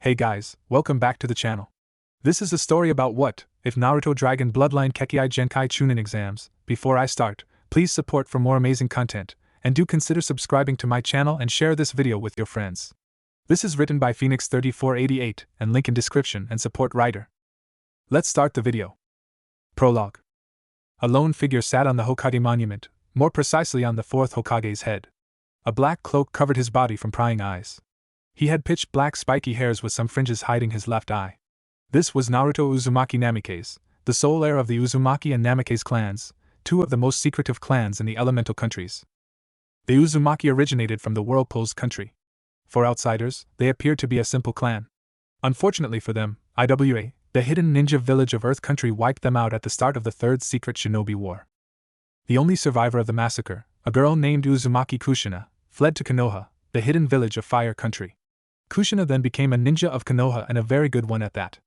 Hey guys, welcome back to the channel. This is a story about what if Naruto Dragon Bloodline kekkei genkai Chunin exams. Before I start, please support for more amazing content, and do consider subscribing to my channel and share this video with your friends. This is written by Phoenix3488 and link in description and support writer. Let's start the video. Prologue. A lone figure sat on the Hokage monument, more precisely on the fourth Hokage's head. A black cloak covered his body from prying eyes. He had pitch black spiky hairs with some fringes hiding his left eye. This was Naruto Uzumaki Namikaze, the sole heir of the Uzumaki and Namikaze clans, two of the most secretive clans in the elemental countries. The Uzumaki originated from the Whirlpool's country. For outsiders, they appeared to be a simple clan. Unfortunately for them, IWA, the hidden ninja village of Earth Country, wiped them out at the start of the Third Secret Shinobi War. The only survivor of the massacre, a girl named Uzumaki Kushina, fled to Konoha, the hidden village of Fire Country. Kushina then became a ninja of Konoha, and a very good one at that.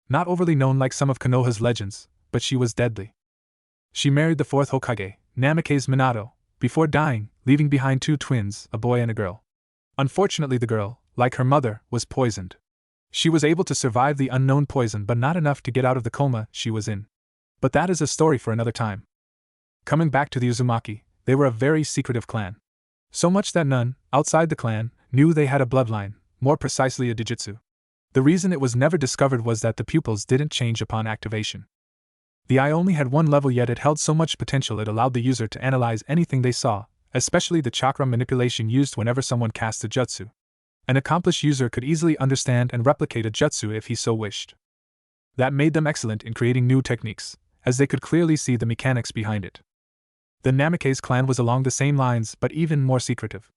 Not overly known like some of Konoha's legends, but she was deadly. She married the fourth Hokage, Namikaze Minato, before dying, leaving behind two twins, a boy and a girl. Unfortunately, the girl, like her mother, was poisoned. She was able to survive the unknown poison, but not enough to get out of the coma she was in. But that is a story for another time. Coming back to the Uzumaki, they were a very secretive clan. So much that none, outside the clan, knew they had a bloodline, more precisely a Dijutsu. The reason it was never discovered was that the pupils didn't change upon activation. The eye only had one level, yet it held so much potential it allowed the user to analyze anything they saw, especially the chakra manipulation used whenever someone cast a jutsu. An accomplished user could easily understand and replicate a jutsu if he so wished. That made them excellent in creating new techniques, as they could clearly see the mechanics behind it. The Namikaze clan was along the same lines, but even more secretive.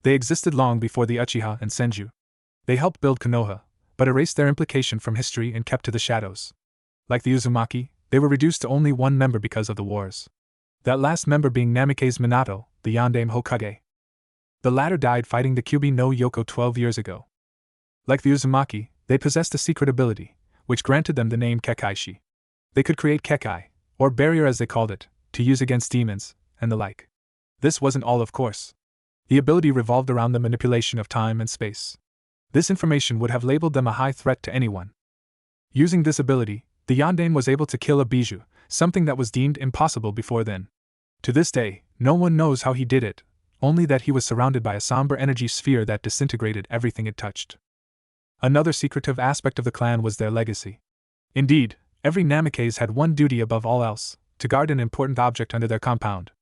They existed long before the Uchiha and Senju. They helped build Konoha, but erased their implication from history and kept to the shadows. Like the Uzumaki, they were reduced to only one member because of the wars. That last member being Namikaze Minato, the Yondaime Hokage. The latter died fighting the Kyuubi no Yoko 12 years ago. Like the Uzumaki, they possessed a secret ability, which granted them the name kekkei. They could create kekkei, or barrier as they called it, to use against demons, and the like. This wasn't all, of course. The ability revolved around the manipulation of time and space. This information would have labeled them a high threat to anyone. Using this ability, the Yondaime was able to kill a bijou, something that was deemed impossible before then. To this day, no one knows how he did it, only that he was surrounded by a somber energy sphere that disintegrated everything it touched. Another secretive aspect of the clan was their legacy. Indeed, every Namikaze had one duty above all else, to guard an important object under their compound.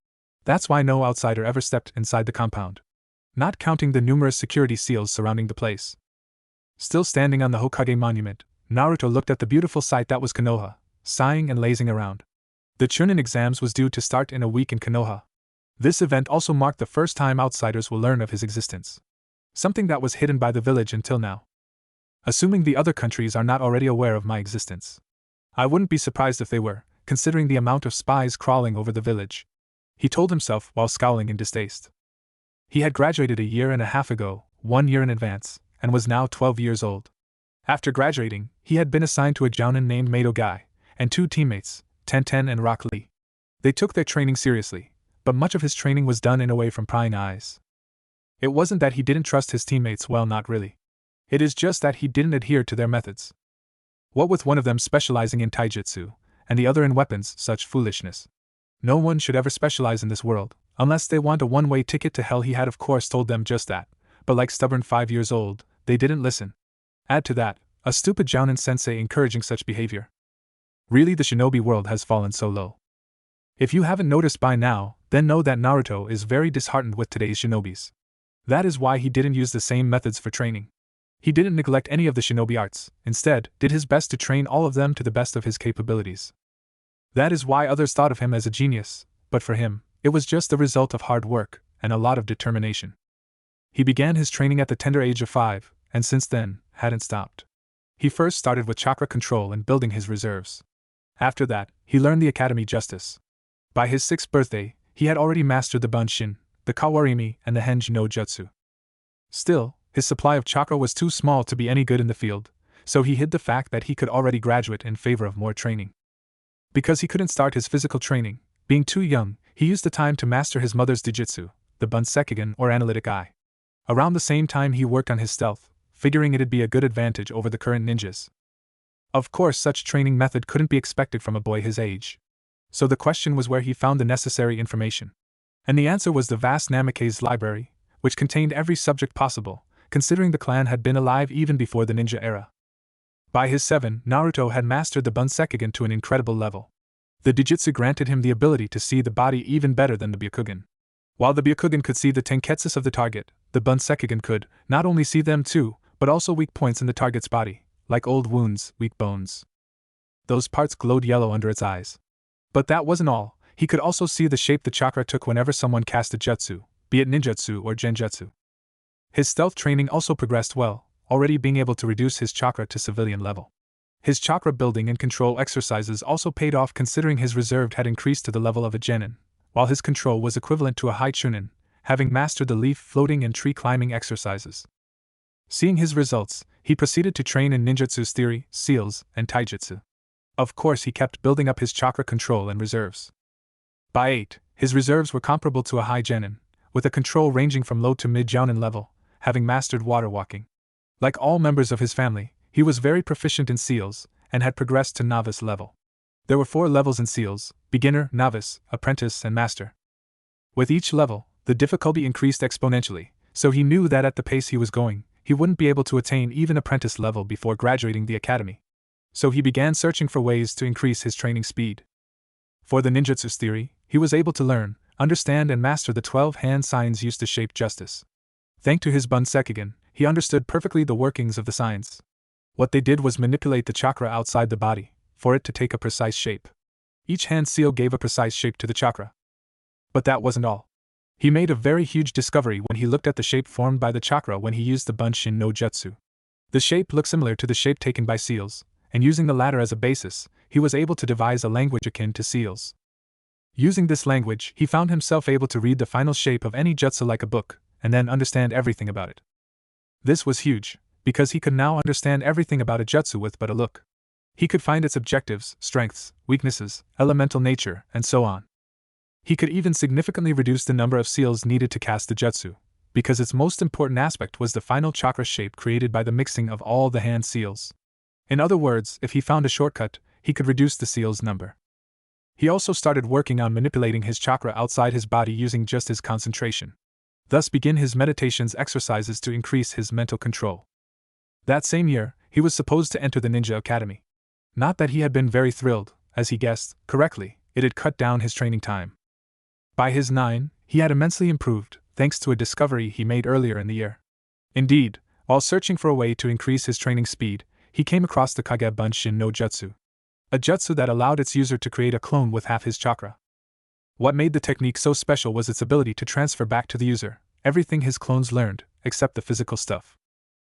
That's why no outsider ever stepped inside the compound. Not counting the numerous security seals surrounding the place. Still standing on the Hokage monument, Naruto looked at the beautiful sight that was Konoha, sighing and lazing around. The Chunin exams was due to start in a week in Konoha. This event also marked the first time outsiders will learn of his existence. Something that was hidden by the village until now. Assuming the other countries are not already aware of my existence. I wouldn't be surprised if they were, considering the amount of spies crawling over the village. He told himself while scowling in distaste. He had graduated a year and a half ago, 1 year in advance, and was now 12 years old. After graduating, he had been assigned to a jounin named Mado Guy, and two teammates, Tenten and Rock Lee. They took their training seriously, but much of his training was done in away from prying eyes. It wasn't that he didn't trust his teammates, well, not really. It is just that he didn't adhere to their methods. What with one of them specializing in taijutsu, and the other in weapons, such foolishness. No one should ever specialize in this world, unless they want a one-way ticket to hell. He had of course told them just that, but like stubborn 5 years old, they didn't listen. Add to that, a stupid jounin sensei encouraging such behavior. Really, the shinobi world has fallen so low. If you haven't noticed by now, then know that Naruto is very disheartened with today's shinobis. That is why he didn't use the same methods for training. He didn't neglect any of the shinobi arts, instead, did his best to train all of them to the best of his capabilities. That is why others thought of him as a genius, but for him, it was just the result of hard work and a lot of determination. He began his training at the tender age of 5, and since then, hadn't stopped. He first started with chakra control and building his reserves. After that, he learned the academy justice. By his 6th birthday, he had already mastered the Bunshin, the Kawarimi, and the Henji no Jutsu. Still, his supply of chakra was too small to be any good in the field, so he hid the fact that he could already graduate in favor of more training. Because he couldn't start his physical training, being too young, he used the time to master his mother's Dijutsu, the Bunsekigen or Analytic Eye. Around the same time he worked on his stealth, figuring it'd be a good advantage over the current ninjas. Of course, such training method couldn't be expected from a boy his age. So the question was where he found the necessary information. And the answer was the vast Namikaze library, which contained every subject possible, considering the clan had been alive even before the ninja era. By his 7, Naruto had mastered the Bunsekigen to an incredible level. The Dijutsu granted him the ability to see the body even better than the Byakugan. While the Byakugan could see the tenketsus of the target, the Bunsekigen could not only see them too, but also weak points in the target's body, like old wounds, weak bones. Those parts glowed yellow under its eyes. But that wasn't all, he could also see the shape the chakra took whenever someone cast a jutsu, be it ninjutsu or genjutsu. His stealth training also progressed well, already being able to reduce his chakra to civilian level. His chakra building and control exercises also paid off considering his reserve had increased to the level of a genin, while his control was equivalent to a high chunin, having mastered the leaf floating and tree climbing exercises. Seeing his results, he proceeded to train in ninjutsu's theory, seals, and taijutsu. Of course, he kept building up his chakra control and reserves. By 8, his reserves were comparable to a high genin, with a control ranging from low to mid-jounin level, having mastered water walking. Like all members of his family, he was very proficient in seals, and had progressed to novice level. There were 4 levels in seals: beginner, novice, apprentice, and master. With each level, the difficulty increased exponentially, so he knew that at the pace he was going, he wouldn't be able to attain even apprentice level before graduating the academy. So he began searching for ways to increase his training speed. For the ninjutsu's theory, he was able to learn, understand, and master the 12 hand signs used to shape justice. Thanks to his Bunsekigen, he understood perfectly the workings of the signs. What they did was manipulate the chakra outside the body, for it to take a precise shape. Each hand seal gave a precise shape to the chakra. But that wasn't all. He made a very huge discovery when he looked at the shape formed by the chakra when he used the Bunshin no Jutsu. The shape looked similar to the shape taken by seals, and using the latter as a basis, he was able to devise a language akin to seals. Using this language, he found himself able to read the final shape of any jutsu like a book, and then understand everything about it. This was huge, because he could now understand everything about a jutsu with but a look. He could find its objectives, strengths, weaknesses, elemental nature, and so on. He could even significantly reduce the number of seals needed to cast the jutsu, because its most important aspect was the final chakra shape created by the mixing of all the hand seals. In other words, if he found a shortcut, he could reduce the seals' number. He also started working on manipulating his chakra outside his body using just his concentration. Thus begin his meditations exercises to increase his mental control. That same year, he was supposed to enter the Ninja Academy. Not that he had been very thrilled, as he guessed correctly, it had cut down his training time. By his 9, he had immensely improved, thanks to a discovery he made earlier in the year. Indeed, while searching for a way to increase his training speed, he came across the Kage Bunshin no Jutsu, a jutsu that allowed its user to create a clone with half his chakra. What made the technique so special was its ability to transfer back to the user everything his clones learned, except the physical stuff.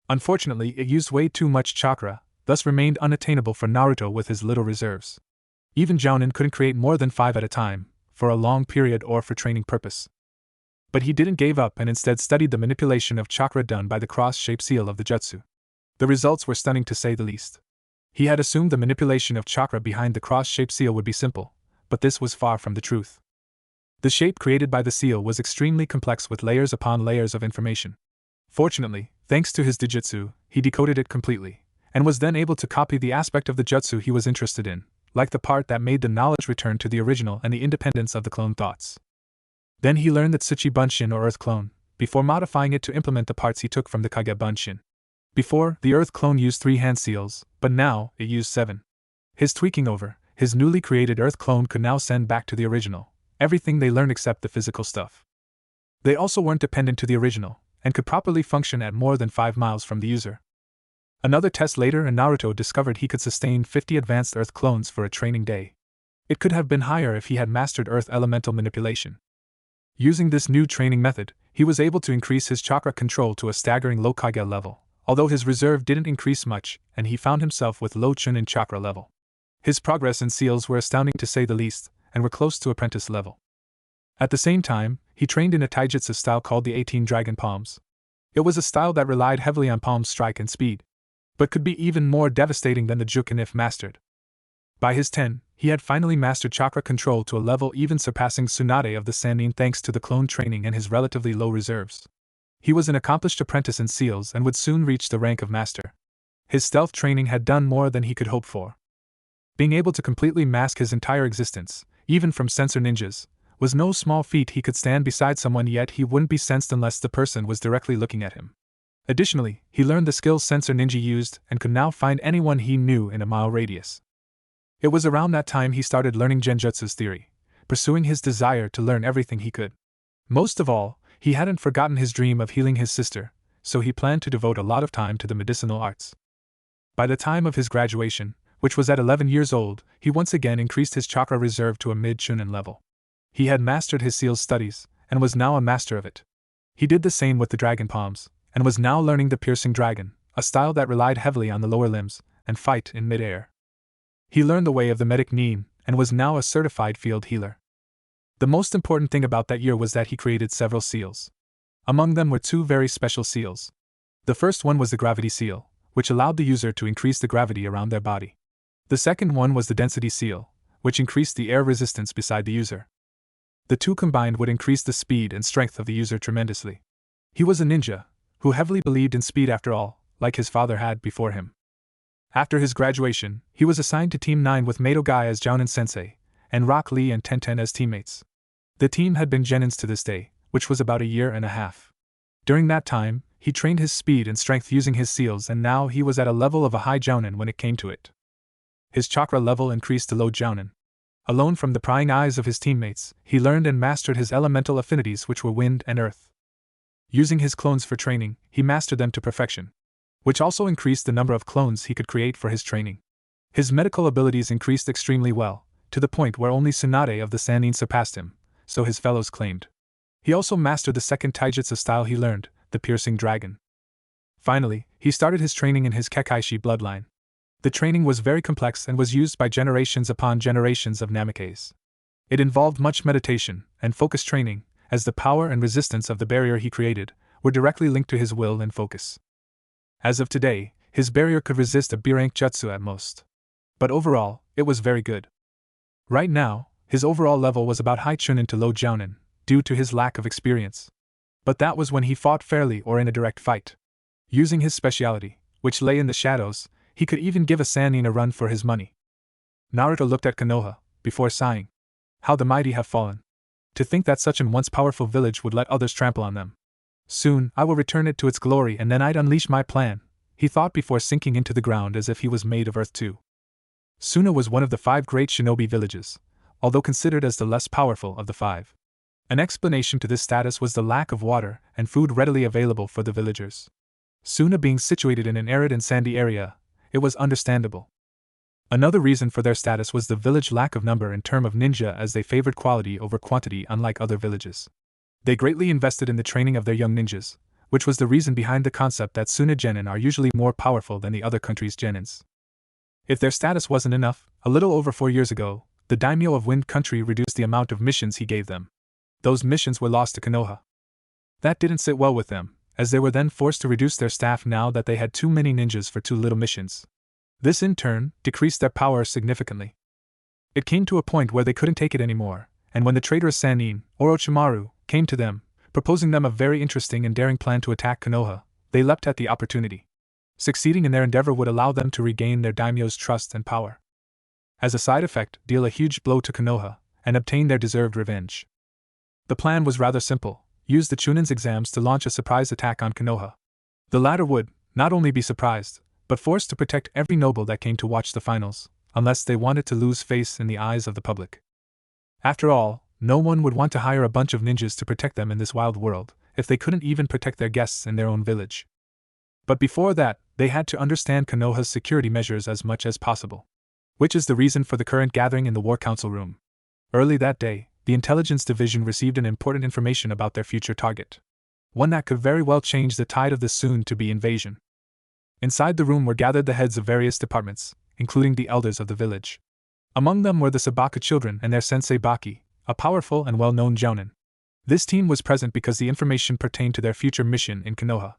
Unfortunately, it used way too much chakra, thus remained unattainable for Naruto with his little reserves. Even Jounin couldn't create more than 5 at a time, for a long period or for training purpose. But he didn't give up and instead studied the manipulation of chakra done by the cross-shaped seal of the jutsu. The results were stunning to say the least. He had assumed the manipulation of chakra behind the cross-shaped seal would be simple, but this was far from the truth. The shape created by the seal was extremely complex with layers upon layers of information. Fortunately, thanks to his Dijutsu, he decoded it completely, and was then able to copy the aspect of the jutsu he was interested in, like the part that made the knowledge return to the original and the independence of the clone thoughts. Then he learned the Tsuchi Bunshin or Earth Clone, before modifying it to implement the parts he took from the Kage Bunshin. Before, the Earth Clone used 3 hand seals, but now, it used 7. His tweaking over, his newly created Earth Clone could now send back to the original everything they learned except the physical stuff. They also weren't dependent to the original, and could properly function at more than 5 miles from the user. Another test later and Naruto discovered he could sustain 50 advanced Earth clones for a training day. It could have been higher if he had mastered Earth elemental manipulation. Using this new training method, he was able to increase his chakra control to a staggering low Kage level, although his reserve didn't increase much, and he found himself with low Chunin chakra level. His progress in seals were astounding to say the least, and were close to apprentice level. At the same time, he trained in a taijutsu style called the 18 Dragon Palms. It was a style that relied heavily on palm strike and speed, but could be even more devastating than the Juken if mastered. By his 10, he had finally mastered chakra control to a level even surpassing Tsunade of the Sannin thanks to the clone training and his relatively low reserves. He was an accomplished apprentice in seals and would soon reach the rank of master. His stealth training had done more than he could hope for. Being able to completely mask his entire existence, even from sensor ninjas, was no small feat. He could stand beside someone yet he wouldn't be sensed unless the person was directly looking at him. Additionally, he learned the skills sensor ninja used and could now find anyone he knew in a mile radius. It was around that time he started learning genjutsu's theory, pursuing his desire to learn everything he could. Most of all, he hadn't forgotten his dream of healing his sister, so he planned to devote a lot of time to the medicinal arts. By the time of his graduation, which was at 11 years old, he once again increased his chakra reserve to a mid-Chunin level. He had mastered his seals studies, and was now a master of it. He did the same with the dragon palms, and was now learning the piercing dragon, a style that relied heavily on the lower limbs, and fight in mid-air. He learned the way of the medic Nin, and was now a certified field healer. The most important thing about that year was that he created several seals. Among them were two very special seals. The first one was the gravity seal, which allowed the user to increase the gravity around their body. The second one was the density seal, which increased the air resistance beside the user. The two combined would increase the speed and strength of the user tremendously. He was a ninja, who heavily believed in speed after all, like his father had before him. After his graduation, he was assigned to Team 9 with Mato Guy as Jounin Sensei, and Rock Lee and Tenten as teammates. The team had been Genins to this day, which was about a year and a half. During that time, he trained his speed and strength using his seals, and now he was at a level of a high Jounin when it came to it. His chakra level increased to low Jounin. Alone from the prying eyes of his teammates, he learned and mastered his elemental affinities, which were wind and earth. Using his clones for training, he mastered them to perfection, which also increased the number of clones he could create for his training. His medical abilities increased extremely well, to the point where only Tsunade of the Sannin surpassed him, so his fellows claimed. He also mastered the second taijutsu style he learned, the piercing dragon. Finally, he started his training in his kekkei bloodline. The training was very complex and was used by generations upon generations of namikes. It involved much meditation and focus training, as the power and resistance of the barrier he created were directly linked to his will and focus. As of today, his barrier could resist a B-rank jutsu at most. But overall, it was very good. Right now, his overall level was about high Chunin to low Jounin, due to his lack of experience. But that was when he fought fairly or in a direct fight. Using his speciality, which lay in the shadows, he could even give a Sannin a run for his money. Naruto looked at Konoha, before sighing. How the mighty have fallen. To think that such an once powerful village would let others trample on them. Soon, I will return it to its glory and then I'd unleash my plan, he thought before sinking into the ground as if he was made of earth too. Suna was one of the 5 great shinobi villages, although considered as the less powerful of the 5. An explanation to this status was the lack of water and food readily available for the villagers. Suna being situated in an arid and sandy area, it was understandable. Another reason for their status was the village lack of number in term of ninja, as they favored quality over quantity unlike other villages. They greatly invested in the training of their young ninjas, which was the reason behind the concept that Suna genin are usually more powerful than the other country's genins. If their status wasn't enough, a little over 4 years ago, the daimyo of Wind Country reduced the amount of missions he gave them. Those missions were lost to Konoha. That didn't sit well with them, as they were then forced to reduce their staff now that they had too many ninjas for too little missions. This in turn decreased their power significantly. It came to a point where they couldn't take it anymore, and when the traitorous Sannin, Orochimaru, came to them, proposing them a very interesting and daring plan to attack Konoha, they leapt at the opportunity. Succeeding in their endeavor would allow them to regain their daimyo's trust and power. As a side effect, deal a huge blow to Konoha, and obtain their deserved revenge. The plan was rather simple: use the Chunin's exams to launch a surprise attack on Konoha. The latter would not only be surprised, but forced to protect every noble that came to watch the finals, unless they wanted to lose face in the eyes of the public. After all, no one would want to hire a bunch of ninjas to protect them in this wild world, if they couldn't even protect their guests in their own village. But before that, they had to understand Konoha's security measures as much as possible. Which is the reason for the current gathering in the War Council room. Early that day, the Intelligence Division received an important information about their future target. One that could very well change the tide of the soon-to-be invasion. Inside the room were gathered the heads of various departments, including the elders of the village. Among them were the Sabaka children and their sensei Baki, a powerful and well-known jounin. This team was present because the information pertained to their future mission in Konoha.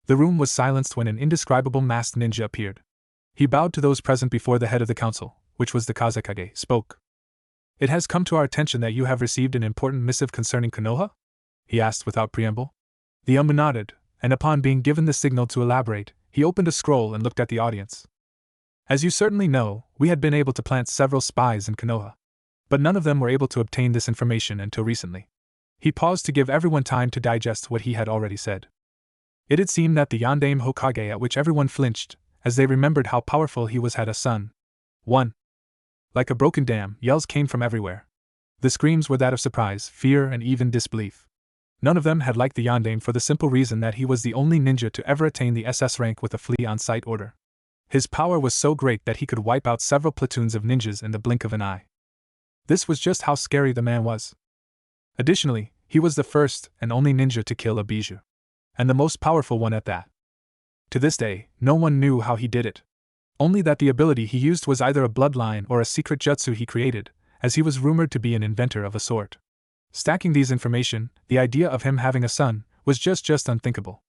The room was silenced when an indescribable masked ninja appeared. He bowed to those present before the head of the council, which was the Kazekage, spoke. "It has come to our attention that you have received an important missive concerning Konoha?" he asked without preamble. The nodded, and upon being given the signal to elaborate, he opened a scroll and looked at the audience. As you certainly know, we had been able to plant several spies in Konoha. But none of them were able to obtain this information until recently. He paused to give everyone time to digest what he had already said. It had seemed that the Yondaime Hokage, at which everyone flinched, as they remembered how powerful he was, had a son. 1. Like a broken dam, yells came from everywhere. The screams were that of surprise, fear, and even disbelief. None of them had liked the Yondaime for the simple reason that he was the only ninja to ever attain the SS rank with a flea on sight order. His power was so great that he could wipe out several platoons of ninjas in the blink of an eye. This was just how scary the man was. Additionally, he was the first and only ninja to kill a bijou. And the most powerful one at that. To this day, no one knew how he did it. Only that the ability he used was either a bloodline or a secret jutsu he created, as he was rumored to be an inventor of a sort. Stacking these information, the idea of him having a son was just unthinkable.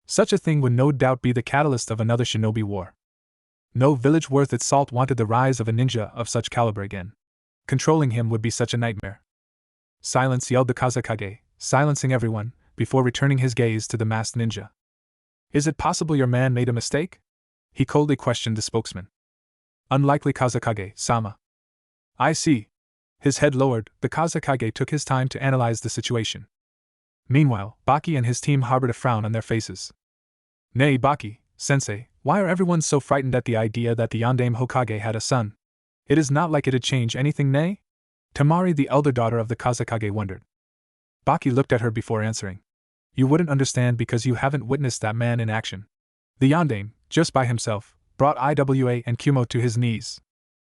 Such a thing would no doubt be the catalyst of another shinobi war. No village worth its salt wanted the rise of a ninja of such caliber again. Controlling him would be such a nightmare. Silence, yelled the Kazekage, silencing everyone, before returning his gaze to the masked ninja. Is it possible your man made a mistake? He coldly questioned the spokesman. Unlikely, Kazekage-sama. I see. His head lowered, the Kazekage took his time to analyze the situation. Meanwhile, Baki and his team harbored a frown on their faces. Nay, Baki, sensei, why are everyone so frightened at the idea that the Yondaime Hokage had a son? It is not like it'd change anything, nay? Tamari, the elder daughter of the Kazekage, wondered. Baki looked at her before answering. You wouldn't understand because you haven't witnessed that man in action. The Yondaime, just by himself, brought Iwa and Kumo to his knees.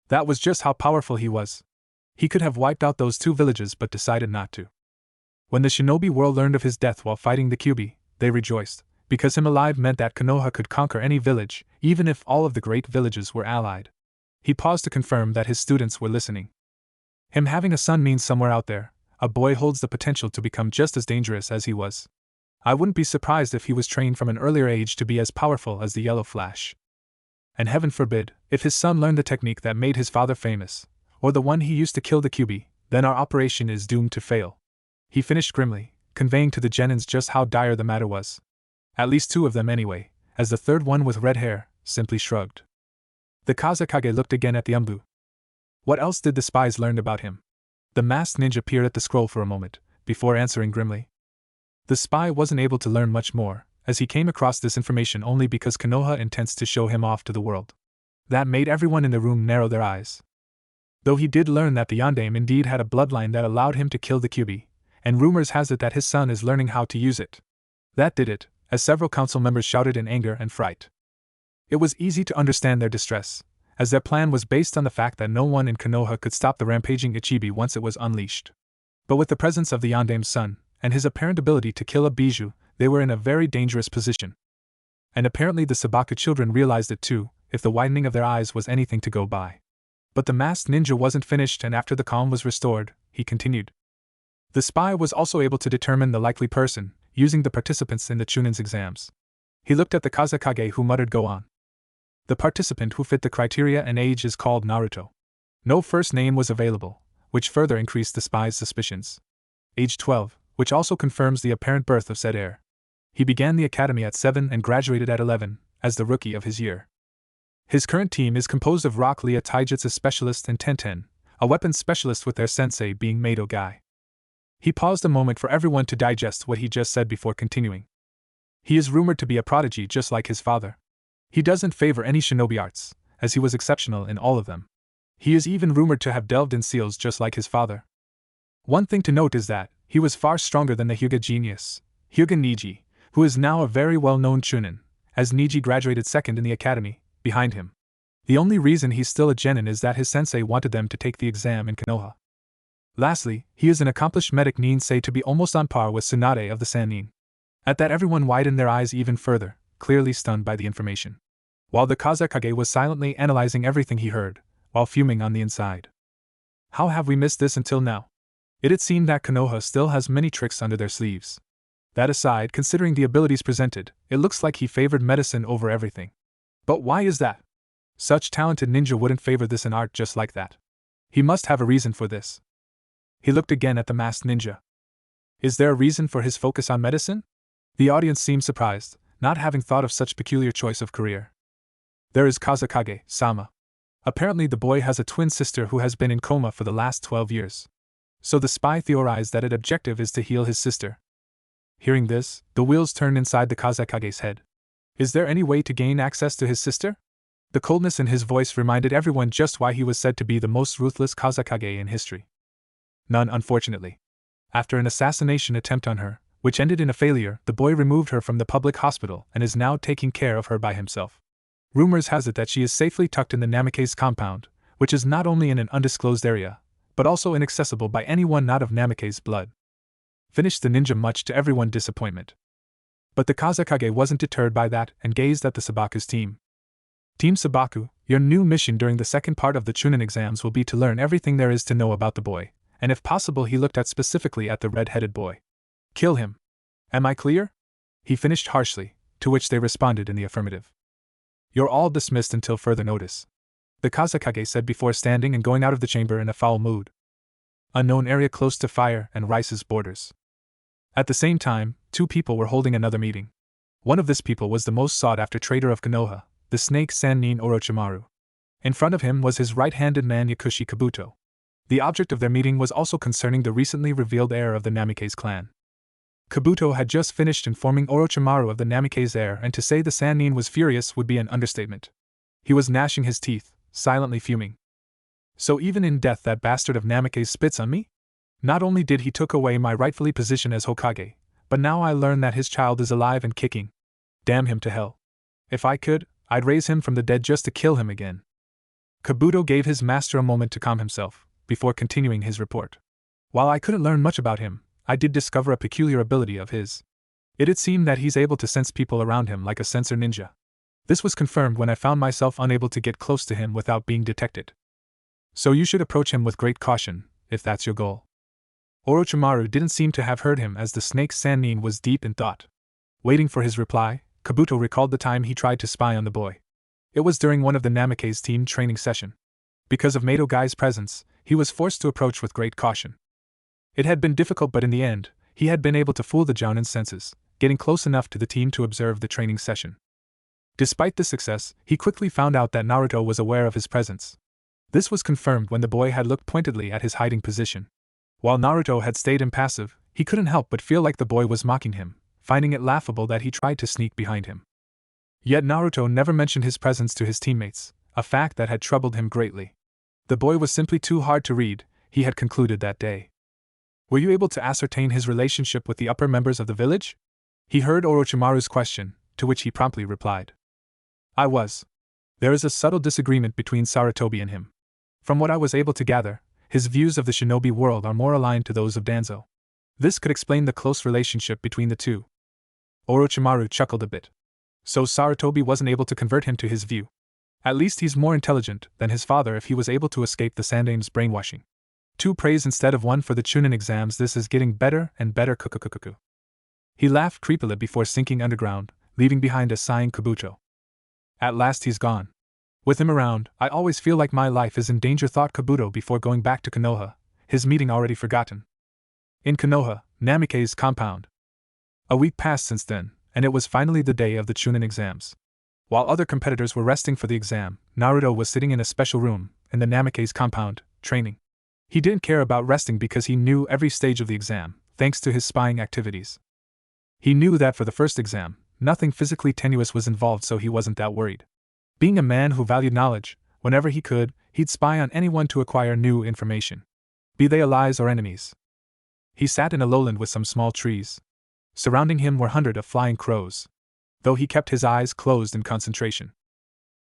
That was just how powerful he was. He could have wiped out those 2 villages but decided not to. When the shinobi world learned of his death while fighting the Kyuubi, they rejoiced, because him alive meant that Konoha could conquer any village, even if all of the great villages were allied. He paused to confirm that his students were listening. Him having a son means somewhere out there, a boy holds the potential to become just as dangerous as he was. I wouldn't be surprised if he was trained from an earlier age to be as powerful as the Yellow Flash. And heaven forbid, if his son learned the technique that made his father famous, or the one he used to kill the Kyuubi, then our operation is doomed to fail. He finished grimly, conveying to the genins just how dire the matter was. At least 2 of them anyway, as the third one with red hair simply shrugged. The Kazekage looked again at the Umbu. What else did the spies learn about him? The masked ninja peered at the scroll for a moment, before answering grimly. The spy wasn't able to learn much more, as he came across this information only because Konoha intends to show him off to the world. That made everyone in the room narrow their eyes. Though he did learn that the Yondaime indeed had a bloodline that allowed him to kill the Kyuubi, and rumors has it that his son is learning how to use it. That did it, as several council members shouted in anger and fright. It was easy to understand their distress, as their plan was based on the fact that no one in Konoha could stop the rampaging Ichibi once it was unleashed. But with the presence of the Yondaime's son, and his apparent ability to kill a bijou, they were in a very dangerous position. And apparently the Sabaka children realized it too, if the widening of their eyes was anything to go by. But the masked ninja wasn't finished, and after the calm was restored, he continued. The spy was also able to determine the likely person, using the participants in the Chunin's exams. He looked at the Kazekage, who muttered, "Go on." The participant who fit the criteria and age is called Naruto. No first name was available, which further increased the spy's suspicions. Age 12, which also confirms the apparent birth of said heir. He began the academy at 7 and graduated at 11, as the rookie of his year. His current team is composed of Rock Lee, a taijutsu specialist, and Tenten, a weapons specialist, with their sensei being Mado Guy. He paused a moment for everyone to digest what he just said before continuing. He is rumored to be a prodigy just like his father. He doesn't favor any shinobi arts, as he was exceptional in all of them. He is even rumored to have delved in seals just like his father. One thing to note is that he was far stronger than the Hyuga genius, Hyuga Niji, who is now a very well-known Chunin, as Niji graduated second in the academy, behind him. The only reason he's still a genin is that his sensei wanted them to take the exam in Konoha. Lastly, he is an accomplished medic, say to be almost on par with Tsunade of the Sannin. At that everyone widened their eyes even further, clearly stunned by the information. While the Kazekage was silently analyzing everything he heard, while fuming on the inside. How have we missed this until now? It had seemed that Konoha still has many tricks under their sleeves. That aside, considering the abilities presented, it looks like he favored medicine over everything. But why is that? Such talented ninja wouldn't favor this in art just like that. He must have a reason for this. He looked again at the masked ninja. Is there a reason for his focus on medicine? The audience seemed surprised, not having thought of such peculiar choice of career. There is Kazekage-sama. Apparently the boy has a twin sister who has been in coma for the last 12 years. So the spy theorized that its objective is to heal his sister. Hearing this, the wheels turned inside the Kazekage's head. Is there any way to gain access to his sister? The coldness in his voice reminded everyone just why he was said to be the most ruthless Kazekage in history. None, unfortunately. After an assassination attempt on her, which ended in a failure, the boy removed her from the public hospital and is now taking care of her by himself. Rumors has it that she is safely tucked in the Namikaze compound, which is not only in an undisclosed area, but also inaccessible by anyone not of Namikaze blood. Finished the ninja, much to everyone's disappointment. But the Kazekage wasn't deterred by that and gazed at the Sabaku's team. Team Sabaku, your new mission during the second part of the Chunin exams will be to learn everything there is to know about the boy, and if possible he looked at specifically at the red-headed boy. Kill him. Am I clear? He finished harshly, to which they responded in the affirmative. You're all dismissed until further notice, the Kazekage said before standing and going out of the chamber in a foul mood. Unknown area close to fire and Rice's borders. At the same time, two people were holding another meeting. One of these people was the most sought-after traitor of Konoha, the snake Sannin Orochimaru. In front of him was his right-handed man Yakushi Kabuto. The object of their meeting was also concerning the recently revealed heir of the Namikaze clan. Kabuto had just finished informing Orochimaru of the Namikaze heir, and to say the Sannin was furious would be an understatement. He was gnashing his teeth, silently fuming. So even in death that bastard of Namikaze spits on me? Not only did he took away my rightfully position as Hokage, but now I learn that his child is alive and kicking. Damn him to hell. If I could, I'd raise him from the dead just to kill him again. Kabuto gave his master a moment to calm himself, before continuing his report. While I couldn't learn much about him, I did discover a peculiar ability of his. It seemed that he's able to sense people around him like a sensor ninja. This was confirmed when I found myself unable to get close to him without being detected. So you should approach him with great caution, if that's your goal. Orochimaru didn't seem to have heard him as the snake Sannin was deep in thought. Waiting for his reply, Kabuto recalled the time he tried to spy on the boy. It was during one of the Namikaze team training session. Because of Mato Guy's presence, he was forced to approach with great caution. It had been difficult, but in the end, he had been able to fool the Jounin's senses, getting close enough to the team to observe the training session. Despite this success, he quickly found out that Naruto was aware of his presence. This was confirmed when the boy had looked pointedly at his hiding position. While Naruto had stayed impassive, he couldn't help but feel like the boy was mocking him, finding it laughable that he tried to sneak behind him. Yet Naruto never mentioned his presence to his teammates, a fact that had troubled him greatly. The boy was simply too hard to read, he had concluded that day. Were you able to ascertain his relationship with the upper members of the village? He heard Orochimaru's question, to which he promptly replied. I was. There is a subtle disagreement between Sarutobi and him. From what I was able to gather, his views of the shinobi world are more aligned to those of Danzo. This could explain the close relationship between the two. Orochimaru chuckled a bit. So Sarutobi wasn't able to convert him to his view. At least he's more intelligent than his father if he was able to escape the Sandame's brainwashing. 2 praise instead of 1 for the Chunin exams. This is getting better and better. Kukukukuku. He laughed creepily before sinking underground, leaving behind a sighing Kabuto. At last he's gone. With him around, I always feel like my life is in danger, thought Kabuto before going back to Konoha, his meeting already forgotten. In Konoha, Namikaze's compound. A week passed since then, and it was finally the day of the Chunin exams. While other competitors were resting for the exam, Naruto was sitting in a special room, in the Namikaze compound, training. He didn't care about resting because he knew every stage of the exam, thanks to his spying activities. He knew that for the first exam, nothing physically tenuous was involved, so he wasn't that worried. Being a man who valued knowledge, whenever he could, he'd spy on anyone to acquire new information, be they allies or enemies. He sat in a lowland with some small trees. Surrounding him were hundreds of flying crows, though he kept his eyes closed in concentration.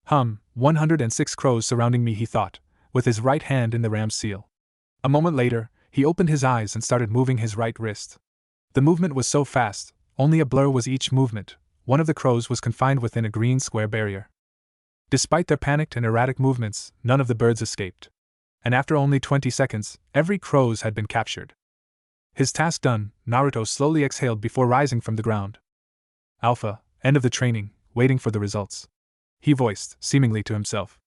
106 crows surrounding me, he thought, with his right hand in the ram's seal. A moment later, he opened his eyes and started moving his right wrist. The movement was so fast, only a blur was each movement. One of the crows was confined within a green square barrier. Despite their panicked and erratic movements, none of the birds escaped. And after only 20 seconds, every crow had been captured. His task done, Naruto slowly exhaled before rising from the ground. Alpha, end of the training, waiting for the results, he voiced, seemingly to himself.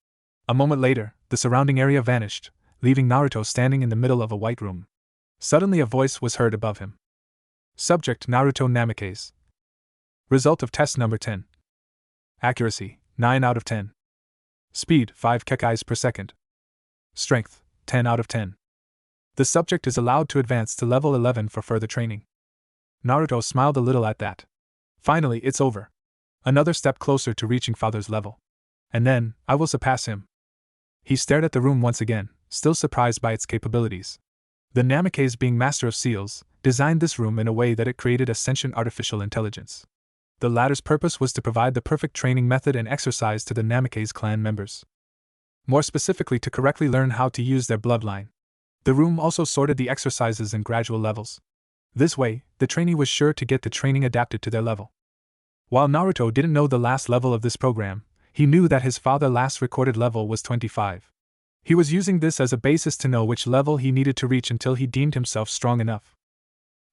A moment later, the surrounding area vanished, leaving Naruto standing in the middle of a white room. Suddenly a voice was heard above him. Subject Naruto Namikaze. Result of test number 10. Accuracy, 9 out of 10. Speed, 5 kekkais per second. Strength, 10 out of 10. The subject is allowed to advance to level 11 for further training. Naruto smiled a little at that. Finally, it's over. Another step closer to reaching father's level. And then, I will surpass him. He stared at the room once again, still surprised by its capabilities. The Namikaze, being master of seals, designed this room in a way that it created a sentient artificial intelligence. The latter's purpose was to provide the perfect training method and exercise to the Namikaze clan members. More specifically, to correctly learn how to use their bloodline. The room also sorted the exercises in gradual levels. This way, the trainee was sure to get the training adapted to their level. While Naruto didn't know the last level of this program, he knew that his father last recorded level was 25. He was using this as a basis to know which level he needed to reach until he deemed himself strong enough.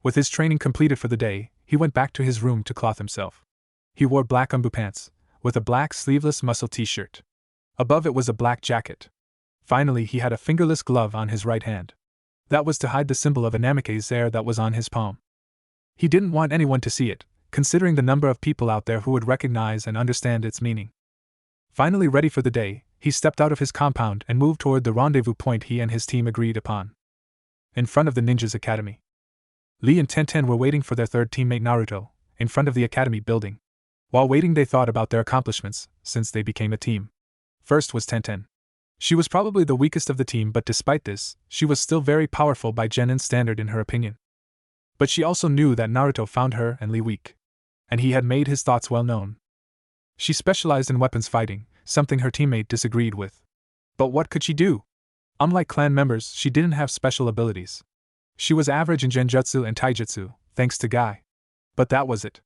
With his training completed for the day, he went back to his room to clothe himself. He wore black umbu pants, with a black sleeveless muscle t-shirt. Above it was a black jacket. Finally, he had a fingerless glove on his right hand. That was to hide the symbol of a Namikaze there that was on his palm. He didn't want anyone to see it, considering the number of people out there who would recognize and understand its meaning. Finally ready for the day, he stepped out of his compound and moved toward the rendezvous point he and his team agreed upon. In front of the ninja's academy. Lee and Tenten were waiting for their third teammate Naruto, in front of the academy building. While waiting, they thought about their accomplishments, since they became a team. First was Tenten. She was probably the weakest of the team, but despite this, she was still very powerful by Genin standard in her opinion. But she also knew that Naruto found her and Lee weak. And he had made his thoughts well known. She specialized in weapons fighting, something her teammate disagreed with. But what could she do? Unlike clan members, she didn't have special abilities. She was average in genjutsu and taijutsu, thanks to Guy. But that was it.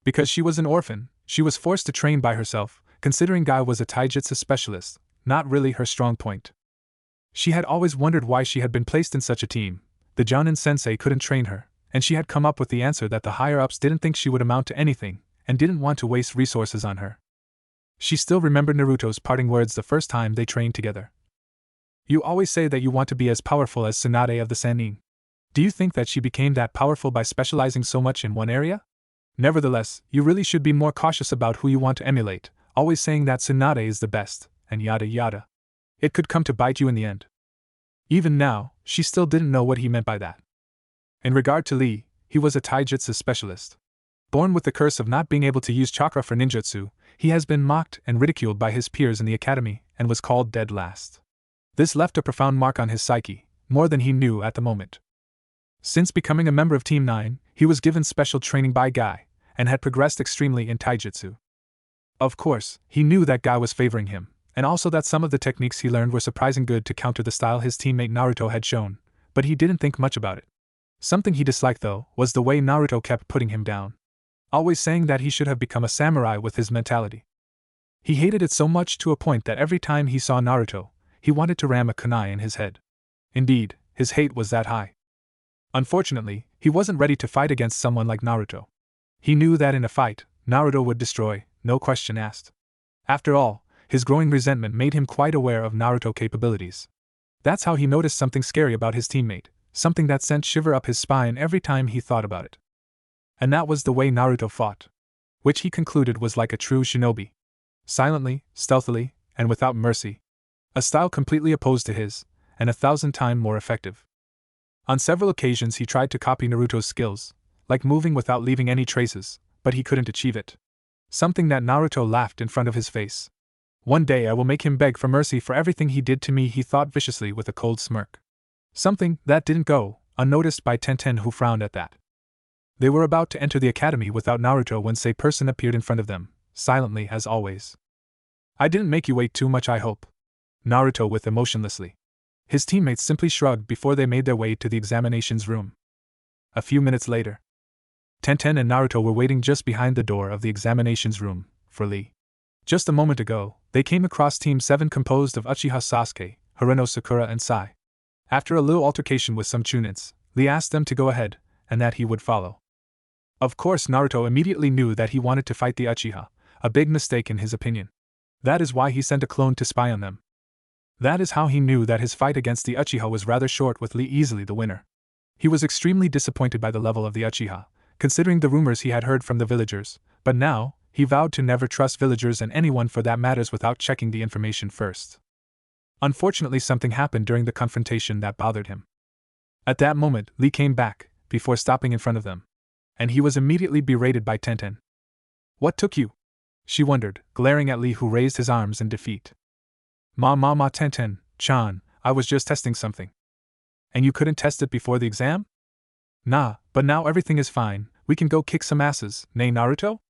Because she was an orphan, she was forced to train by herself, considering Guy was a taijutsu specialist, not really her strong point. She had always wondered why she had been placed in such a team. The Jonin sensei couldn't train her, and she had come up with the answer that the higher-ups didn't think she would amount to anything, and didn't want to waste resources on her. She still remembered Naruto's parting words the first time they trained together. You always say that you want to be as powerful as Tsunade of the Sannin. Do you think that she became that powerful by specializing so much in one area? Nevertheless, you really should be more cautious about who you want to emulate, always saying that Tsunade is the best, and yada yada. It could come to bite you in the end. Even now, she still didn't know what he meant by that. In regard to Lee, he was a taijutsu specialist. Born with the curse of not being able to use chakra for ninjutsu, he has been mocked and ridiculed by his peers in the academy, and was called dead last. This left a profound mark on his psyche, more than he knew at the moment. Since becoming a member of Team 9, he was given special training by Guy, and had progressed extremely in taijutsu. Of course, he knew that Guy was favoring him, and also that some of the techniques he learned were surprising good to counter the style his teammate Naruto had shown, but he didn't think much about it. Something he disliked, though, was the way Naruto kept putting him down. Always saying that he should have become a samurai with his mentality. He hated it so much to a point that every time he saw Naruto, he wanted to ram a kunai in his head. Indeed, his hate was that high. Unfortunately, he wasn't ready to fight against someone like Naruto. He knew that in a fight, Naruto would destroy, no question asked. After all, his growing resentment made him quite aware of Naruto's capabilities. That's how he noticed something scary about his teammate, something that sent shiver up his spine every time he thought about it. And that was the way Naruto fought, which he concluded was like a true shinobi. Silently, stealthily, and without mercy. A style completely opposed to his, and 1,000 times more effective. On several occasions he tried to copy Naruto's skills, like moving without leaving any traces, but he couldn't achieve it. Something that Naruto laughed in front of his face. One day I will make him beg for mercy for everything he did to me, he thought viciously with a cold smirk. Something that didn't go unnoticed by Tenten, who frowned at that. They were about to enter the academy without Naruto when a person appeared in front of them, silently as always. I didn't make you wait too much, I hope. Naruto with emotionlessly. His teammates simply shrugged before they made their way to the examinations room. A few minutes later, Tenten and Naruto were waiting just behind the door of the examinations room for Lee. Just a moment ago, they came across Team 7 composed of Uchiha Sasuke, Haruno Sakura and Sai. After a little altercation with some Chunins, Lee asked them to go ahead, and that he would follow. Of course, Naruto immediately knew that he wanted to fight the Uchiha, a big mistake in his opinion. That is why he sent a clone to spy on them. That is how he knew that his fight against the Uchiha was rather short, with Lee easily the winner. He was extremely disappointed by the level of the Uchiha, considering the rumors he had heard from the villagers, but now, he vowed to never trust villagers and anyone for that matters without checking the information first. Unfortunately, something happened during the confrontation that bothered him. At that moment, Lee came back, before stopping in front of them. And he was immediately berated by Tenten. "What took you?" she wondered, glaring at Lee, who raised his arms in defeat. Ma Tenten-chan, I was just testing something." "And you couldn't test it before the exam?" "Nah, but now everything is fine, we can go kick some asses, nay Naruto?"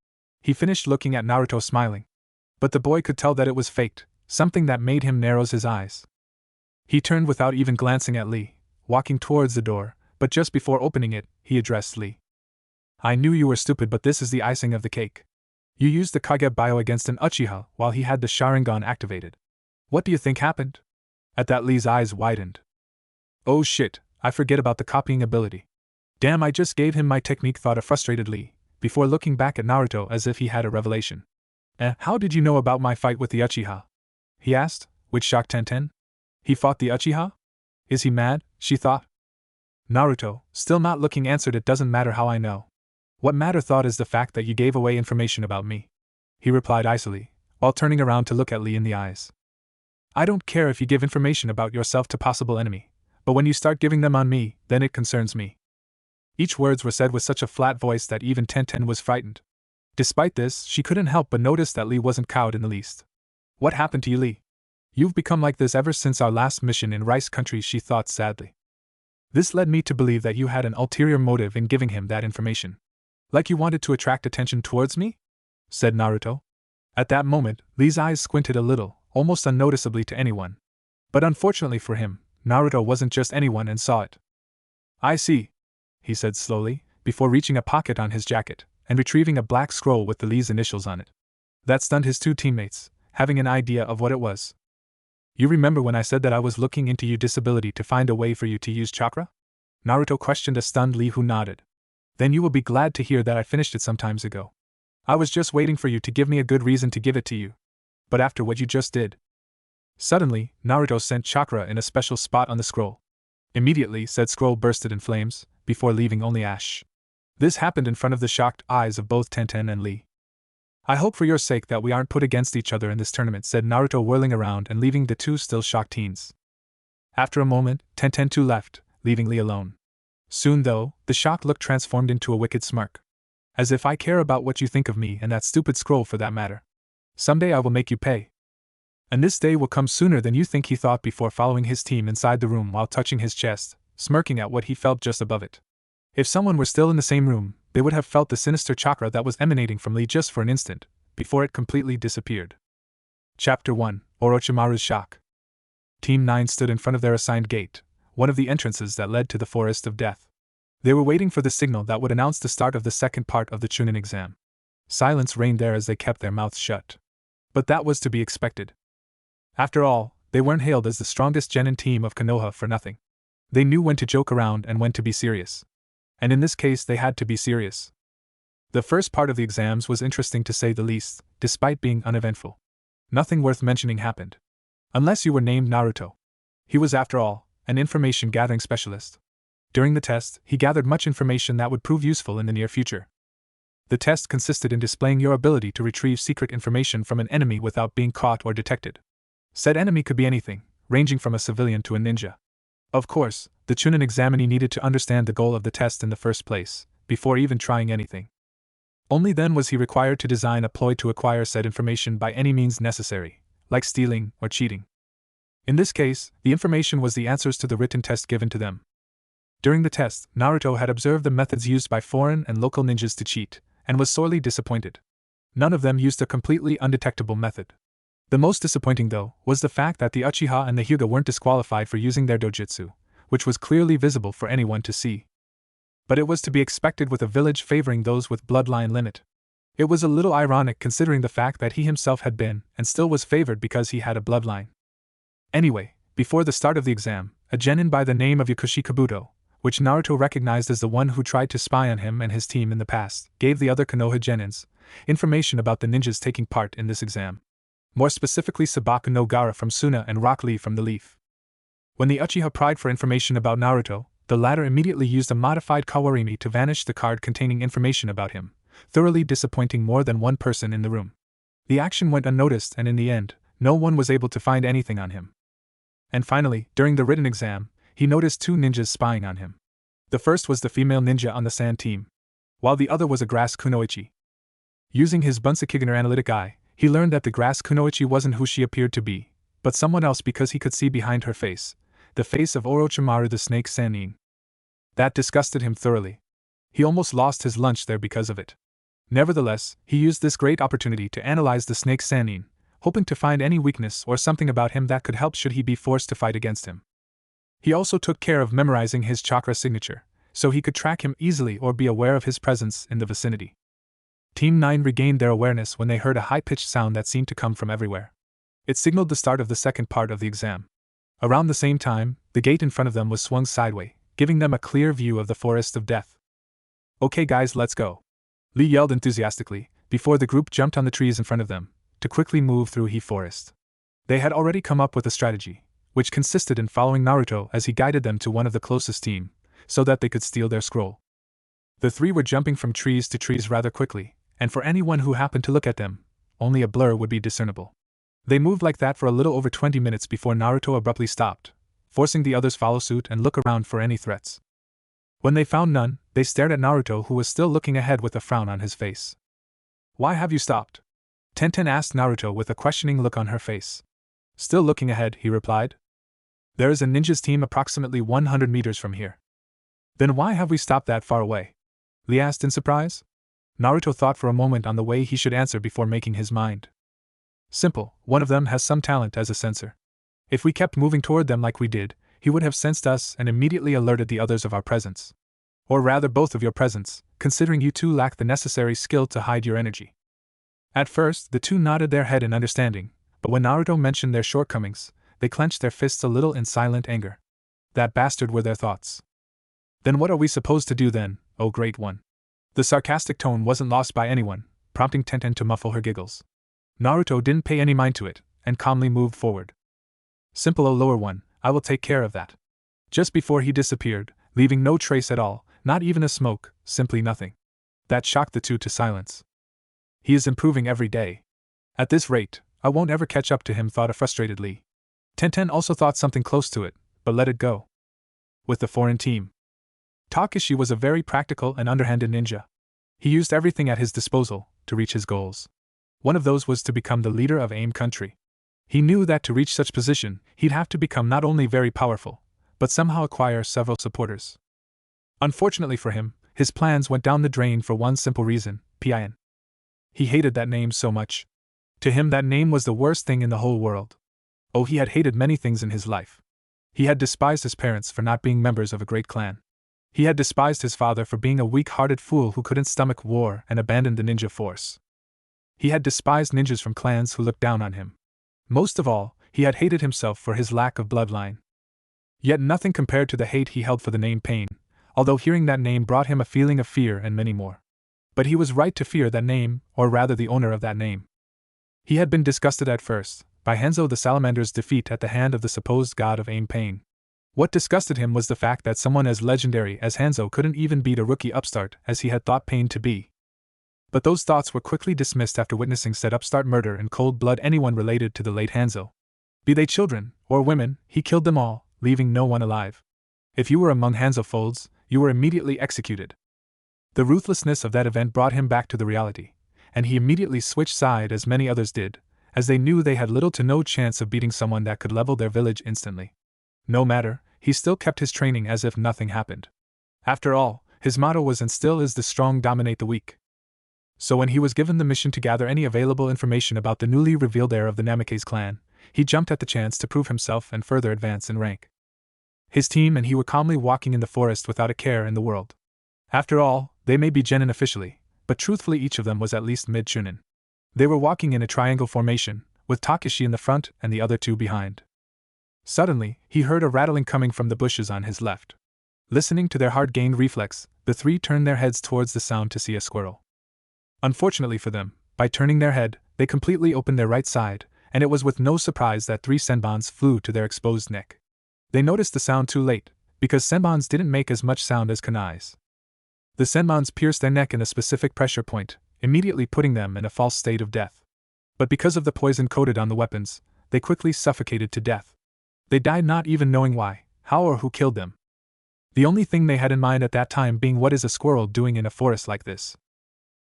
He finished, looking at Naruto smiling. But the boy could tell that it was faked, something that made him narrow his eyes. He turned without even glancing at Lee, walking towards the door, but just before opening it, he addressed Lee. "I knew you were stupid, but this is the icing of the cake. You used the Kage Bio against an Uchiha while he had the Sharingan activated. What do you think happened?" At that, Lee's eyes widened. "Oh shit, I forget about the copying ability. Damn, I just gave him my technique," thought a frustrated Lee, before looking back at Naruto as if he had a revelation. How did you know about my fight with the Uchiha?" he asked, which shocked Tenten. "He fought the Uchiha? Is he mad?" she thought. Naruto, still not looking, answered, "It doesn't matter how I know. What matter thought is the fact that you gave away information about me," he replied icily, while turning around to look at Lee in the eyes. "I don't care if you give information about yourself to possible enemy, but when you start giving them on me, then it concerns me." Each words were said with such a flat voice that even Tenten was frightened. Despite this, she couldn't help but notice that Lee wasn't cowed in the least. "What happened to you, Lee? You've become like this ever since our last mission in Rice Country," she thought sadly. "This led me to believe that you had an ulterior motive in giving him that information. Like you wanted to attract attention towards me?" said Naruto. At that moment, Lee's eyes squinted a little, almost unnoticeably to anyone. But unfortunately for him, Naruto wasn't just anyone and saw it. "I see," he said slowly, before reaching a pocket on his jacket and retrieving a black scroll with the Lee's initials on it. That stunned his two teammates, having an idea of what it was. "You remember when I said that I was looking into your disability to find a way for you to use chakra?" Naruto questioned a stunned Lee, who nodded. "Then you will be glad to hear that I finished it some times ago. I was just waiting for you to give me a good reason to give it to you. But after what you just did..." Suddenly, Naruto sent chakra in a special spot on the scroll. Immediately, said scroll bursted in flames, before leaving only ash. This happened in front of the shocked eyes of both Tenten and Lee. "I hope for your sake that we aren't put against each other in this tournament," said Naruto, whirling around and leaving the two still shocked teens. After a moment, Tenten too left, leaving Lee alone. Soon, though, the shocked look transformed into a wicked smirk. "As if I care about what you think of me and that stupid scroll, for that matter. Someday I will make you pay. And this day will come sooner than you think," he thought before following his team inside the room while touching his chest, smirking at what he felt just above it. If someone were still in the same room, they would have felt the sinister chakra that was emanating from Lee just for an instant, before it completely disappeared. Chapter 1: Orochimaru's Shock. Team 9 stood in front of their assigned gate, one of the entrances that led to the Forest of Death. They were waiting for the signal that would announce the start of the second part of the Chunin exam. Silence reigned there as they kept their mouths shut. But that was to be expected. After all, they weren't hailed as the strongest genin team of Konoha for nothing. They knew when to joke around and when to be serious. And in this case they had to be serious. The first part of the exams was interesting to say the least, despite being uneventful. Nothing worth mentioning happened. Unless you were named Naruto. He was, after all, an information-gathering specialist. During the test, he gathered much information that would prove useful in the near future. The test consisted in displaying your ability to retrieve secret information from an enemy without being caught or detected. Said enemy could be anything, ranging from a civilian to a ninja. Of course, the Chunin examinee needed to understand the goal of the test in the first place, before even trying anything. Only then was he required to design a ploy to acquire said information by any means necessary, like stealing or cheating. In this case, the information was the answers to the written test given to them. During the test, Naruto had observed the methods used by foreign and local ninjas to cheat, and was sorely disappointed. None of them used a completely undetectable method. The most disappointing, though, was the fact that the Uchiha and the Hyuga weren't disqualified for using their dojutsu, which was clearly visible for anyone to see. But it was to be expected with a village favoring those with bloodline limit. It was a little ironic considering the fact that he himself had been, and still was favored because he had a bloodline. Anyway, before the start of the exam, a genin by the name of Yakushi Kabuto, which Naruto recognized as the one who tried to spy on him and his team in the past, gave the other Konoha genins information about the ninjas taking part in this exam. More specifically, Sabaku no Gaara from Suna and Rock Lee from the Leaf. When the Uchiha pried for information about Naruto, the latter immediately used a modified kawarimi to vanish the card containing information about him, thoroughly disappointing more than one person in the room. The action went unnoticed, and in the end, no one was able to find anything on him. And finally, during the written exam, he noticed two ninjas spying on him. The first was the female ninja on the sand team, while the other was a grass kunoichi. Using his Bunsakigener analytic eye, he learned that the grass kunoichi wasn't who she appeared to be, but someone else, because he could see behind her face, the face of Orochimaru the snake Sannin. That disgusted him thoroughly. He almost lost his lunch there because of it. Nevertheless, he used this great opportunity to analyze the snake Sannin, hoping to find any weakness or something about him that could help should he be forced to fight against him. He also took care of memorizing his chakra signature, so he could track him easily or be aware of his presence in the vicinity. Team 9 regained their awareness when they heard a high-pitched sound that seemed to come from everywhere. It signaled the start of the second part of the exam. Around the same time, the gate in front of them was swung sideways, giving them a clear view of the forest of death. "Okay guys, let's go," Lee yelled enthusiastically, before the group jumped on the trees in front of them, to quickly move through the forest. They had already come up with a strategy, which consisted in following Naruto as he guided them to one of the closest team, so that they could steal their scroll. The three were jumping from trees to trees rather quickly, and for anyone who happened to look at them, only a blur would be discernible. They moved like that for a little over 20 minutes before Naruto abruptly stopped, forcing the others follow suit and look around for any threats. When they found none, they stared at Naruto, who was still looking ahead with a frown on his face. "Why have you stopped?" Tenten asked Naruto with a questioning look on her face. "Still looking ahead," he replied. "There is a ninja's team approximately 100 meters from here." "Then why have we stopped that far away?" Lee asked in surprise. Naruto thought for a moment on the way he should answer before making his mind. "Simple, one of them has some talent as a sensor. If we kept moving toward them like we did, he would have sensed us and immediately alerted the others of our presence. Or rather both of your presence, considering you two lack the necessary skill to hide your energy." At first, the two nodded their head in understanding, but when Naruto mentioned their shortcomings, they clenched their fists a little in silent anger. "That bastard," were their thoughts. "Then what are we supposed to do then, oh great one?" The sarcastic tone wasn't lost by anyone, prompting Tenten to muffle her giggles. Naruto didn't pay any mind to it, and calmly moved forward. "Simple, oh lower one, I will take care of that." Just before he disappeared, leaving no trace at all, not even a smoke, simply nothing. That shocked the two to silence. "He is improving every day. At this rate, I won't ever catch up to him," thought a frustrated Lee. Tenten also thought something close to it, but let it go. With the foreign team, Takeshi was a very practical and underhanded ninja. He used everything at his disposal to reach his goals. One of those was to become the leader of AIM country. He knew that to reach such position, he'd have to become not only very powerful, but somehow acquire several supporters. Unfortunately for him, his plans went down the drain for one simple reason: Pin. He hated that name so much. To him that name was the worst thing in the whole world. Oh, he had hated many things in his life. He had despised his parents for not being members of a great clan. He had despised his father for being a weak-hearted fool who couldn't stomach war and abandoned the ninja force. He had despised ninjas from clans who looked down on him. Most of all, he had hated himself for his lack of bloodline. Yet nothing compared to the hate he held for the name Pain, although hearing that name brought him a feeling of fear and many more. But he was right to fear that name, or rather the owner of that name. He had been disgusted at first by Hanzo the Salamander's defeat at the hand of the supposed god of Aim Pain. What disgusted him was the fact that someone as legendary as Hanzo couldn't even beat a rookie upstart as he had thought Pain to be. But those thoughts were quickly dismissed after witnessing said upstart murder in cold blood anyone related to the late Hanzo. Be they children or women, he killed them all, leaving no one alive. If you were among Hanzo folds, you were immediately executed. The ruthlessness of that event brought him back to the reality, and he immediately switched side as many others did, as they knew they had little to no chance of beating someone that could level their village instantly. No matter, he still kept his training as if nothing happened. After all, his motto was and still is the strong dominate the weak. So when he was given the mission to gather any available information about the newly revealed heir of the Namikaze clan, he jumped at the chance to prove himself and further advance in rank. His team and he were calmly walking in the forest without a care in the world. After all, they may be genin officially, but truthfully each of them was at least mid-Chunin. They were walking in a triangle formation, with Takeshi in the front and the other two behind. Suddenly, he heard a rattling coming from the bushes on his left. Listening to their hard-gained reflex, the three turned their heads towards the sound to see a squirrel. Unfortunately for them, by turning their head, they completely opened their right side, and it was with no surprise that 3 senbons flew to their exposed neck. They noticed the sound too late, because senbons didn't make as much sound as kunais. The senbons pierced their neck in a specific pressure point, immediately putting them in a false state of death. But because of the poison coated on the weapons, they quickly suffocated to death. They died not even knowing why, how, or who killed them. The only thing they had in mind at that time being what is a squirrel doing in a forest like this.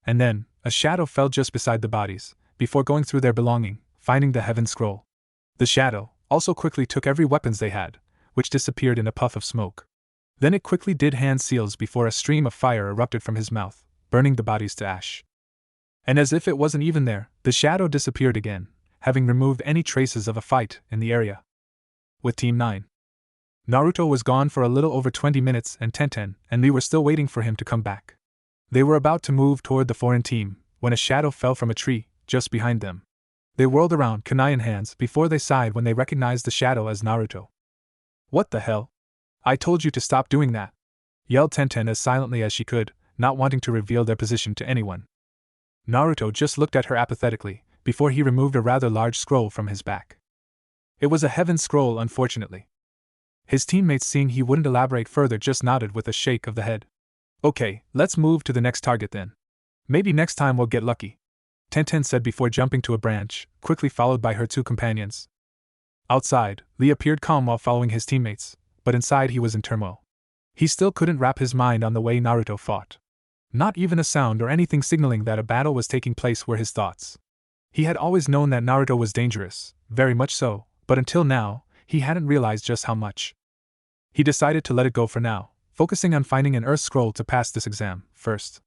And then, a shadow fell just beside the bodies, before going through their belonging, finding the heaven scroll. The shadow also quickly took every weapons they had, which disappeared in a puff of smoke. Then it quickly did hand seals before a stream of fire erupted from his mouth, burning the bodies to ash. And as if it wasn't even there, the shadow disappeared again, having removed any traces of a fight in the area. With Team 9. Naruto was gone for a little over 20 minutes and Tenten and Lee were still waiting for him to come back. They were about to move toward the foreign team, when a shadow fell from a tree, just behind them. They whirled around, kunai in hands, before they sighed when they recognized the shadow as Naruto. "What the hell? I told you to stop doing that!" yelled Tenten as silently as she could, not wanting to reveal their position to anyone. Naruto just looked at her apathetically, before he removed a rather large scroll from his back. It was a heaven scroll, unfortunately. His teammates, seeing he wouldn't elaborate further, just nodded with a shake of the head. "Okay, let's move to the next target then. Maybe next time we'll get lucky," Tenten said before jumping to a branch, quickly followed by her two companions. Outside, Lee appeared calm while following his teammates, but inside he was in turmoil. He still couldn't wrap his mind on the way Naruto fought. Not even a sound or anything signaling that a battle was taking place were his thoughts. He had always known that Naruto was dangerous, very much so, but until now, he hadn't realized just how much. He decided to let it go for now, focusing on finding an earth scroll to pass this exam first.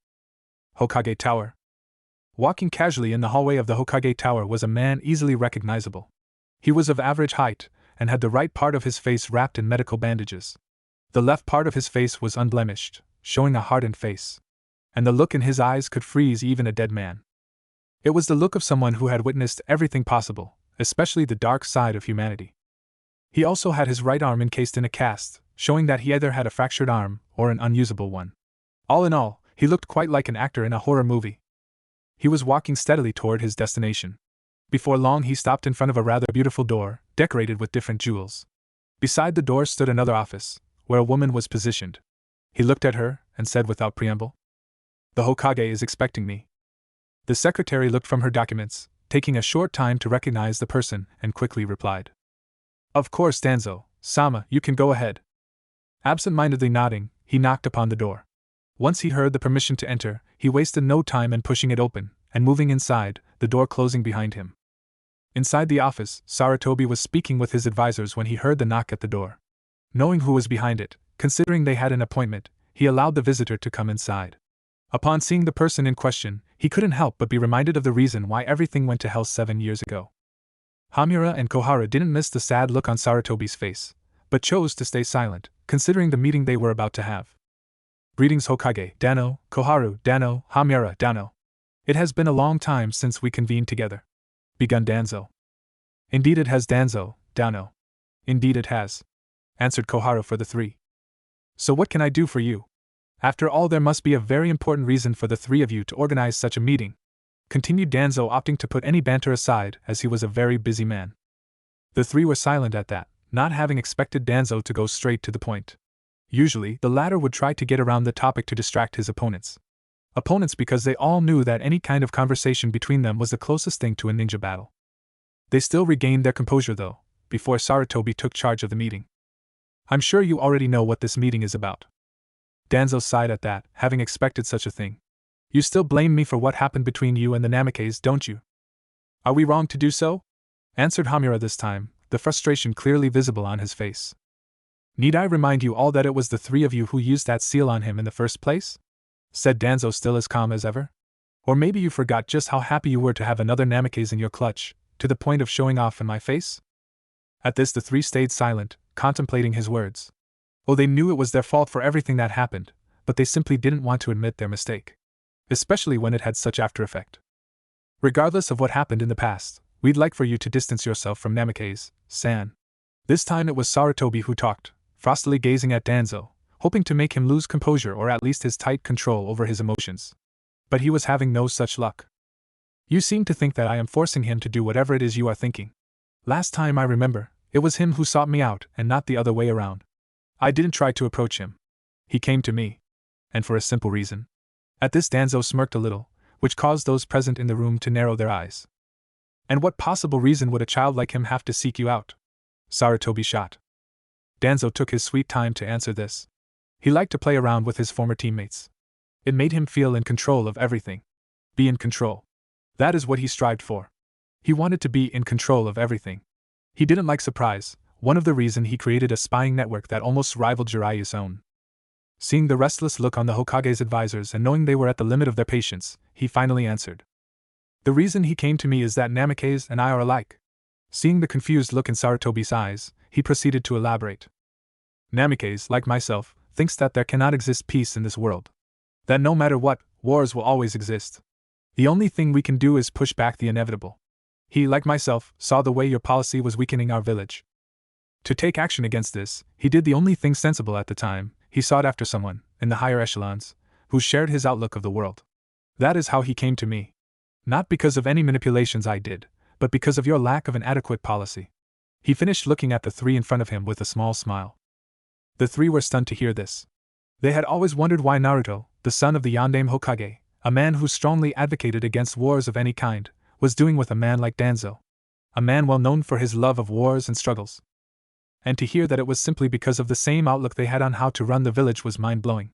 Hokage Tower. Walking casually in the hallway of the Hokage Tower was a man easily recognizable. He was of average height, and had the right part of his face wrapped in medical bandages. The left part of his face was unblemished, showing a hardened face. And the look in his eyes could freeze even a dead man. It was the look of someone who had witnessed everything possible, especially the dark side of humanity. He also had his right arm encased in a cast, showing that he either had a fractured arm or an unusable one. All in all, he looked quite like an actor in a horror movie. He was walking steadily toward his destination. Before long he stopped in front of a rather beautiful door, decorated with different jewels. Beside the door stood another office, where a woman was positioned. He looked at her, and said without preamble, "The Hokage is expecting me." The secretary looked from her documents, taking a short time to recognize the person, and quickly replied, "Of course, Danzo-sama, you can go ahead." Absent-mindedly nodding, he knocked upon the door. Once he heard the permission to enter, he wasted no time in pushing it open, and moving inside, the door closing behind him. Inside the office, Sarutobi was speaking with his advisors when he heard the knock at the door. Knowing who was behind it, considering they had an appointment, he allowed the visitor to come inside. Upon seeing the person in question, he couldn't help but be reminded of the reason why everything went to hell 7 years ago. Hamura and Kohara didn't miss the sad look on Sarutobi's face, but chose to stay silent, considering the meeting they were about to have. "Greetings Hokage, Dano, Koharu, Dano, Hamura, Dano. It has been a long time since we convened together," begun Danzo. "Indeed it has, Danzo, Dano. Indeed it has," answered Koharu for the three. "So what can I do for you? After all, there must be a very important reason for the three of you to organize such a meeting," continued Danzo, opting to put any banter aside as he was a very busy man. The three were silent at that, not having expected Danzo to go straight to the point. Usually, the latter would try to get around the topic to distract his opponents. Because they all knew that any kind of conversation between them was the closest thing to a ninja battle. They still regained their composure though, before Sarutobi took charge of the meeting. "I'm sure you already know what this meeting is about." Danzo sighed at that, having expected such a thing. "You still blame me for what happened between you and the Namikaze, don't you?" "Are we wrong to do so?" answered Hamura this time, the frustration clearly visible on his face. "Need I remind you all that it was the three of you who used that seal on him in the first place?" said Danzo, still as calm as ever. "Or maybe you forgot just how happy you were to have another Namikaze in your clutch, to the point of showing off in my face?" At this the three stayed silent, contemplating his words. Oh, they knew it was their fault for everything that happened, but they simply didn't want to admit their mistake. Especially when it had such after effect. "Regardless of what happened in the past, we'd like for you to distance yourself from Namikaze-san." This time it was Sarutobi who talked, frostily gazing at Danzo, hoping to make him lose composure or at least his tight control over his emotions. But he was having no such luck. "You seem to think that I am forcing him to do whatever it is you are thinking. Last time I remember, it was him who sought me out and not the other way around. I didn't try to approach him. He came to me. And for a simple reason. At this Danzo smirked a little, which caused those present in the room to narrow their eyes. And what possible reason would a child like him have to seek you out? Sarutobi shot. Danzo took his sweet time to answer this. He liked to play around with his former teammates. It made him feel in control of everything. Be in control. That is what he strived for. He wanted to be in control of everything. He didn't like surprise, one of the reasons he created a spying network that almost rivaled Jiraiya's own. Seeing the restless look on the Hokage's advisors and knowing they were at the limit of their patience, he finally answered. The reason he came to me is that Namikaze and I are alike. Seeing the confused look in Sarutobi's eyes, he proceeded to elaborate. Namikaze, like myself, thinks that there cannot exist peace in this world. That no matter what, wars will always exist. The only thing we can do is push back the inevitable. He, like myself, saw the way your policy was weakening our village. To take action against this, he did the only thing sensible at the time. He sought after someone, in the higher echelons, who shared his outlook of the world. That is how he came to me. Not because of any manipulations I did, but because of your lack of an adequate policy. He finished looking at the three in front of him with a small smile. The three were stunned to hear this. They had always wondered why Naruto, the son of the Yondaime Hokage, a man who strongly advocated against wars of any kind, was doing with a man like Danzo. A man well known for his love of wars and struggles. And to hear that it was simply because of the same outlook they had on how to run the village was mind-blowing.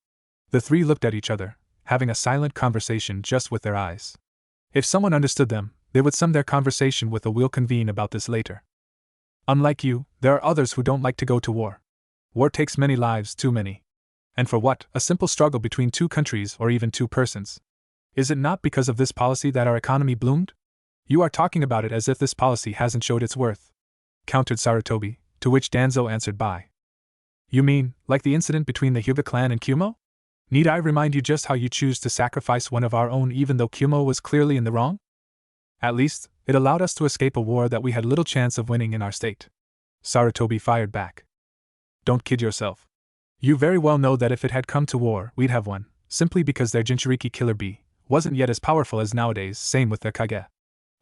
The three looked at each other, having a silent conversation just with their eyes. If someone understood them, they would sum their conversation with a "we'll convene about this later." Unlike you, there are others who don't like to go to war. War takes many lives, too many. And for what? A simple struggle between two countries or even two persons. Is it not because of this policy that our economy bloomed? You are talking about it as if this policy hasn't showed its worth, countered Sarutobi, to which Danzo answered by. You mean, like the incident between the Hyuga clan and Kyumo? Need I remind you just how you choose to sacrifice one of our own even though Kyumo was clearly in the wrong? At least, it allowed us to escape a war that we had little chance of winning in our state. Sarutobi fired back. Don't kid yourself. You very well know that if it had come to war, we'd have won, simply because their Jinchuriki killer bee wasn't yet as powerful as nowadays, same with their Kage.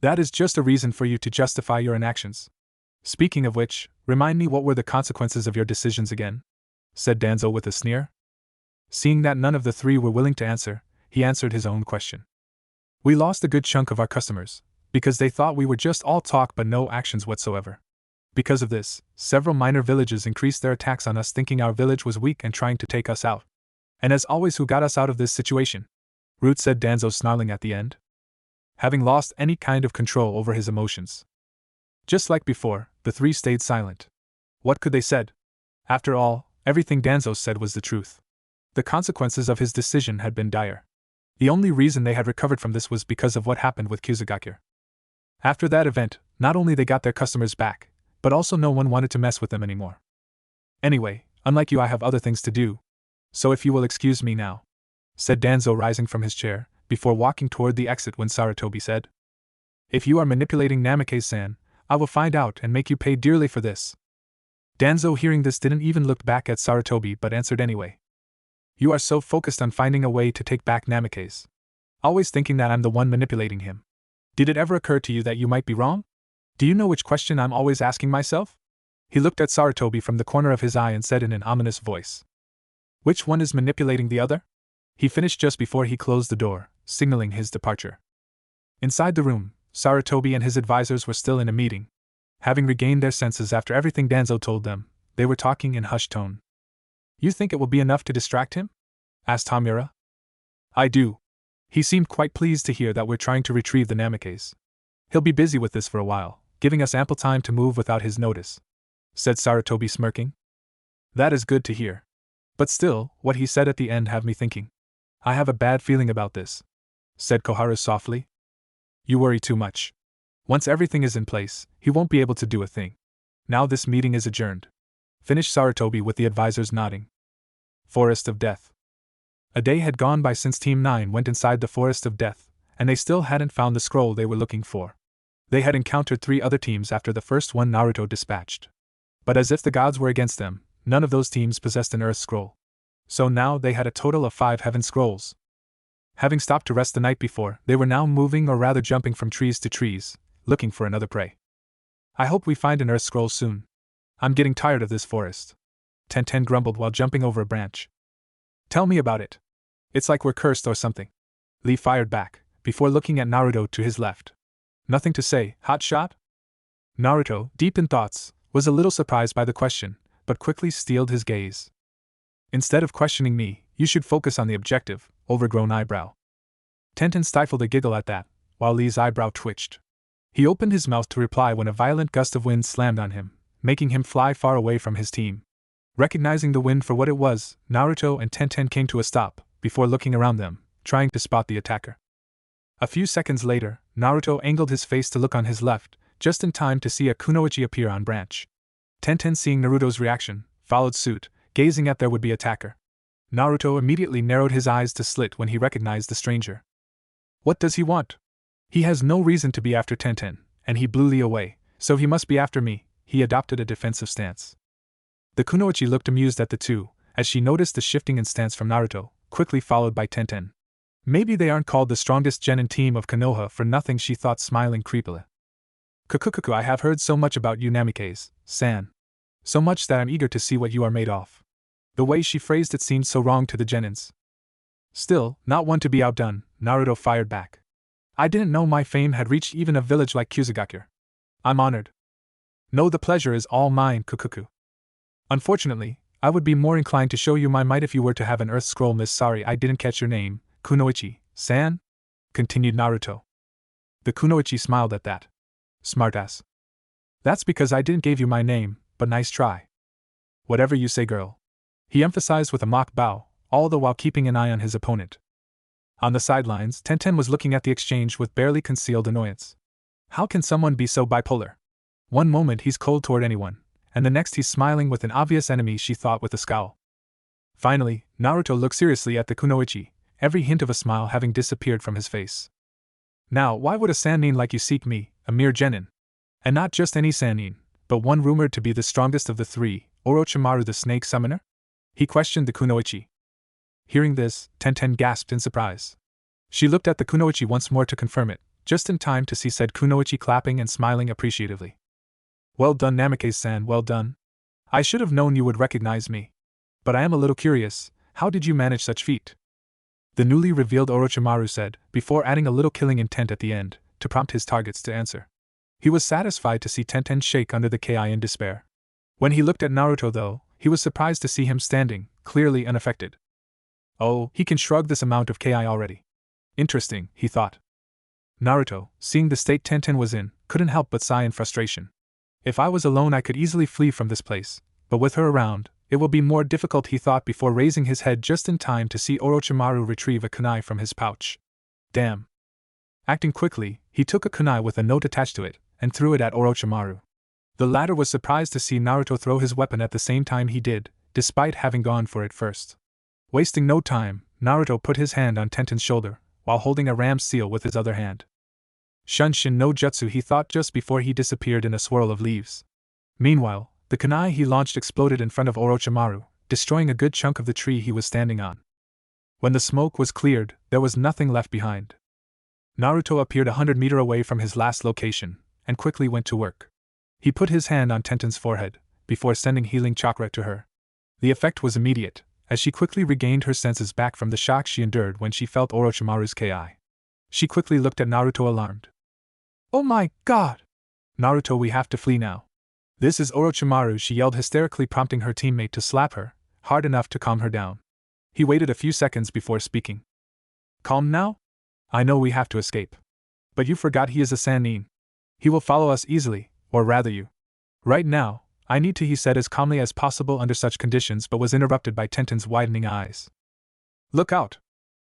That is just a reason for you to justify your inactions. Speaking of which, remind me what were the consequences of your decisions again? Said Danzo with a sneer. Seeing that none of the three were willing to answer, he answered his own question. We lost a good chunk of our customers, because they thought we were just all talk but no actions whatsoever. Because of this, several minor villages increased their attacks on us thinking our village was weak and trying to take us out. And as always, who got us out of this situation? Root, said Danzo, snarling at the end. Having lost any kind of control over his emotions. Just like before, the three stayed silent. What could they said? After all, everything Danzo said was the truth. The consequences of his decision had been dire. The only reason they had recovered from this was because of what happened with Kyuzugakure. After that event, not only they got their customers back, but also no one wanted to mess with them anymore. Anyway, unlike you, I have other things to do. So if you will excuse me now, said Danzo, rising from his chair, before walking toward the exit when Sarutobi said, If you are manipulating Namikaze-san, I will find out and make you pay dearly for this. Danzo, hearing this, didn't even look back at Sarutobi but answered anyway. You are so focused on finding a way to take back Namikaze. Always thinking that I'm the one manipulating him. Did it ever occur to you that you might be wrong? Do you know which question I'm always asking myself? He looked at Sarutobi from the corner of his eye and said in an ominous voice. Which one is manipulating the other? He finished just before he closed the door, signaling his departure. Inside the room, Sarutobi and his advisors were still in a meeting. Having regained their senses after everything Danzo told them, they were talking in hushed tone. You think it will be enough to distract him? Asked Hamura. I do. He seemed quite pleased to hear that we're trying to retrieve the Namikaze. He'll be busy with this for a while, giving us ample time to move without his notice, said Sarutobi, smirking. That is good to hear. But still, what he said at the end have me thinking. I have a bad feeling about this, said Koharu softly. You worry too much. Once everything is in place, he won't be able to do a thing. Now this meeting is adjourned. Finished Sarutobi with the advisors nodding. Forest of Death. A day had gone by since Team 9 went inside the Forest of Death, and they still hadn't found the scroll they were looking for. They had encountered 3 other teams after the first one Naruto dispatched. But as if the gods were against them, none of those teams possessed an Earth Scroll. So now they had a total of 5 Heaven Scrolls. Having stopped to rest the night before, they were now moving or rather jumping from trees to trees, looking for another prey. I hope we find an Earth Scroll soon. I'm getting tired of this forest. Tenten grumbled while jumping over a branch. Tell me about it. It's like we're cursed or something. Lee fired back, before looking at Naruto to his left. Nothing to say, hot shot? Naruto, deep in thoughts, was a little surprised by the question, but quickly steeled his gaze. Instead of questioning me, you should focus on the objective, overgrown eyebrow. Tenten stifled a giggle at that, while Lee's eyebrow twitched. He opened his mouth to reply when a violent gust of wind slammed on him, making him fly far away from his team. Recognizing the wind for what it was, Naruto and Tenten came to a stop, before looking around them, trying to spot the attacker. A few seconds later, Naruto angled his face to look on his left, just in time to see a kunoichi appear on branch. Tenten, seeing Naruto's reaction, followed suit, gazing at their would-be attacker. Naruto immediately narrowed his eyes to slit when he recognized the stranger. What does he want? He has no reason to be after Tenten, and he blew Lee away, so he must be after me. He adopted a defensive stance. The kunoichi looked amused at the two, as she noticed the shifting in stance from Naruto, quickly followed by Tenten. Maybe they aren't called the strongest genin team of Konoha for nothing, she thought, smiling creepily. Kukukuku, I have heard so much about you Namikaze-san. So much that I'm eager to see what you are made of. The way she phrased it seemed so wrong to the genins. Still, not one to be outdone, Naruto fired back. I didn't know my fame had reached even a village like Kusagakure. I'm honored. No, the pleasure is all mine, Kukuku. Unfortunately, I would be more inclined to show you my might if you were to have an earth scroll, miss. Sorry I didn't catch your name, Kunoichi-san? Continued Naruto. The kunoichi smiled at that. Smartass. That's because I didn't give you my name, but nice try. Whatever you say, girl. He emphasized with a mock bow, all the while keeping an eye on his opponent. On the sidelines, Tenten was looking at the exchange with barely concealed annoyance. How can someone be so bipolar? One moment he's cold toward anyone, and the next he's smiling with an obvious enemy, she thought with a scowl. Finally, Naruto looked seriously at the kunoichi, every hint of a smile having disappeared from his face. Now, why would a sannin like you seek me, a mere genin? And not just any sannin, but one rumored to be the strongest of the three, Orochimaru the snake summoner? He questioned the kunoichi. Hearing this, Tenten gasped in surprise. She looked at the kunoichi once more to confirm it, just in time to see said kunoichi clapping and smiling appreciatively. Well done, Namikaze-san, well done. I should have known you would recognize me. But I am a little curious, how did you manage such feat? The newly revealed Orochimaru said, before adding a little killing intent at the end, to prompt his targets to answer. He was satisfied to see Tenten shake under the kekkei in despair. When he looked at Naruto, though, he was surprised to see him standing, clearly unaffected. Oh, he can shrug this amount of kekkei already. Interesting, he thought. Naruto, seeing the state Tenten was in, couldn't help but sigh in frustration. If I was alone I could easily flee from this place, but with her around, it will be more difficult, he thought before raising his head just in time to see Orochimaru retrieve a kunai from his pouch. Damn. Acting quickly, he took a kunai with a note attached to it, and threw it at Orochimaru. The latter was surprised to see Naruto throw his weapon at the same time he did, despite having gone for it first. Wasting no time, Naruto put his hand on Tenten's shoulder, while holding a ram's seal with his other hand. Shunshin no jutsu, he thought just before he disappeared in a swirl of leaves. Meanwhile, the kunai he launched exploded in front of Orochimaru, destroying a good chunk of the tree he was standing on. When the smoke was cleared, there was nothing left behind. Naruto appeared 100 meters away from his last location, and quickly went to work. He put his hand on Tenten's forehead, before sending healing chakra to her. The effect was immediate, as she quickly regained her senses back from the shock she endured when she felt Orochimaru's kekkei. She quickly looked at Naruto, alarmed. Oh my god! Naruto, we have to flee now. This is Orochimaru, she yelled hysterically, prompting her teammate to slap her, hard enough to calm her down. He waited a few seconds before speaking. Calm now? I know we have to escape. But you forgot he is a sannin. He will follow us easily, or rather you. Right now, I need to, he said as calmly as possible under such conditions, but was interrupted by Tenten's widening eyes. Look out!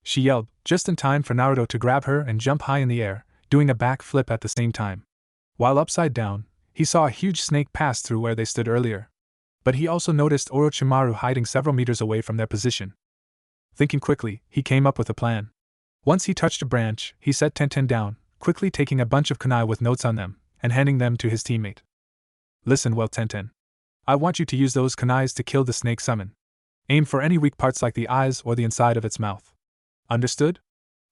She yelled, just in time for Naruto to grab her and jump high in the air, doing a back flip at the same time. While upside down, he saw a huge snake pass through where they stood earlier. But he also noticed Orochimaru hiding several meters away from their position. Thinking quickly, he came up with a plan. Once he touched a branch, he set Tenten down, quickly taking a bunch of kunai with notes on them, and handing them to his teammate. Listen well, Tenten. I want you to use those kunais to kill the snake summon. Aim for any weak parts like the eyes or the inside of its mouth. Understood?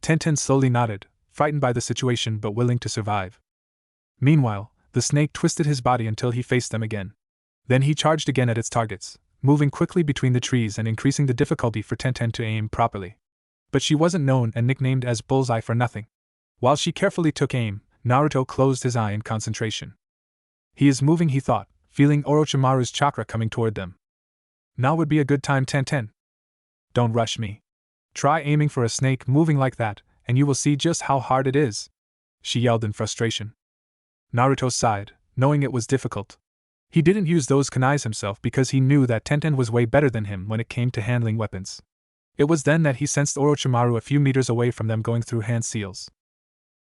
Tenten slowly nodded, frightened by the situation but willing to survive. Meanwhile, the snake twisted his body until he faced them again. Then he charged again at its targets, moving quickly between the trees and increasing the difficulty for Tenten to aim properly. But she wasn't known and nicknamed as Bullseye for nothing. While she carefully took aim, Naruto closed his eye in concentration. He is moving, he thought, feeling Orochimaru's chakra coming toward them. Now would be a good time, Tenten. Don't rush me. Try aiming for a snake moving like that, and you will see just how hard it is, she yelled in frustration. Naruto sighed, knowing it was difficult. He didn't use those kunais himself because he knew that Tenten was way better than him when it came to handling weapons. It was then that he sensed Orochimaru a few meters away from them going through hand seals.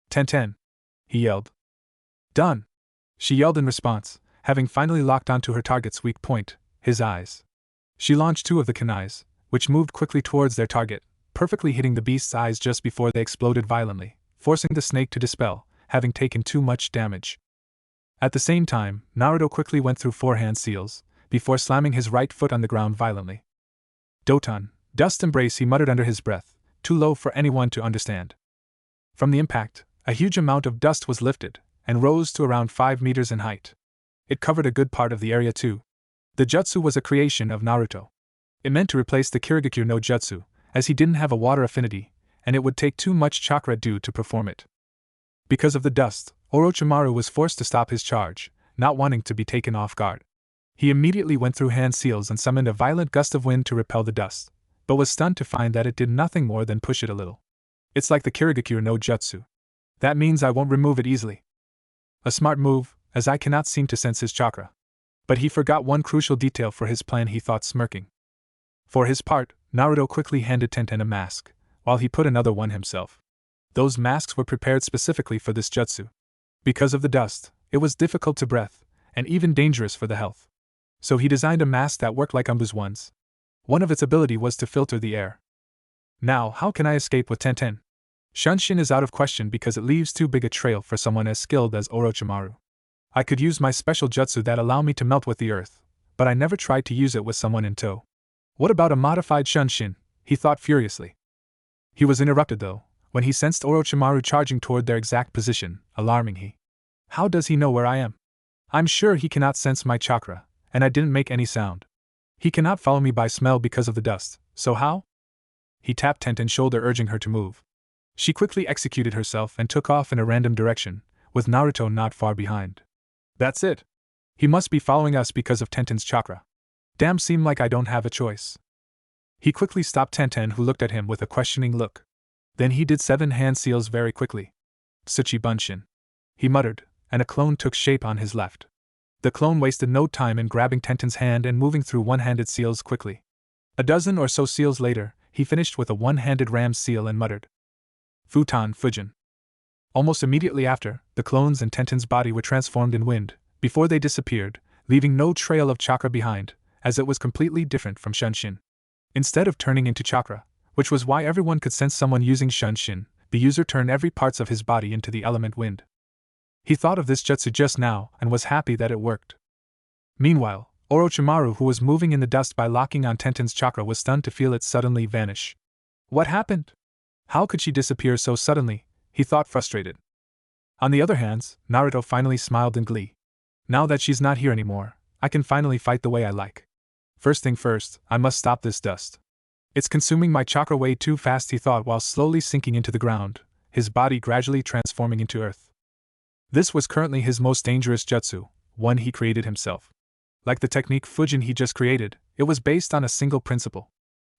Tenten, he yelled. Done, she yelled in response, having finally locked onto her target's weak point, his eyes. She launched 2 of the kunais, which moved quickly towards their target, perfectly hitting the beast's eyes just before they exploded violently, forcing the snake to dispel, having taken too much damage. At the same time, Naruto quickly went through 4 hand seals, before slamming his right foot on the ground violently. Doton, dust embrace, he muttered under his breath, too low for anyone to understand. From the impact, a huge amount of dust was lifted, and rose to around 5 meters in height. It covered a good part of the area too. The jutsu was a creation of Naruto. It meant to replace the Kirigakure no jutsu, as he didn't have a water affinity, and it would take too much chakra due to perform it. Because of the dust, Orochimaru was forced to stop his charge, not wanting to be taken off guard. He immediately went through hand seals and summoned a violent gust of wind to repel the dust, but was stunned to find that it did nothing more than push it a little. It's like the Kirigakure no jutsu. That means I won't remove it easily. A smart move, as I cannot seem to sense his chakra. But he forgot one crucial detail for his plan, he thought, smirking. For his part, Naruto quickly handed Tenten a mask, while he put another one himself. Those masks were prepared specifically for this jutsu. Because of the dust, it was difficult to breathe, and even dangerous for the health. So he designed a mask that worked like Umbu's ones. One of its ability was to filter the air. Now, how can I escape with Tenten? Shunshin is out of question because it leaves too big a trail for someone as skilled as Orochimaru. I could use my special jutsu that allow me to melt with the earth, but I never tried to use it with someone in tow. What about a modified Shunshin? He thought furiously. He was interrupted though, when he sensed Orochimaru charging toward their exact position, alarming he. How does he know where I am? I'm sure he cannot sense my chakra, and I didn't make any sound. He cannot follow me by smell because of the dust, so how? He tapped Tenten's shoulder, urging her to move. She quickly executed herself and took off in a random direction, with Naruto not far behind. That's it. He must be following us because of Tenten's chakra. Damn, seem like I don't have a choice. He quickly stopped Tenten, who looked at him with a questioning look. Then he did 7 hand seals very quickly. Tsuchi Bunshin, he muttered, and a clone took shape on his left. The clone wasted no time in grabbing Tenten's hand and moving through one-handed seals quickly. A dozen or so seals later, he finished with a one-handed ram seal and muttered, Futon Fujin. Almost immediately after, the clones and Tenten's body were transformed in wind, before they disappeared, leaving no trail of chakra behind, as it was completely different from Shunshin. Instead of turning into chakra, which was why everyone could sense someone using Shunshin, the user turned every parts of his body into the element wind. He thought of this jutsu just now and was happy that it worked. Meanwhile, Orochimaru, who was moving in the dust by locking on Tenten's chakra, was stunned to feel it suddenly vanish. What happened? How could she disappear so suddenly? He thought, frustrated. On the other hand, Naruto finally smiled in glee. Now that she's not here anymore, I can finally fight the way I like. First thing first, I must stop this dust. It's consuming my chakra way too fast, he thought, while slowly sinking into the ground, his body gradually transforming into earth. This was currently his most dangerous jutsu, one he created himself. Like the technique Fujin he just created, it was based on a single principle.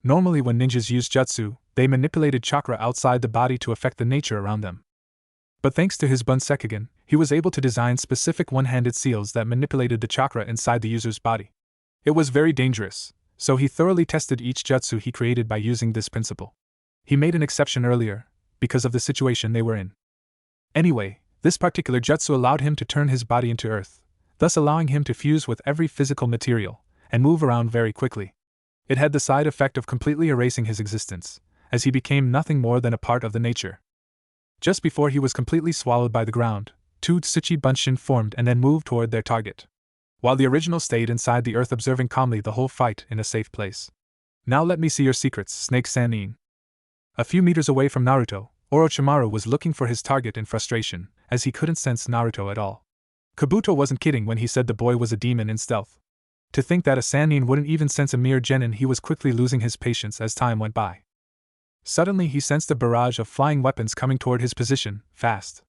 Normally when ninjas used jutsu, they manipulated chakra outside the body to affect the nature around them. But thanks to his Bunsekigen, he was able to design specific one-handed seals that manipulated the chakra inside the user's body. It was very dangerous, so he thoroughly tested each jutsu he created by using this principle. He made an exception earlier, because of the situation they were in. Anyway, this particular jutsu allowed him to turn his body into earth, thus allowing him to fuse with every physical material, and move around very quickly. It had the side effect of completely erasing his existence, as he became nothing more than a part of the nature. Just before he was completely swallowed by the ground, 2 Tsuchi Bunshin formed and then moved toward their target, while the original stayed inside the earth, observing calmly the whole fight in a safe place. Now let me see your secrets, Snake Sanin. A few meters away from Naruto, Orochimaru was looking for his target in frustration, as he couldn't sense Naruto at all. Kabuto wasn't kidding when he said the boy was a demon in stealth. To think that a Sannin wouldn't even sense a mere genin, he was quickly losing his patience as time went by. Suddenly he sensed a barrage of flying weapons coming toward his position, fast.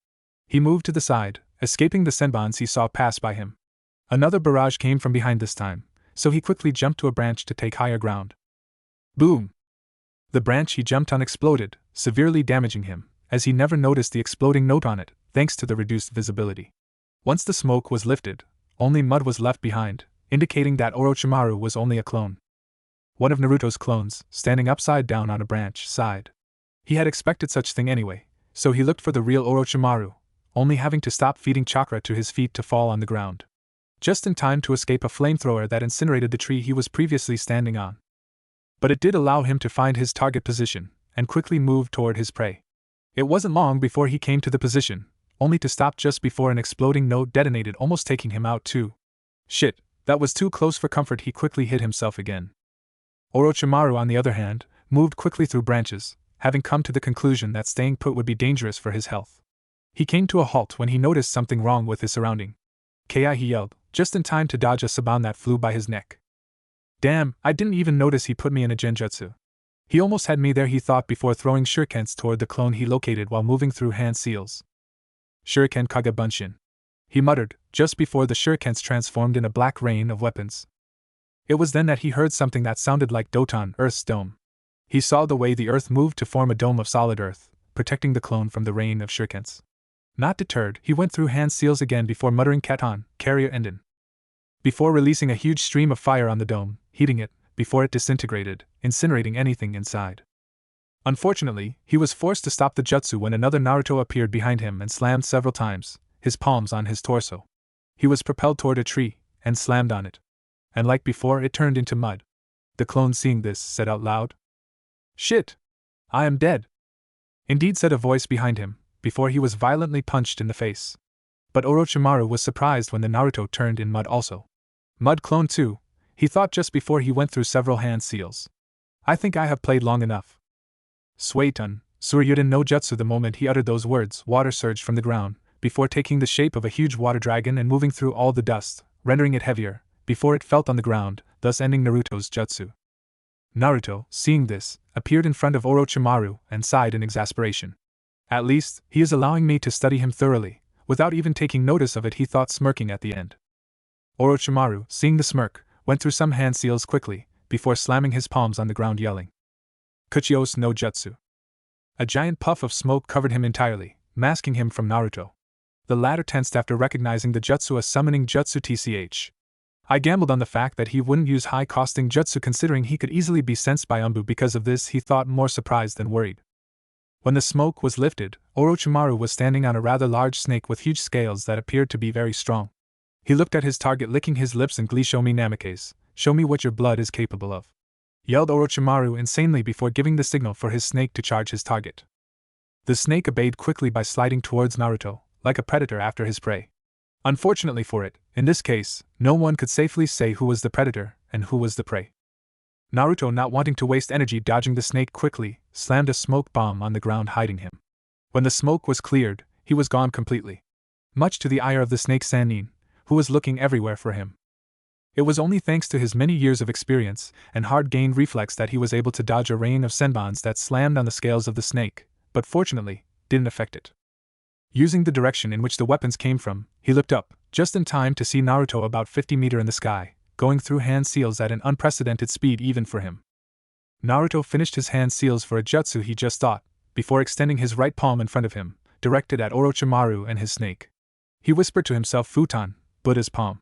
He moved to the side, escaping the senbons he saw pass by him. Another barrage came from behind this time, so he quickly jumped to a branch to take higher ground. Boom! The branch he jumped on exploded, severely damaging him, as he never noticed the exploding note on it, thanks to the reduced visibility. Once the smoke was lifted, only mud was left behind, indicating that Orochimaru was only a clone. One of Naruto's clones, standing upside down on a branch side. He had expected such thing anyway, so he looked for the real Orochimaru, only having to stop feeding chakra to his feet to fall on the ground. Just in time to escape a flamethrower that incinerated the tree he was previously standing on. But it did allow him to find his target position, and quickly move toward his prey. It wasn't long before he came to the position, only to stop just before an exploding note detonated, almost taking him out too. Shit, that was too close for comfort. He quickly hit himself again. Orochimaru, on the other hand, moved quickly through branches, having come to the conclusion that staying put would be dangerous for his health. He came to a halt when he noticed something wrong with his surrounding. "Kekkei," he yelled, just in time to dodge a saban that flew by his neck. Damn, I didn't even notice he put me in a genjutsu. He almost had me there, he thought before throwing shurikens toward the clone he located while moving through hand seals. "Shuriken Kage Bunshin," he muttered, just before the shurikens transformed in a black rain of weapons. It was then that he heard something that sounded like Doton, Earth's dome. He saw the way the earth moved to form a dome of solid earth, protecting the clone from the rain of shurikens. Not deterred, he went through hand seals again before muttering "Katon, carrier Enden," before releasing a huge stream of fire on the dome, heating it, before it disintegrated, incinerating anything inside. Unfortunately, he was forced to stop the jutsu when another Naruto appeared behind him and slammed several times, his palms on his torso. He was propelled toward a tree, and slammed on it. And like before, it turned into mud. The clone, seeing this, said out loud, "Shit! I am dead!" Indeed, said a voice behind him, before he was violently punched in the face. But Orochimaru was surprised when the Naruto turned in mud also. Mud clone too, he thought just before he went through several hand seals. "I think I have played long enough." Suetun, Suryuden no Jutsu. The moment he uttered those words, water surged from the ground, before taking the shape of a huge water dragon and moving through all the dust, rendering it heavier, before it felt on the ground, thus ending Naruto's jutsu. Naruto, seeing this, appeared in front of Orochimaru and sighed in exasperation. "At least, he is allowing me to study him thoroughly, without even taking notice of it," he thought, smirking at the end. Orochimaru, seeing the smirk, went through some hand seals quickly, before slamming his palms on the ground yelling, "Kuchios no Jutsu." A giant puff of smoke covered him entirely, masking him from Naruto. The latter tensed after recognizing the jutsu as summoning jutsu tch. I gambled on the fact that he wouldn't use high-costing jutsu, considering he could easily be sensed by Umbu. Because of this, he thought, more surprised than worried. When the smoke was lifted, Orochimaru was standing on a rather large snake with huge scales that appeared to be very strong. He looked at his target, licking his lips in glee. "Show me Namikaze, show me what your blood is capable of," yelled Orochimaru insanely before giving the signal for his snake to charge his target. The snake obeyed quickly by sliding towards Naruto, like a predator after his prey. Unfortunately for it, in this case, no one could safely say who was the predator and who was the prey. Naruto, not wanting to waste energy dodging the snake, quickly slammed a smoke bomb on the ground, hiding him. When the smoke was cleared, he was gone completely. Much to the ire of the snake Sannin, who was looking everywhere for him. It was only thanks to his many years of experience and hard-gained reflex that he was able to dodge a rain of senbons that slammed on the scales of the snake, but fortunately, didn't affect it. Using the direction in which the weapons came from, he looked up, just in time to see Naruto about 50 meters in the sky, going through hand seals at an unprecedented speed even for him. Naruto finished his hand seals for a jutsu he just thought, before extending his right palm in front of him, directed at Orochimaru and his snake. He whispered to himself, "Futon, Buddha's palm."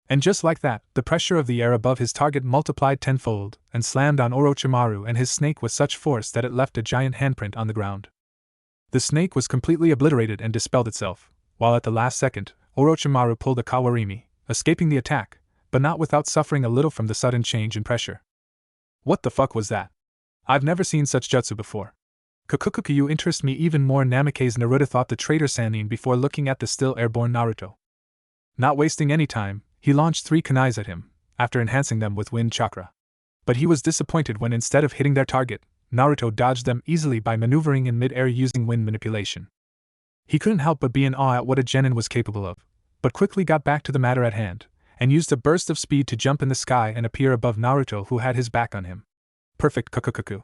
And just like that, the pressure of the air above his target multiplied tenfold, and slammed on Orochimaru and his snake with such force that it left a giant handprint on the ground. The snake was completely obliterated and dispelled itself, while at the last second, Orochimaru pulled a Kawarimi, escaping the attack, but not without suffering a little from the sudden change in pressure. "What the fuck was that? I've never seen such jutsu before. Kokukuku interests me even more." Namikaze Naruto thought, the traitor Sannin, before looking at the still airborne Naruto. Not wasting any time, he launched 3 kunais at him, after enhancing them with wind chakra. But he was disappointed when, instead of hitting their target, Naruto dodged them easily by maneuvering in mid-air using wind manipulation. He couldn't help but be in awe at what a genin was capable of, but quickly got back to the matter at hand, and used a burst of speed to jump in the sky and appear above Naruto, who had his back on him. Perfect kukukuku.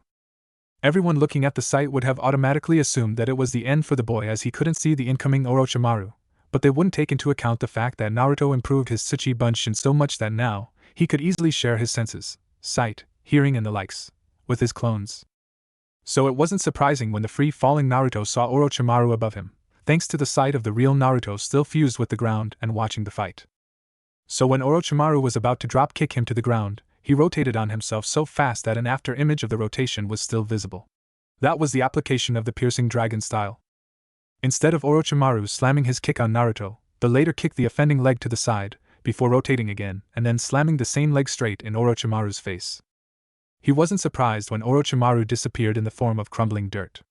Everyone looking at the sight would have automatically assumed that it was the end for the boy, as he couldn't see the incoming Orochimaru, but they wouldn't take into account the fact that Naruto improved his Tsuchi Bunshin so much that now, he could easily share his senses, sight, hearing and the likes, with his clones. So it wasn't surprising when the free-falling Naruto saw Orochimaru above him, thanks to the sight of the real Naruto still fused with the ground and watching the fight. So when Orochimaru was about to drop-kick him to the ground, he rotated on himself so fast that an after-image of the rotation was still visible. That was the application of the piercing dragon style. Instead of Orochimaru slamming his kick on Naruto, the latter kicked the offending leg to the side, before rotating again and then slamming the same leg straight in Orochimaru's face. He wasn't surprised when Orochimaru disappeared in the form of crumbling dirt.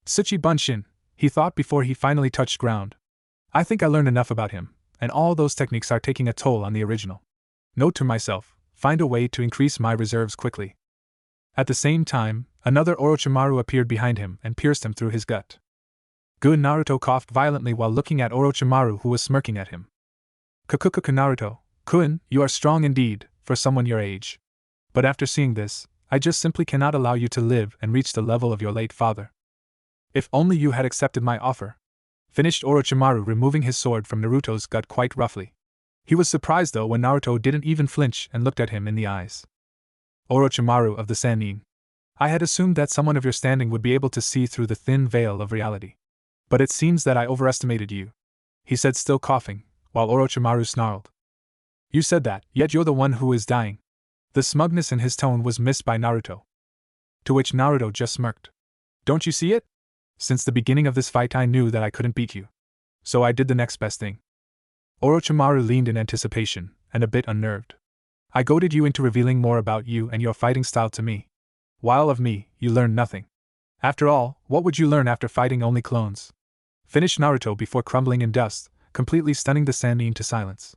Tsuchi Bunshin, he thought before he finally touched ground. I think I learned enough about him, and all those techniques are taking a toll on the original. Note to myself, find a way to increase my reserves quickly. At the same time, another Orochimaru appeared behind him and pierced him through his gut. Good. Naruto coughed violently while looking at Orochimaru, who was smirking at him. Kukukuku Naruto, Kun, you are strong indeed, for someone your age. But after seeing this, I just simply cannot allow you to live and reach the level of your late father. If only you had accepted my offer. Finished Orochimaru, removing his sword from Naruto's gut quite roughly. He was surprised though when Naruto didn't even flinch and looked at him in the eyes. Orochimaru of the Sannin. I had assumed that someone of your standing would be able to see through the thin veil of reality. But it seems that I overestimated you, he said, still coughing, while Orochimaru snarled. You said that, yet you're the one who is dying. The smugness in his tone was missed by Naruto. To which Naruto just smirked. Don't you see it? Since the beginning of this fight I knew that I couldn't beat you. So I did the next best thing. Orochimaru leaned in anticipation, and a bit unnerved. I goaded you into revealing more about you and your fighting style to me. While of me, you learned nothing. After all, what would you learn after fighting only clones? Finished Naruto before crumbling in dust, completely stunning the Sannin to silence.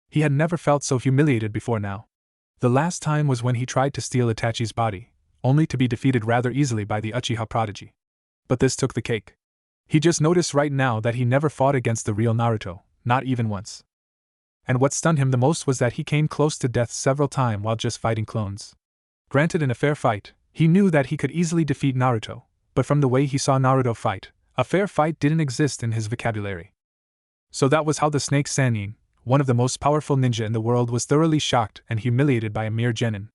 He had never felt so humiliated before now. The last time was when he tried to steal Itachi's body, only to be defeated rather easily by the Uchiha prodigy. But this took the cake. He just noticed right now that he never fought against the real Naruto, not even once. And what stunned him the most was that he came close to death several times while just fighting clones. Granted, in a fair fight, he knew that he could easily defeat Naruto, but from the way he saw Naruto fight, a fair fight didn't exist in his vocabulary. So that was how the Snake Sannin, one of the most powerful ninja in the world, was thoroughly shocked and humiliated by a mere genin.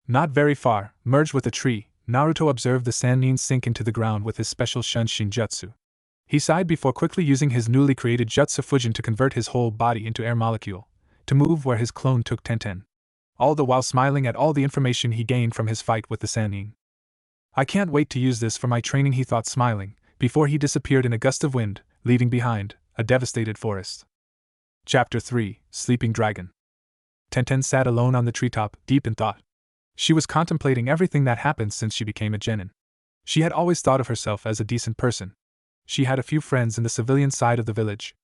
Not very far, merged with a tree, Naruto observed the Sannin sink into the ground with his special Shunshin Jutsu. He sighed before quickly using his newly created Jutsu Fujin to convert his whole body into air molecule, to move where his clone took Tenten. All the while smiling at all the information he gained from his fight with the Sannin. I can't wait to use this for my training, he thought, smiling, before he disappeared in a gust of wind, leaving behind a devastated forest. Chapter 3, Sleeping Dragon. Tenten sat alone on the treetop, deep in thought. She was contemplating everything that happened since she became a genin. She had always thought of herself as a decent person. She had a few friends in the civilian side of the village.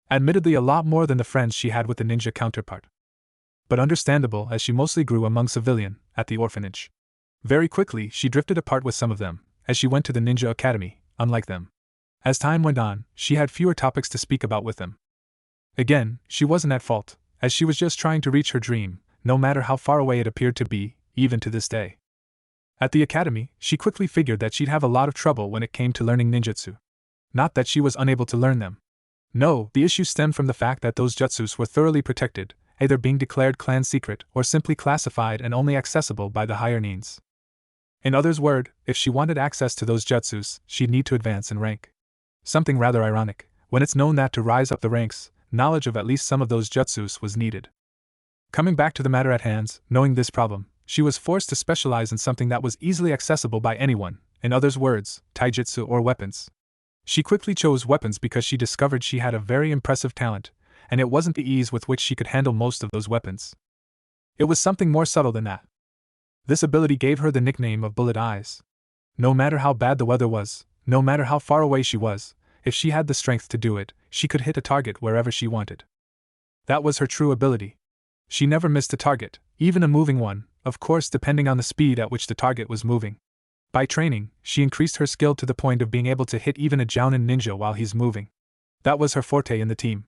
Admittedly, a lot more than the friends she had with the ninja counterpart. But understandable, as she mostly grew among civilian, at the orphanage. Very quickly, she drifted apart with some of them, as she went to the ninja academy, unlike them. As time went on, she had fewer topics to speak about with them. Again, she wasn't at fault, as she was just trying to reach her dream, no matter how far away it appeared to be, even to this day. At the academy, she quickly figured that she'd have a lot of trouble when it came to learning ninjutsu. Not that she was unable to learn them. No, the issue stemmed from the fact that those jutsus were thoroughly protected, either being declared clan secret or simply classified and only accessible by the higher nins. In others' words, if she wanted access to those jutsus, she'd need to advance in rank. Something rather ironic, when it's known that to rise up the ranks, knowledge of at least some of those jutsus was needed. Coming back to the matter at hand, knowing this problem, she was forced to specialize in something that was easily accessible by anyone, in others' words, taijutsu or weapons. She quickly chose weapons because she discovered she had a very impressive talent, and it wasn't the ease with which she could handle most of those weapons. It was something more subtle than that. This ability gave her the nickname of Bullet Eyes. No matter how bad the weather was, no matter how far away she was, if she had the strength to do it, she could hit a target wherever she wanted. That was her true ability. She never missed a target, even a moving one, of course depending on the speed at which the target was moving. By training, she increased her skill to the point of being able to hit even a Jounin ninja while he's moving. That was her forte in the team.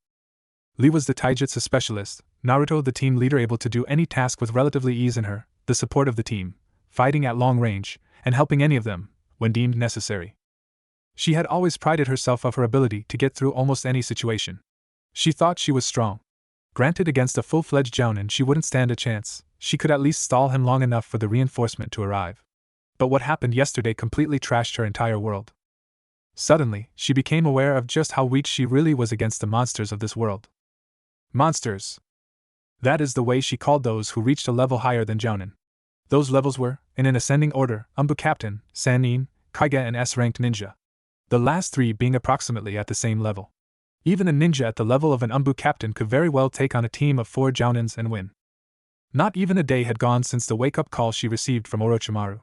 Lee was the taijutsu specialist, Naruto, the team leader, able to do any task with relatively ease, and her, the support of the team, fighting at long range, and helping any of them, when deemed necessary. She had always prided herself of her ability to get through almost any situation. She thought she was strong. Granted, against a full-fledged Jounin she wouldn't stand a chance, she could at least stall him long enough for the reinforcement to arrive. But what happened yesterday completely trashed her entire world. Suddenly, she became aware of just how weak she really was against the monsters of this world. Monsters. That is the way she called those who reached a level higher than Jounin. Those levels were, in an ascending order, Umbu Captain, Sannin, Kekkei, and S-ranked ninja. The last three being approximately at the same level. Even a ninja at the level of an Umbu Captain could very well take on a team of 4 Jounins and win. Not even a day had gone since the wake-up call she received from Orochimaru.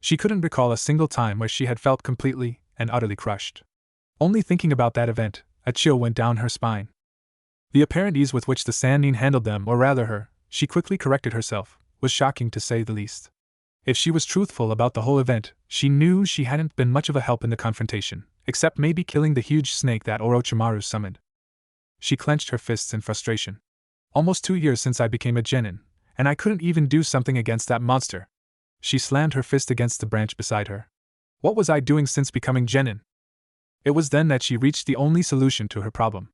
She couldn't recall a single time where she had felt completely and utterly crushed. Only thinking about that event, a chill went down her spine. The apparent ease with which the Sannin handled them, or rather her, she quickly corrected herself, was shocking to say the least. If she was truthful about the whole event, she knew she hadn't been much of a help in the confrontation, except maybe killing the huge snake that Orochimaru summoned. She clenched her fists in frustration. Almost 2 years since I became a genin, and I couldn't even do something against that monster. She slammed her fist against the branch beside her. What was I doing since becoming genin? It was then that she reached the only solution to her problem.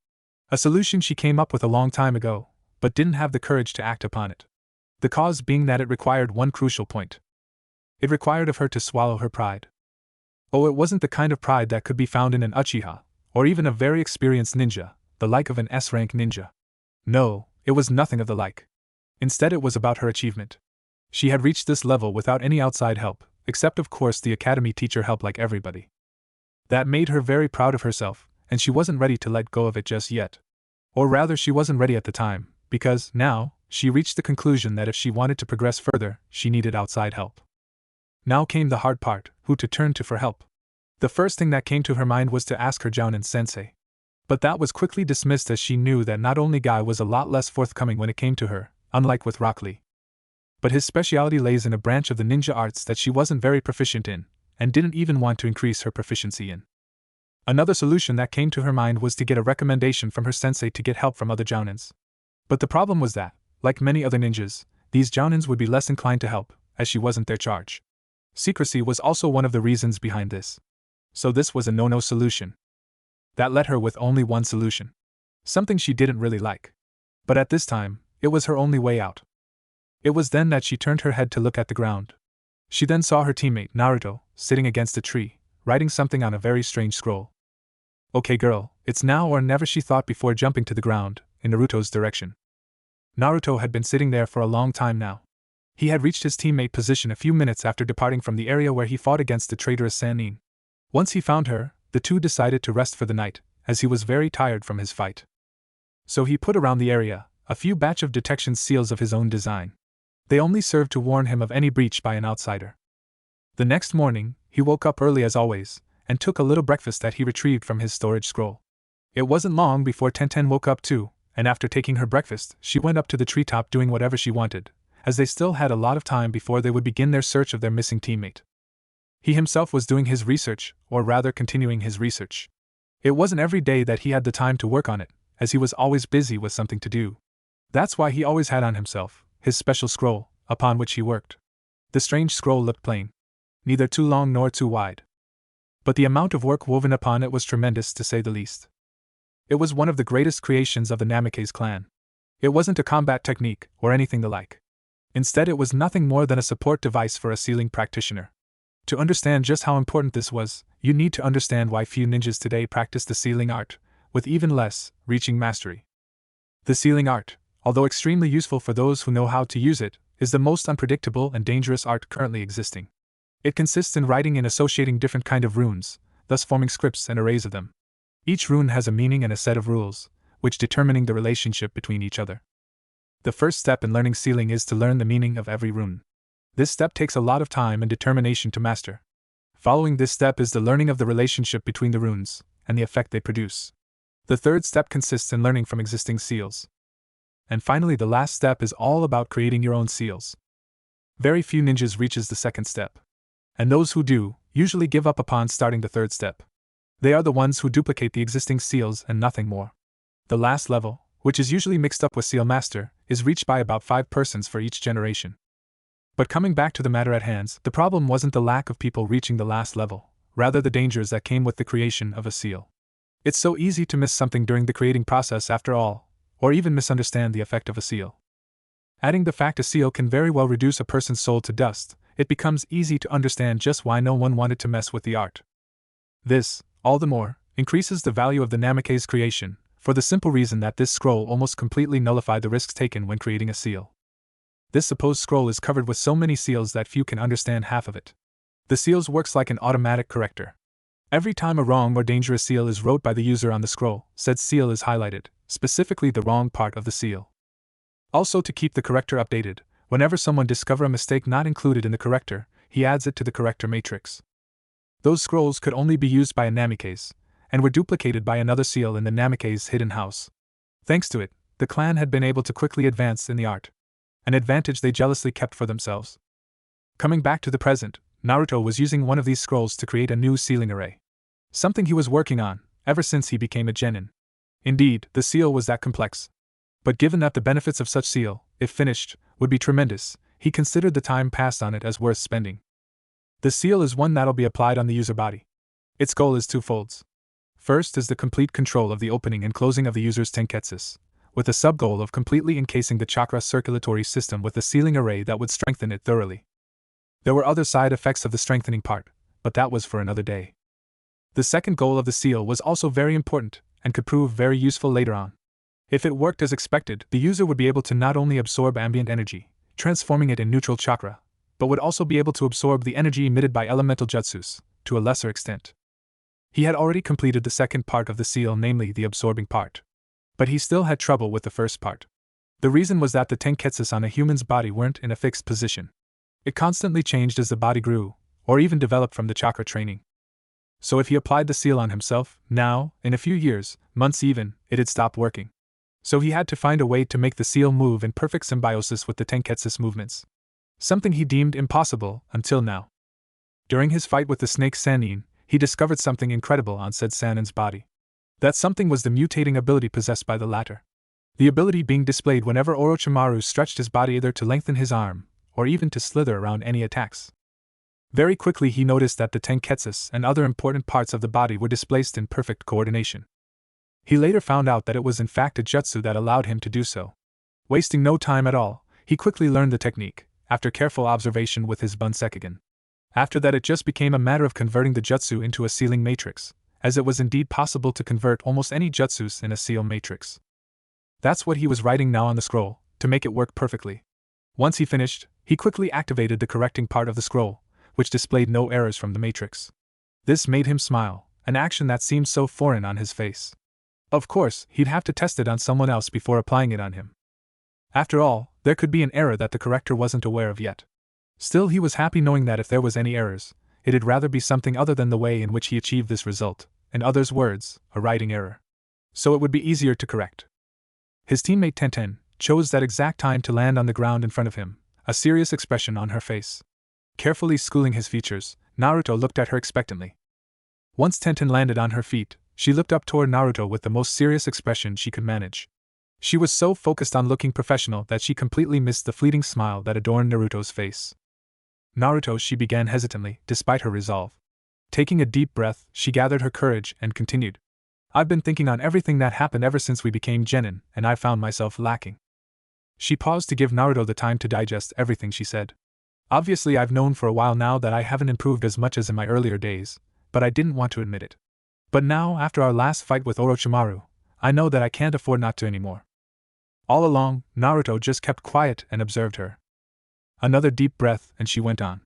A solution she came up with a long time ago, but didn't have the courage to act upon it. The cause being that it required one crucial point. It required of her to swallow her pride. Oh, it wasn't the kind of pride that could be found in an Uchiha, or even a very experienced ninja, the like of an S-rank ninja. No, it was nothing of the like. Instead, it was about her achievement. She had reached this level without any outside help, except of course the academy teacher help like everybody. That made her very proud of herself, and she wasn't ready to let go of it just yet. Or rather, she wasn't ready at the time, because, now, she reached the conclusion that if she wanted to progress further, she needed outside help. Now came the hard part, who to turn to for help. The first thing that came to her mind was to ask her Jounin sensei. But that was quickly dismissed, as she knew that not only Guy was a lot less forthcoming when it came to her, unlike with Rock Lee, but his speciality lays in a branch of the ninja arts that she wasn't very proficient in, and didn't even want to increase her proficiency in. Another solution that came to her mind was to get a recommendation from her sensei to get help from other Jounins. But the problem was that, like many other ninjas, these Jounins would be less inclined to help, as she wasn't their charge. Secrecy was also one of the reasons behind this. So this was a no-no solution. That left her with only one solution. Something she didn't really like. But at this time, it was her only way out. It was then that she turned her head to look at the ground. She then saw her teammate, Naruto, sitting against a tree, writing something on a very strange scroll. Okay girl, it's now or never, she thought before jumping to the ground, in Naruto's direction. Naruto had been sitting there for a long time now. He had reached his teammate position a few minutes after departing from the area where he fought against the traitorous Sannin. Once he found her, the two decided to rest for the night, as he was very tired from his fight. So he put around the area a few batch of detection seals of his own design. They only served to warn him of any breach by an outsider. The next morning, he woke up early as always, and took a little breakfast that he retrieved from his storage scroll. It wasn't long before Tenten woke up too, and after taking her breakfast, she went up to the treetop doing whatever she wanted, as they still had a lot of time before they would begin their search of their missing teammate. He himself was doing his research, or rather continuing his research. It wasn't every day that he had the time to work on it, as he was always busy with something to do. That's why he always had on himself his special scroll, upon which he worked. The strange scroll looked plain. Neither too long nor too wide. But the amount of work woven upon it was tremendous, to say the least. It was one of the greatest creations of the Namikaze clan. It wasn't a combat technique, or anything the like. Instead, it was nothing more than a support device for a sealing practitioner. To understand just how important this was, you need to understand why few ninjas today practice the sealing art, with even less reaching mastery. The sealing art, although extremely useful for those who know how to use it, is the most unpredictable and dangerous art currently existing. It consists in writing and associating different kind of runes, thus forming scripts and arrays of them. Each rune has a meaning and a set of rules, which determining the relationship between each other. The first step in learning sealing is to learn the meaning of every rune. This step takes a lot of time and determination to master. Following this step is the learning of the relationship between the runes, and the effect they produce. The third step consists in learning from existing seals. And finally, the last step is all about creating your own seals. Very few ninjas reaches the second step. And those who do, usually give up upon starting the third step. They are the ones who duplicate the existing seals and nothing more. The last level, which is usually mixed up with Seal Master, is reached by about 5 persons for each generation. But coming back to the matter at hand, the problem wasn't the lack of people reaching the last level, rather the dangers that came with the creation of a seal. It's so easy to miss something during the creating process after all, or even misunderstand the effect of a seal. Adding the fact a seal can very well reduce a person's soul to dust, it becomes easy to understand just why no one wanted to mess with the art. This, all the more, increases the value of the Namikaze's creation, for the simple reason that this scroll almost completely nullified the risks taken when creating a seal. This supposed scroll is covered with so many seals that few can understand half of it. The seals works like an automatic corrector. Every time a wrong or dangerous seal is wrote by the user on the scroll, said seal is highlighted, specifically the wrong part of the seal. Also, to keep the corrector updated, whenever someone discovers a mistake not included in the corrector, he adds it to the corrector matrix. Those scrolls could only be used by a Namikaze, and were duplicated by another seal in the Namikaze's hidden house. Thanks to it, the clan had been able to quickly advance in the art, an advantage they jealously kept for themselves. Coming back to the present, Naruto was using one of these scrolls to create a new sealing array. Something he was working on, ever since he became a genin. Indeed, the seal was that complex. But given that the benefits of such seal, if finished, would be tremendous, he considered the time passed on it as worth spending. The seal is one that'll be applied on the user body. Its goal is twofolds. First is the complete control of the opening and closing of the user's tenketsus, with the sub-goal of completely encasing the chakra circulatory system with a sealing array that would strengthen it thoroughly. There were other side effects of the strengthening part, but that was for another day. The second goal of the seal was also very important, and could prove very useful later on. If it worked as expected, the user would be able to not only absorb ambient energy, transforming it in neutral chakra, but would also be able to absorb the energy emitted by elemental jutsus, to a lesser extent. He had already completed the second part of the seal, namely the absorbing part. But he still had trouble with the first part. The reason was that the tenketsus on a human's body weren't in a fixed position. It constantly changed as the body grew, or even developed from the chakra training. So if he applied the seal on himself, now, in a few years, months even, it'd stop working. So he had to find a way to make the seal move in perfect symbiosis with the tenketsus movements. Something he deemed impossible until now. During his fight with the snake Sannin, he discovered something incredible on said Sannin's body. That something was the mutating ability possessed by the latter. The ability being displayed whenever Orochimaru stretched his body either to lengthen his arm, or even to slither around any attacks. Very quickly he noticed that the tenketsus and other important parts of the body were displaced in perfect coordination. He later found out that it was in fact a jutsu that allowed him to do so. Wasting no time at all, he quickly learned the technique, after careful observation with his Bunsekigen. After that it just became a matter of converting the jutsu into a sealing matrix, as it was indeed possible to convert almost any jutsus in a seal matrix. That's what he was writing now on the scroll, to make it work perfectly. Once he finished, he quickly activated the correcting part of the scroll, which displayed no errors from the matrix. This made him smile, an action that seemed so foreign on his face. Of course, he'd have to test it on someone else before applying it on him. After all, there could be an error that the corrector wasn't aware of yet. Still, he was happy knowing that if there was any errors, it'd rather be something other than the way in which he achieved this result, in others' words, a writing error. So it would be easier to correct. His teammate Tenten chose that exact time to land on the ground in front of him, a serious expression on her face. Carefully schooling his features, Naruto looked at her expectantly. Once Tenten landed on her feet, she looked up toward Naruto with the most serious expression she could manage. She was so focused on looking professional that she completely missed the fleeting smile that adorned Naruto's face. Naruto, she began hesitantly, despite her resolve. Taking a deep breath, she gathered her courage and continued. I've been thinking on everything that happened ever since we became genin, and I found myself lacking. She paused to give Naruto the time to digest everything she said. Obviously, I've known for a while now that I haven't improved as much as in my earlier days, but I didn't want to admit it. But now, after our last fight with Orochimaru, I know that I can't afford not to anymore. All along, Naruto just kept quiet and observed her. Another deep breath, and she went on.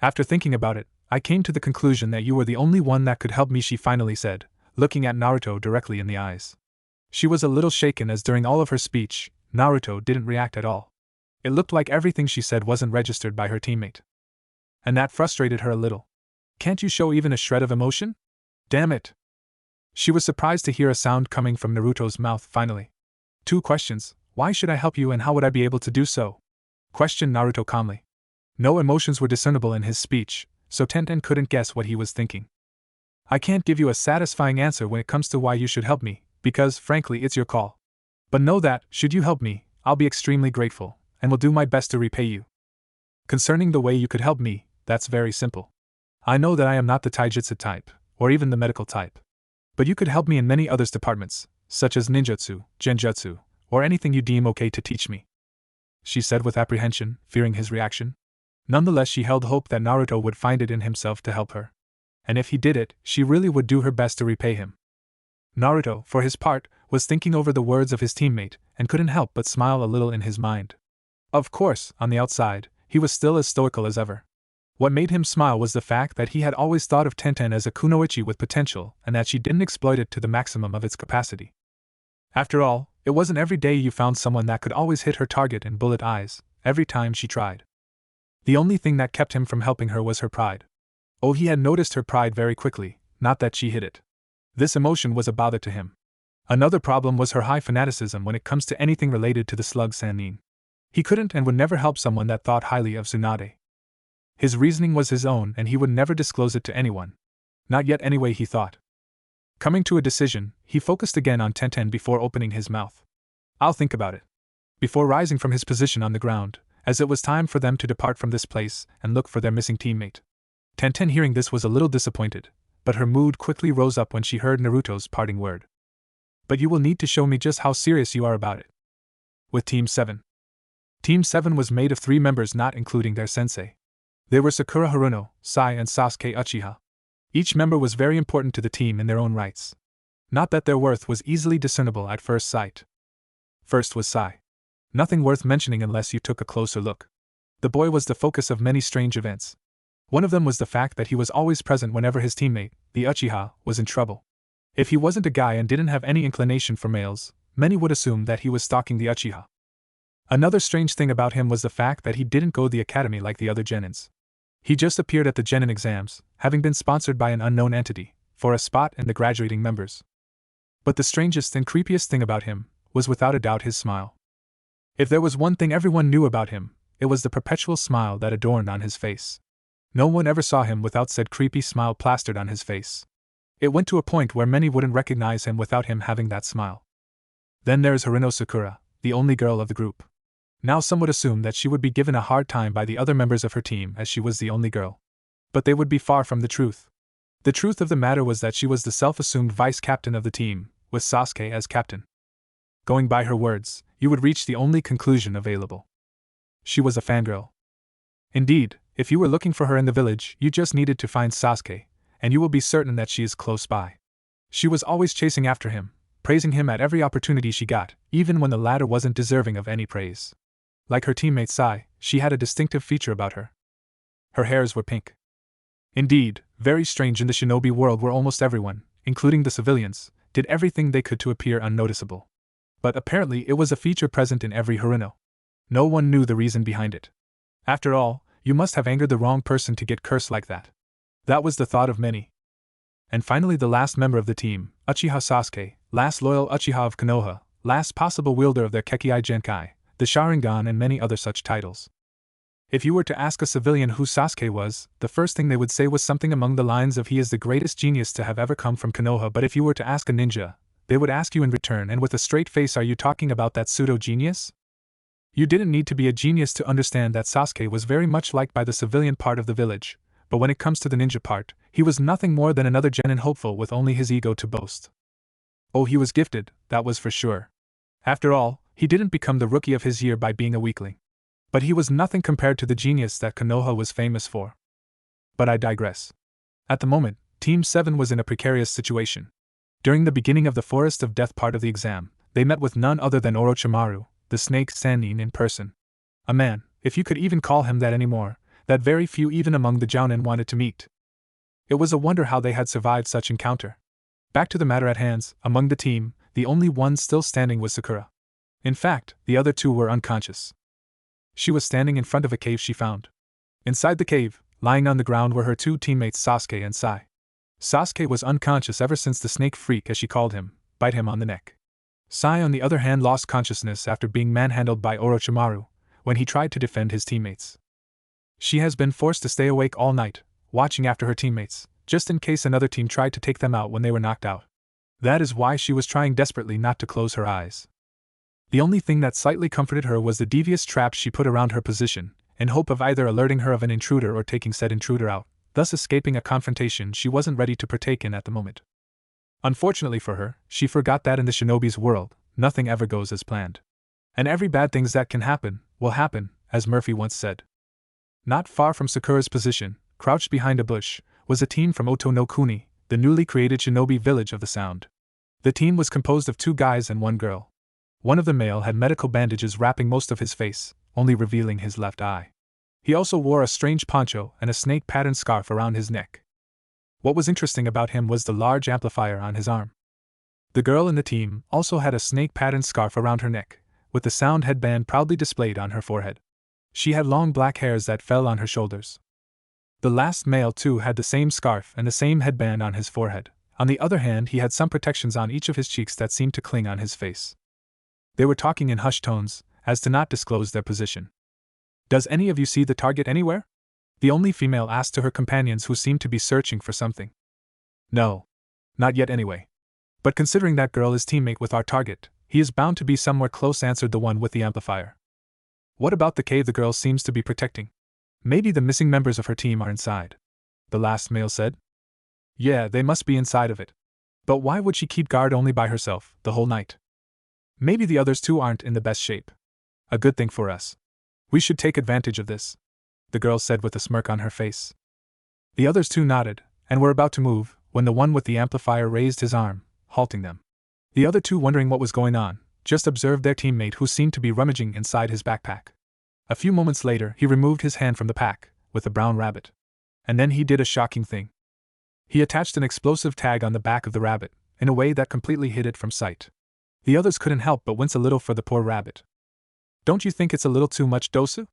After thinking about it, I came to the conclusion that you were the only one that could help me, she finally said, looking at Naruto directly in the eyes. She was a little shaken as during all of her speech, Naruto didn't react at all. It looked like everything she said wasn't registered by her teammate. And that frustrated her a little. Can't you show even a shred of emotion? Damn it! She was surprised to hear a sound coming from Naruto's mouth finally. 2 questions, why should I help you and how would I be able to do so? Questioned Naruto calmly. No emotions were discernible in his speech, so Tenten couldn't guess what he was thinking. I can't give you a satisfying answer when it comes to why you should help me, because, frankly, it's your call. But know that, should you help me, I'll be extremely grateful, and will do my best to repay you. Concerning the way you could help me, that's very simple. I know that I am not the taijutsu type, or even the medical type. But you could help me in many other departments, such as ninjutsu, genjutsu, or anything you deem okay to teach me," she said with apprehension, fearing his reaction. Nonetheless, she held hope that Naruto would find it in himself to help her. And if he did it, she really would do her best to repay him. Naruto, for his part, was thinking over the words of his teammate, and couldn't help but smile a little in his mind. Of course, on the outside, he was still as stoical as ever. What made him smile was the fact that he had always thought of Tenten as a kunoichi with potential, and that she didn't exploit it to the maximum of its capacity. After all, it wasn't every day you found someone that could always hit her target and bullet eyes, every time she tried. The only thing that kept him from helping her was her pride. Oh, he had noticed her pride very quickly, not that she hid it. This emotion was a bother to him. Another problem was her high fanaticism when it comes to anything related to the slug Sannin. He couldn't and would never help someone that thought highly of Tsunade. His reasoning was his own and he would never disclose it to anyone. Not yet anyway, he thought. Coming to a decision, he focused again on Tenten before opening his mouth. "I'll think about it." Before rising from his position on the ground, as it was time for them to depart from this place and look for their missing teammate. Tenten, hearing this, was a little disappointed, but her mood quickly rose up when she heard Naruto's parting word. "But you will need to show me just how serious you are about it." With Team 7. Team 7 was made of 3 members, not including their sensei. They were Sakura Haruno, Sai, and Sasuke Uchiha. Each member was very important to the team in their own rights. Not that their worth was easily discernible at first sight. First was Sai. Nothing worth mentioning unless you took a closer look. The boy was the focus of many strange events. One of them was the fact that he was always present whenever his teammate, the Uchiha, was in trouble. If he wasn't a guy and didn't have any inclination for males, many would assume that he was stalking the Uchiha. Another strange thing about him was the fact that he didn't go to the academy like the other genins. He just appeared at the genin exams, having been sponsored by an unknown entity, for a spot in the graduating members. But the strangest and creepiest thing about him was without a doubt his smile. If there was one thing everyone knew about him, it was the perpetual smile that adorned on his face. No one ever saw him without said creepy smile plastered on his face. It went to a point where many wouldn't recognize him without him having that smile. Then there's Haruno Sakura, the only girl of the group. Now some would assume that she would be given a hard time by the other members of her team as she was the only girl. But they would be far from the truth. The truth of the matter was that she was the self-assumed vice-captain of the team, with Sasuke as captain. Going by her words, you would reach the only conclusion available. She was a fangirl. Indeed, if you were looking for her in the village, you just needed to find Sasuke, and you will be certain that she is close by. She was always chasing after him, praising him at every opportunity she got, even when the latter wasn't deserving of any praise. Like her teammate Sai, she had a distinctive feature about her. Her hairs were pink. Indeed, very strange in the shinobi world where almost everyone, including the civilians, did everything they could to appear unnoticeable. But apparently it was a feature present in every Haruno. No one knew the reason behind it. After all, you must have angered the wrong person to get cursed like that. That was the thought of many. And finally the last member of the team, Uchiha Sasuke, last loyal Uchiha of Konoha, last possible wielder of their kekkei genkai, the Sharingan and many other such titles. If you were to ask a civilian who Sasuke was, the first thing they would say was something along the lines of he is the greatest genius to have ever come from Konoha. But if you were to ask a ninja, they would ask you in return and with a straight face, are you talking about that pseudo-genius? You didn't need to be a genius to understand that Sasuke was very much liked by the civilian part of the village, but when it comes to the ninja part, he was nothing more than another genin hopeful with only his ego to boast. Oh, he was gifted, that was for sure. After all, he didn't become the rookie of his year by being a weakling. But he was nothing compared to the genius that Konoha was famous for. But I digress. At the moment, Team 7 was in a precarious situation. During the beginning of the Forest of Death part of the exam, they met with none other than Orochimaru, the snake Sannin in person. A man, if you could even call him that anymore, that very few even among the Jounin wanted to meet. It was a wonder how they had survived such encounter. Back to the matter at hand, among the team, the only one still standing was Sakura. In fact, the other 2 were unconscious. She was standing in front of a cave she found. Inside the cave, lying on the ground, were her 2 teammates Sasuke and Sai. Sasuke was unconscious ever since the snake freak, as she called him, bite him on the neck. Sai, on the other hand, lost consciousness after being manhandled by Orochimaru, when he tried to defend his teammates. She has been forced to stay awake all night, watching after her teammates, just in case another team tried to take them out when they were knocked out. That is why she was trying desperately not to close her eyes. The only thing that slightly comforted her was the devious trap she put around her position, in hope of either alerting her of an intruder or taking said intruder out, thus escaping a confrontation she wasn't ready to partake in at the moment. Unfortunately for her, she forgot that in the shinobi's world, nothing ever goes as planned. And every bad thing that can happen, will happen, as Murphy once said. Not far from Sakura's position, crouched behind a bush, was a team from Oto no Kuni, the newly created shinobi village of the Sound. The team was composed of 2 guys and 1 girl. One of the male had medical bandages wrapping most of his face, only revealing his left eye. He also wore a strange poncho and a snake-patterned scarf around his neck. What was interesting about him was the large amplifier on his arm. The girl in the team also had a snake-patterned scarf around her neck, with the Sound headband proudly displayed on her forehead. She had long black hairs that fell on her shoulders. The last male too had the same scarf and the same headband on his forehead. On the other hand, he had some protections on each of his cheeks that seemed to cling on his face. They were talking in hushed tones, as to not disclose their position. "Does any of you see the target anywhere?" the only female asked to her companions who seemed to be searching for something. "No. Not yet anyway. But considering that girl is teammate with our target, he is bound to be somewhere close," answered the one with the amplifier. "What about the cave the girl seems to be protecting? Maybe the missing members of her team are inside," the last male said. "Yeah, they must be inside of it. But why would she keep guard only by herself, the whole night? Maybe the others too aren't in the best shape. A good thing for us. We should take advantage of this," the girl said with a smirk on her face. The others too nodded, and were about to move, when the one with the amplifier raised his arm, halting them. The other 2, wondering what was going on, just observed their teammate who seemed to be rummaging inside his backpack. A few moments later, he removed his hand from the pack, with the brown rabbit. And then he did a shocking thing. He attached an explosive tag on the back of the rabbit, in a way that completely hid it from sight. The others couldn't help but wince a little for the poor rabbit. "Don't you think it's a little too much, Dosu?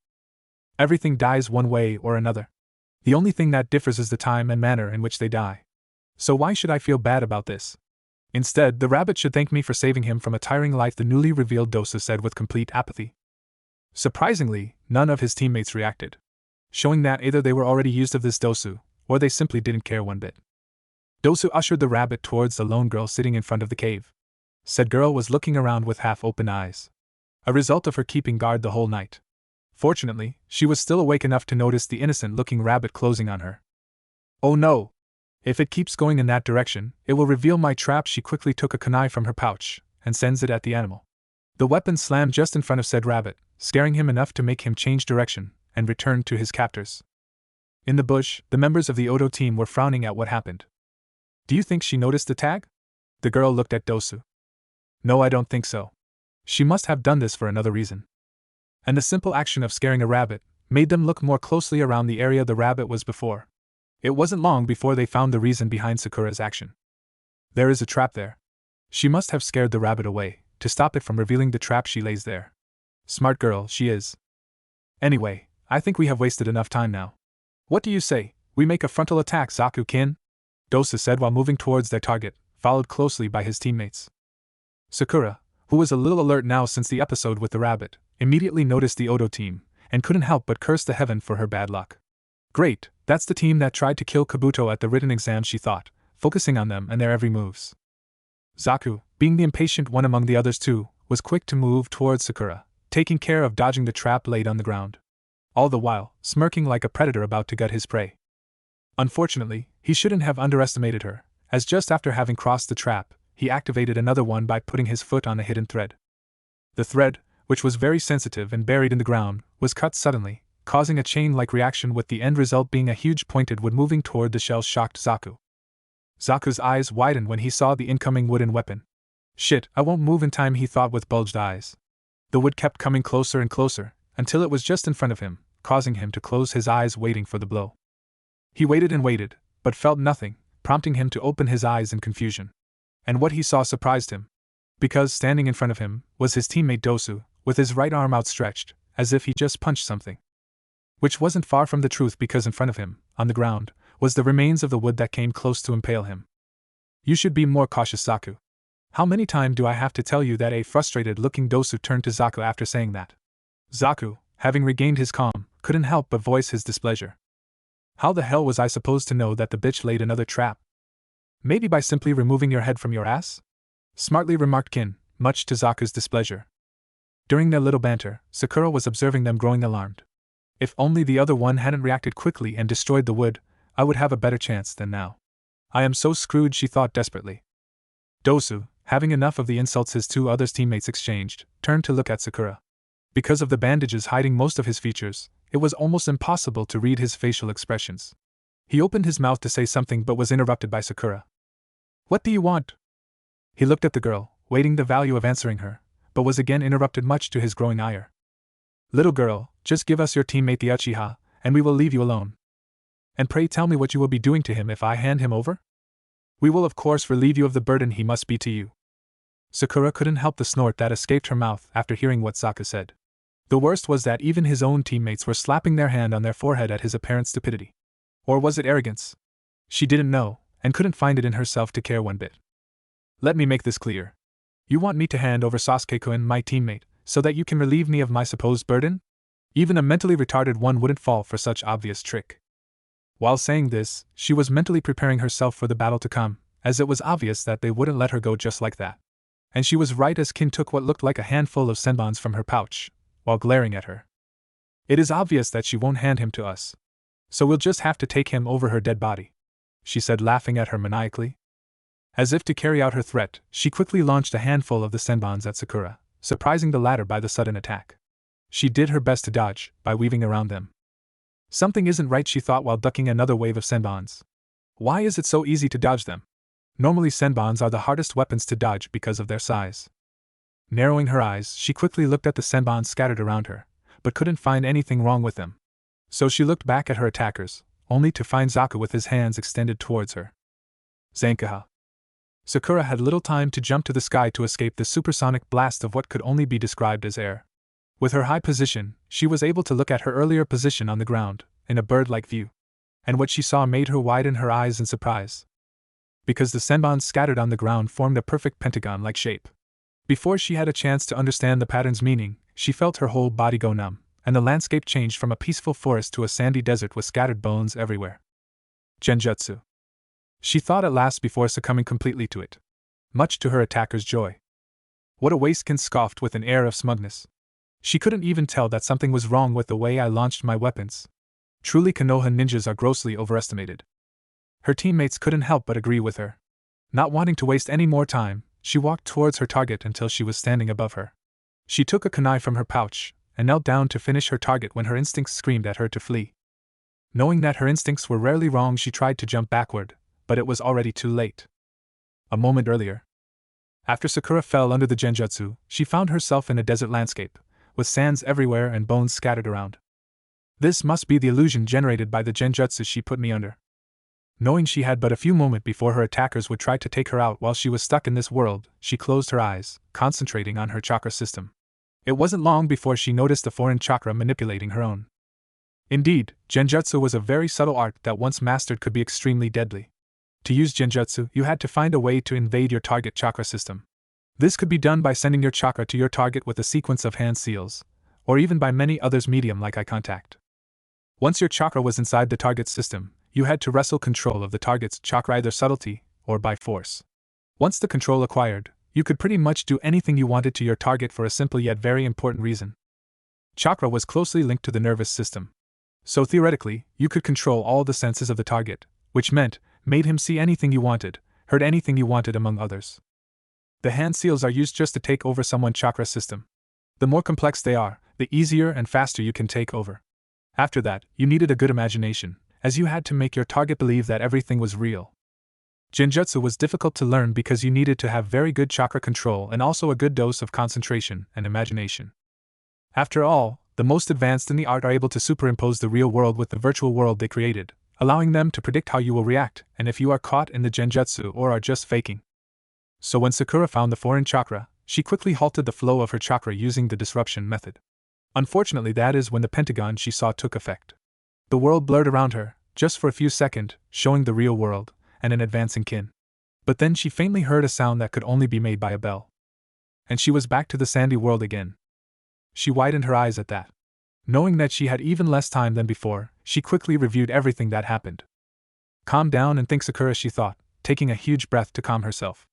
Everything dies one way or another. The only thing that differs is the time and manner in which they die. So why should I feel bad about this? Instead, the rabbit should thank me for saving him from a tiring life," the newly revealed Dosu said with complete apathy. Surprisingly, none of his teammates reacted, showing that either they were already used of this Dosu, or they simply didn't care one bit. Dosu ushered the rabbit towards the lone girl sitting in front of the cave. Said girl was looking around with half-open eyes. A result of her keeping guard the whole night. Fortunately, she was still awake enough to notice the innocent-looking rabbit closing on her. "Oh no! If it keeps going in that direction, it will reveal my trap." She quickly took a kunai from her pouch, and sends it at the animal. The weapon slammed just in front of said rabbit, scaring him enough to make him change direction, and return to his captors. In the bush, the members of the Odo team were frowning at what happened. "Do you think she noticed the tag?" The girl looked at Dosu. "No, I don't think so. She must have done this for another reason." And the simple action of scaring a rabbit made them look more closely around the area the rabbit was before. It wasn't long before they found the reason behind Sakura's action. "There is a trap there. She must have scared the rabbit away, to stop it from revealing the trap she lays there. Smart girl, she is. Anyway, I think we have wasted enough time now. What do you say, we make a frontal attack, Zaku-kin?" Dosa said while moving towards their target, followed closely by his teammates. Sakura, who was a little alert now since the episode with the rabbit, immediately noticed the Odo team, and couldn't help but curse the heaven for her bad luck. "Great, that's the team that tried to kill Kabuto at the written exam," she thought, focusing on them and their every moves. Zaku, being the impatient one among the others too, was quick to move towards Sakura, taking care of dodging the trap laid on the ground. All the while, smirking like a predator about to gut his prey. Unfortunately, he shouldn't have underestimated her, as just after having crossed the trap, he activated another one by putting his foot on a hidden thread. The thread, which was very sensitive and buried in the ground, was cut suddenly, causing a chain-like reaction with the end result being a huge pointed wood moving toward the shell-shocked Zaku. Zaku's eyes widened when he saw the incoming wooden weapon. "Shit, I won't move in time," he thought with bulged eyes. The wood kept coming closer and closer, until it was just in front of him, causing him to close his eyes waiting for the blow. He waited and waited, but felt nothing, prompting him to open his eyes in confusion. And what he saw surprised him. Because standing in front of him was his teammate Dosu, with his right arm outstretched, as if he just punched something. Which wasn't far from the truth, because in front of him, on the ground, was the remains of the wood that came close to impale him. "You should be more cautious, Zaku. How many times do I have to tell you that?" A frustrated-looking Dosu turned to Zaku after saying that. Zaku, having regained his calm, couldn't help but voice his displeasure. "How the hell was I supposed to know that the bitch laid another trap? Maybe by simply removing your head from your ass?" Smartly remarked Kin, much to Zaku's displeasure. During their little banter, Sakura was observing them growing alarmed. If only the other one hadn't reacted quickly and destroyed the wood, I would have a better chance than now. I am so screwed, she thought desperately. Dosu, having enough of the insults his two other teammates exchanged, turned to look at Sakura. Because of the bandages hiding most of his features, it was almost impossible to read his facial expressions. He opened his mouth to say something but was interrupted by Sakura. What do you want? He looked at the girl, weighing the value of answering her, but was again interrupted much to his growing ire. Little girl, just give us your teammate the Uchiha, and we will leave you alone. And pray tell me what you will be doing to him if I hand him over? We will of course relieve you of the burden he must be to you. Sakura couldn't help the snort that escaped her mouth after hearing what Saka said. The worst was that even his own teammates were slapping their hand on their forehead at his apparent stupidity. Or was it arrogance? She didn't know, and couldn't find it in herself to care one bit. Let me make this clear. You want me to hand over Sasuke-kun, my teammate, so that you can relieve me of my supposed burden? Even a mentally retarded one wouldn't fall for such obvious trick. While saying this, she was mentally preparing herself for the battle to come, as it was obvious that they wouldn't let her go just like that. And she was right as Kin took what looked like a handful of senbons from her pouch, while glaring at her. It is obvious that she won't hand him to us. So we'll just have to take him over her dead body, she said, laughing at her maniacally. As if to carry out her threat, she quickly launched a handful of the senbons at Sakura, surprising the latter by the sudden attack. She did her best to dodge, by weaving around them. Something isn't right, she thought while ducking another wave of senbons. Why is it so easy to dodge them? Normally senbons are the hardest weapons to dodge because of their size. Narrowing her eyes, she quickly looked at the senbons scattered around her, but couldn't find anything wrong with them. So she looked back at her attackers, only to find Zaku with his hands extended towards her. Zankaha. Sakura had little time to jump to the sky to escape the supersonic blast of what could only be described as air. With her high position, she was able to look at her earlier position on the ground, in a bird-like view. And what she saw made her widen her eyes in surprise. Because the senbons scattered on the ground formed a perfect pentagon-like shape. Before she had a chance to understand the pattern's meaning, she felt her whole body go numb, and the landscape changed from a peaceful forest to a sandy desert with scattered bones everywhere. Genjutsu. She thought at last before succumbing completely to it. Much to her attacker's joy. What a waste, Kin scoffed with an air of smugness. She couldn't even tell that something was wrong with the way I launched my weapons. Truly, Konoha ninjas are grossly overestimated. Her teammates couldn't help but agree with her. Not wanting to waste any more time, she walked towards her target until she was standing above her. She took a kunai from her pouch, and knelt down to finish her target when her instincts screamed at her to flee. Knowing that her instincts were rarely wrong, she tried to jump backward, but it was already too late. A moment earlier, after Sakura fell under the genjutsu, she found herself in a desert landscape, with sands everywhere and bones scattered around. This must be the illusion generated by the genjutsu she put me under. Knowing she had but a few moments before her attackers would try to take her out while she was stuck in this world, she closed her eyes, concentrating on her chakra system. It wasn't long before she noticed the foreign chakra manipulating her own. Indeed, genjutsu was a very subtle art that once mastered could be extremely deadly. To use genjutsu, you had to find a way to invade your target chakra system. This could be done by sending your chakra to your target with a sequence of hand seals, or even by many others medium like eye contact. Once your chakra was inside the target's system, you had to wrestle control of the target's chakra either subtlety or by force. Once the control acquired, you could pretty much do anything you wanted to your target for a simple yet very important reason. Chakra was closely linked to the nervous system. So theoretically, you could control all the senses of the target, which made him see anything you wanted, heard anything you wanted among others. The hand seals are used just to take over someone's chakra system. The more complex they are, the easier and faster you can take over. After that, you needed a good imagination, as you had to make your target believe that everything was real. Genjutsu was difficult to learn because you needed to have very good chakra control and also a good dose of concentration and imagination. After all, the most advanced in the art are able to superimpose the real world with the virtual world they created, allowing them to predict how you will react and if you are caught in the genjutsu or are just faking. So when Sakura found the foreign chakra, she quickly halted the flow of her chakra using the disruption method. Unfortunately, that is when the pentagon she saw took effect. The world blurred around her, just for a few seconds, showing the real world, and an advancing Kin. But then she faintly heard a sound that could only be made by a bell. And she was back to the sandy world again. She widened her eyes at that. Knowing that she had even less time than before, she quickly reviewed everything that happened. Calm down and think, Sakura, she thought, taking a huge breath to calm herself.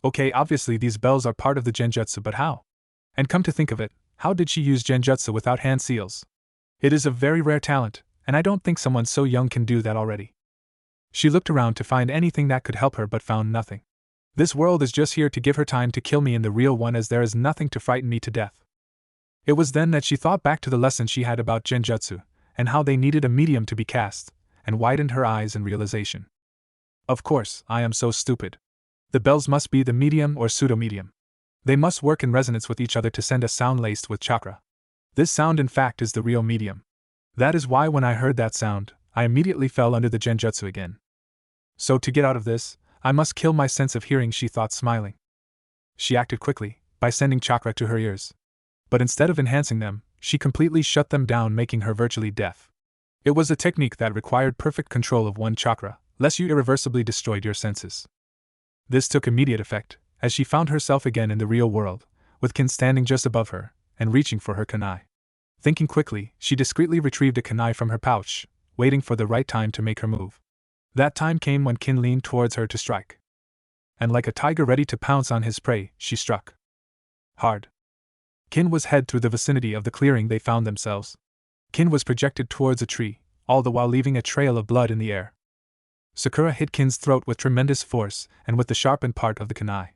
Okay, obviously these bells are part of the genjutsu, but how? And come to think of it, how did she use genjutsu without hand seals? It is a very rare talent, and I don't think someone so young can do that already. She looked around to find anything that could help her but found nothing. This world is just here to give her time to kill me in the real one, as there is nothing to frighten me to death. It was then that she thought back to the lesson she had about genjutsu, and how they needed a medium to be cast, and widened her eyes in realization. Of course, I am so stupid. The bells must be the medium or pseudo-medium. They must work in resonance with each other to send a sound laced with chakra. This sound in fact is the real medium. That is why when I heard that sound, I immediately fell under the genjutsu again. So to get out of this, I must kill my sense of hearing, she thought, smiling. She acted quickly, by sending chakra to her ears. But instead of enhancing them, she completely shut them down, making her virtually deaf. It was a technique that required perfect control of one chakra, lest you irreversibly destroyed your senses. This took immediate effect, as she found herself again in the real world, with Kin standing just above her, and reaching for her kunai. Thinking quickly, she discreetly retrieved a kunai from her pouch, waiting for the right time to make her move. That time came when Kin leaned towards her to strike. And like a tiger ready to pounce on his prey, she struck hard. Kin was head through the vicinity of the clearing they found themselves. Kin was projected towards a tree, all the while leaving a trail of blood in the air. Sakura hit Kin's throat with tremendous force and with the sharpened part of the kunai.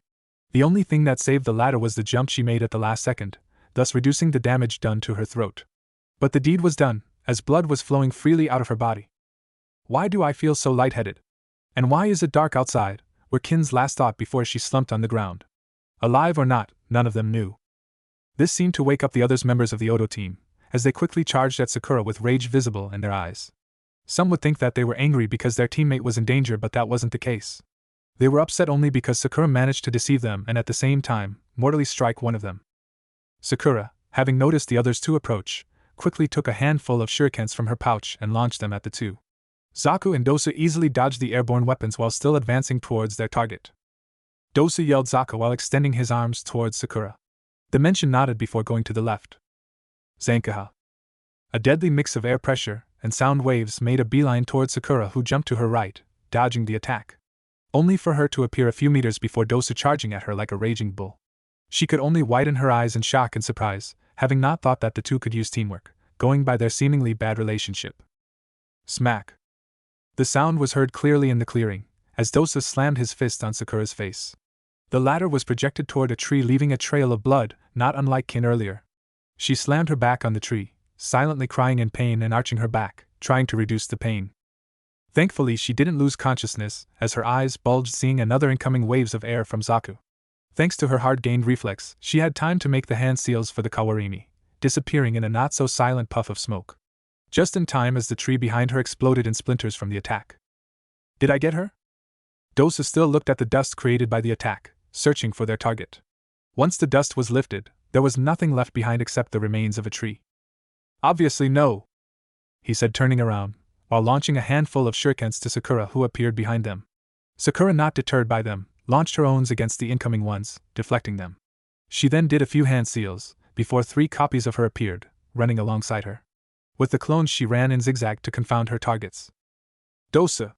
The only thing that saved the latter was the jump she made at the last second, thus reducing the damage done to her throat. But the deed was done, as blood was flowing freely out of her body. Why do I feel so lightheaded? And why is it dark outside? Were Kin's last thought before she slumped on the ground. Alive or not, none of them knew. This seemed to wake up the other members of the Odo team, as they quickly charged at Sakura with rage visible in their eyes. Some would think that they were angry because their teammate was in danger, but that wasn't the case. They were upset only because Sakura managed to deceive them and at the same time, mortally strike one of them. Sakura, having noticed the others two approach, quickly took a handful of shurikens from her pouch and launched them at the two. Zaku and Dosa easily dodged the airborne weapons while still advancing towards their target. Dosa yelled Zaku while extending his arms towards Sakura. Dimension nodded before going to the left. Zankaha. A deadly mix of air pressure and sound waves made a beeline towards Sakura, who jumped to her right, dodging the attack. Only for her to appear a few meters before Dosa charging at her like a raging bull. She could only widen her eyes in shock and surprise, having not thought that the two could use teamwork, going by their seemingly bad relationship. Smack. The sound was heard clearly in the clearing, as Dosa slammed his fist on Sakura's face. The latter was projected toward a tree, leaving a trail of blood, not unlike Kin earlier. She slammed her back on the tree, silently crying in pain and arching her back, trying to reduce the pain. Thankfully, she didn't lose consciousness, as her eyes bulged seeing another incoming waves of air from Zaku. Thanks to her hard-gained reflex, she had time to make the hand seals for the kawarimi, disappearing in a not-so-silent puff of smoke. Just in time as the tree behind her exploded in splinters from the attack. Did I get her? Dosa still looked at the dust created by the attack, searching for their target. Once the dust was lifted, there was nothing left behind except the remains of a tree. Obviously no, he said, turning around, while launching a handful of shurikens to Sakura, who appeared behind them. Sakura, not deterred by them, launched her owns against the incoming ones, deflecting them. She then did a few hand seals, before 3 copies of her appeared, running alongside her. With the clones she ran in zigzag to confound her targets. Dosa!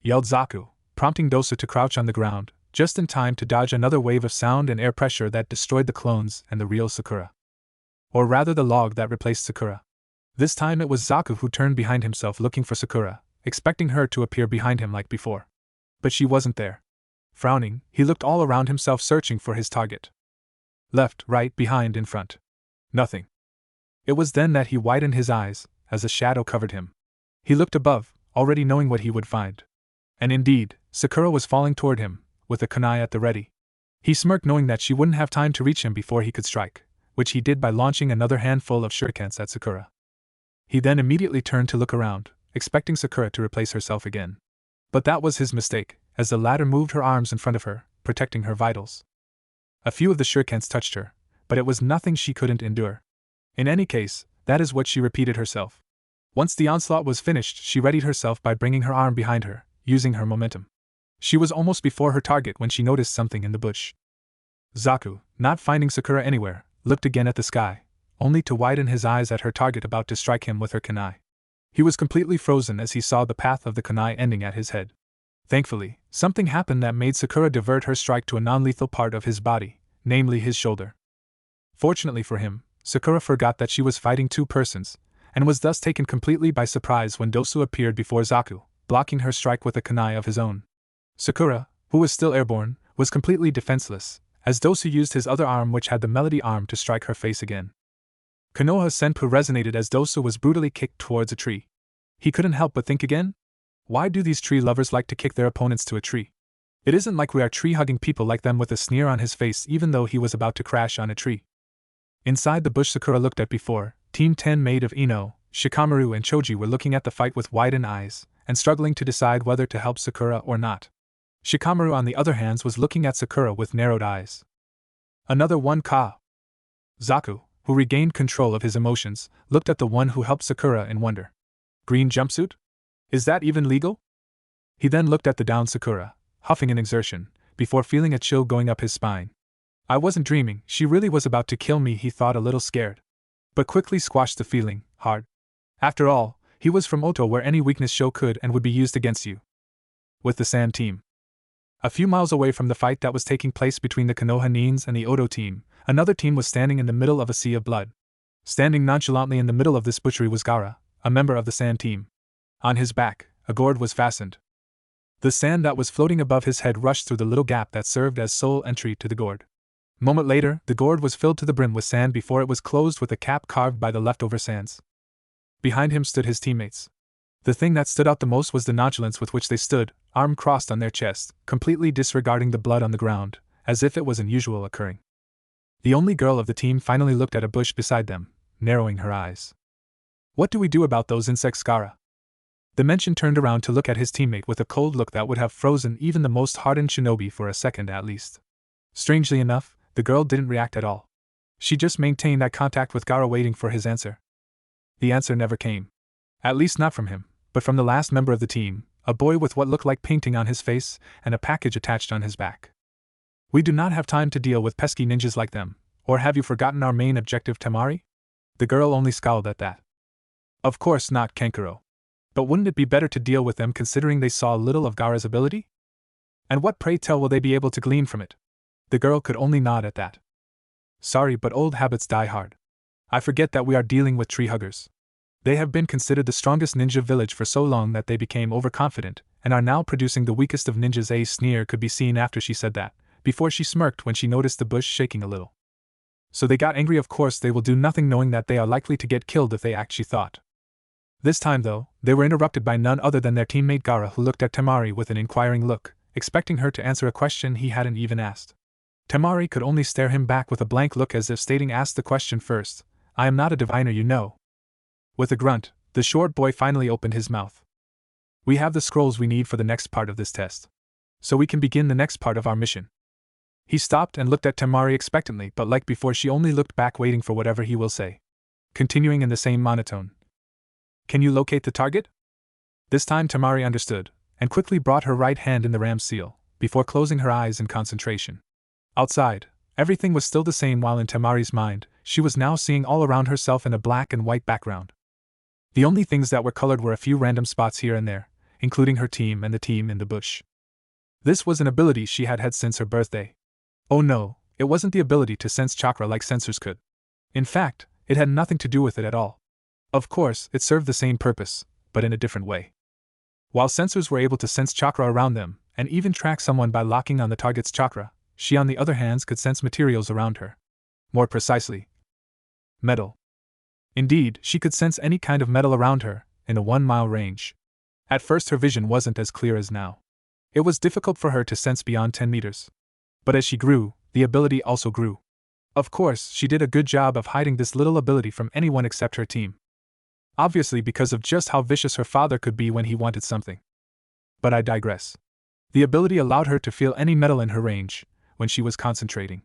Yelled Zaku, prompting Dosa to crouch on the ground, just in time to dodge another wave of sound and air pressure that destroyed the clones and the real Sakura. Or rather the log that replaced Sakura. This time it was Zaku who turned behind himself looking for Sakura, expecting her to appear behind him like before. But she wasn't there. Frowning, he looked all around himself searching for his target. Left, right, behind, in front. Nothing. It was then that he widened his eyes, as a shadow covered him. He looked above, already knowing what he would find. And indeed, Sakura was falling toward him, with a kunai at the ready. He smirked, knowing that she wouldn't have time to reach him before he could strike, which he did by launching another handful of shurikens at Sakura. He then immediately turned to look around, expecting Sakura to replace herself again. But that was his mistake, as the latter moved her arms in front of her, protecting her vitals. A few of the shurikens touched her, but it was nothing she couldn't endure. In any case, that is what she repeated herself. Once the onslaught was finished, she readied herself by bringing her arm behind her, using her momentum. She was almost before her target when she noticed something in the bush. Zaku, not finding Sakura anywhere, looked again at the sky, only to widen his eyes at her target about to strike him with her kunai. He was completely frozen as he saw the path of the kunai ending at his head. Thankfully, something happened that made Sakura divert her strike to a non-lethal part of his body, namely his shoulder. Fortunately for him, Sakura forgot that she was fighting two persons, and was thus taken completely by surprise when Dosu appeared before Zaku, blocking her strike with a kunai of his own. Sakura, who was still airborne, was completely defenseless, as Dosu used his other arm, which had the melody arm, to strike her face again. Konoha's senpu resonated as Dosu was brutally kicked towards a tree. He couldn't help but think again? Why do these tree lovers like to kick their opponents to a tree? It isn't like we are tree-hugging people like them, with a sneer on his face even though he was about to crash on a tree. Inside the bush Sakura looked at before, Team 10 made of Ino, Shikamaru and Choji were looking at the fight with widened eyes, and struggling to decide whether to help Sakura or not. Shikamaru on the other hand was looking at Sakura with narrowed eyes. Another one ka. Zaku, who regained control of his emotions, looked at the one who helped Sakura in wonder. Green jumpsuit? Is that even legal? He then looked at the downed Sakura, huffing in exertion, before feeling a chill going up his spine. I wasn't dreaming, she really was about to kill me, he thought, a little scared. But quickly squashed the feeling, hard. After all, he was from Oto, where any weakness show could and would be used against you. With the Sand team. A few miles away from the fight that was taking place between the Konoha Nins and the Oto team, another team was standing in the middle of a sea of blood. Standing nonchalantly in the middle of this butchery was Gaara, a member of the Sand team. On his back, a gourd was fastened. The sand that was floating above his head rushed through the little gap that served as sole entry to the gourd. Moment later, the gourd was filled to the brim with sand before it was closed with a cap carved by the leftover sands. Behind him stood his teammates. The thing that stood out the most was the nonchalance with which they stood, arm crossed on their chest, completely disregarding the blood on the ground, as if it was unusual occurring. The only girl of the team finally looked at a bush beside them, narrowing her eyes. What do we do about those insects, Gaara? The mention turned around to look at his teammate with a cold look that would have frozen even the most hardened shinobi for a second at least. Strangely enough, the girl didn't react at all. She just maintained eye contact with Gaara, waiting for his answer. The answer never came. At least not from him, but from the last member of the team, a boy with what looked like painting on his face and a package attached on his back. We do not have time to deal with pesky ninjas like them, or have you forgotten our main objective, Temari? The girl only scowled at that. Of course not, Kankuro. But wouldn't it be better to deal with them, considering they saw little of Gaara's ability? And what, pray tell, will they be able to glean from it? The girl could only nod at that. Sorry, but old habits die hard. I forget that we are dealing with tree huggers. They have been considered the strongest ninja village for so long that they became overconfident, and are now producing the weakest of ninjas. A sneer could be seen after she said that, before she smirked when she noticed the bush shaking a little. So they got angry. Of course they will do nothing, knowing that they are likely to get killed if they act, she thought. This time though, they were interrupted by none other than their teammate Gaara, who looked at Temari with an inquiring look, expecting her to answer a question he hadn't even asked. Temari could only stare him back with a blank look, as if stating, ask the question first. I am not a diviner, you know. With a grunt, the short boy finally opened his mouth. We have the scrolls we need for the next part of this test. So we can begin the next part of our mission. He stopped and looked at Temari expectantly, but like before she only looked back, waiting for whatever he will say. Continuing in the same monotone. Can you locate the target? This time Temari understood, and quickly brought her right hand in the ram's seal, before closing her eyes in concentration. Outside, everything was still the same, while in Temari's mind, she was now seeing all around herself in a black and white background. The only things that were colored were a few random spots here and there, including her team and the team in the bush. This was an ability she had had since her birthday. Oh no, it wasn't the ability to sense chakra like sensors could. In fact, it had nothing to do with it at all. Of course, it served the same purpose, but in a different way. While sensors were able to sense chakra around them, and even track someone by locking on the target's chakra, she on the other hand could sense materials around her. More precisely, metal. Indeed, she could sense any kind of metal around her, in a 1-mile range. At first her vision wasn't as clear as now. It was difficult for her to sense beyond 10 meters. But as she grew, the ability also grew. Of course, she did a good job of hiding this little ability from anyone except her team. Obviously because of just how vicious her father could be when he wanted something. But I digress. The ability allowed her to feel any metal in her range, when she was concentrating.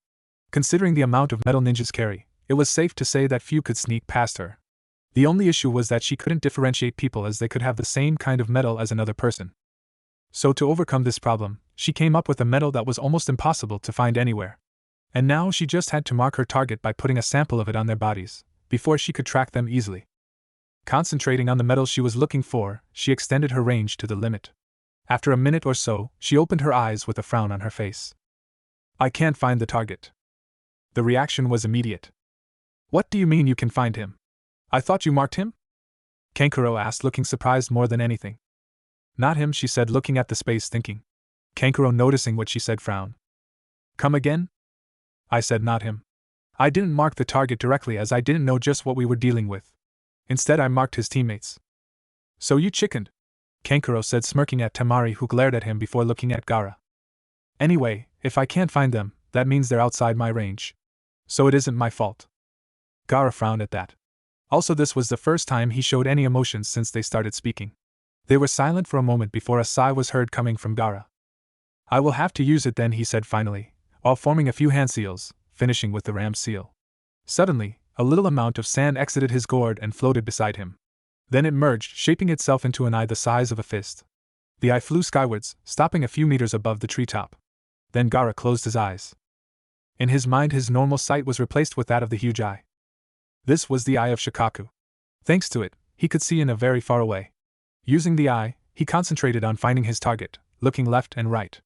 Considering the amount of metal ninjas carry, it was safe to say that few could sneak past her. The only issue was that she couldn't differentiate people, as they could have the same kind of metal as another person. So to overcome this problem, she came up with a metal that was almost impossible to find anywhere. And now she just had to mark her target by putting a sample of it on their bodies, before she could track them easily. Concentrating on the metal she was looking for, she extended her range to the limit. After a minute or so, she opened her eyes with a frown on her face. I can't find the target. The reaction was immediate. What do you mean you can find him? I thought you marked him? Kankuro asked, looking surprised more than anything. Not him, she said, looking at the space thinking. Kankuro, noticing what she said, frowned. Come again? I said not him. I didn't mark the target directly as I didn't know just what we were dealing with. Instead I marked his teammates. So you chickened? Kankuro said, smirking at Temari, who glared at him before looking at Gaara. Anyway, if I can't find them, that means they're outside my range. So it isn't my fault. Gaara frowned at that. Also, this was the first time he showed any emotions since they started speaking. They were silent for a moment before a sigh was heard coming from Gaara. I will have to use it then, he said finally, while forming a few hand seals, finishing with the ram seal. Suddenly, a little amount of sand exited his gourd and floated beside him. Then it merged, shaping itself into an eye the size of a fist. The eye flew skywards, stopping a few meters above the treetop. Then Gaara closed his eyes. In his mind, his normal sight was replaced with that of the huge eye. This was the eye of Shikaku. Thanks to it, he could see in a very far away. Using the eye, he concentrated on finding his target, looking left and right.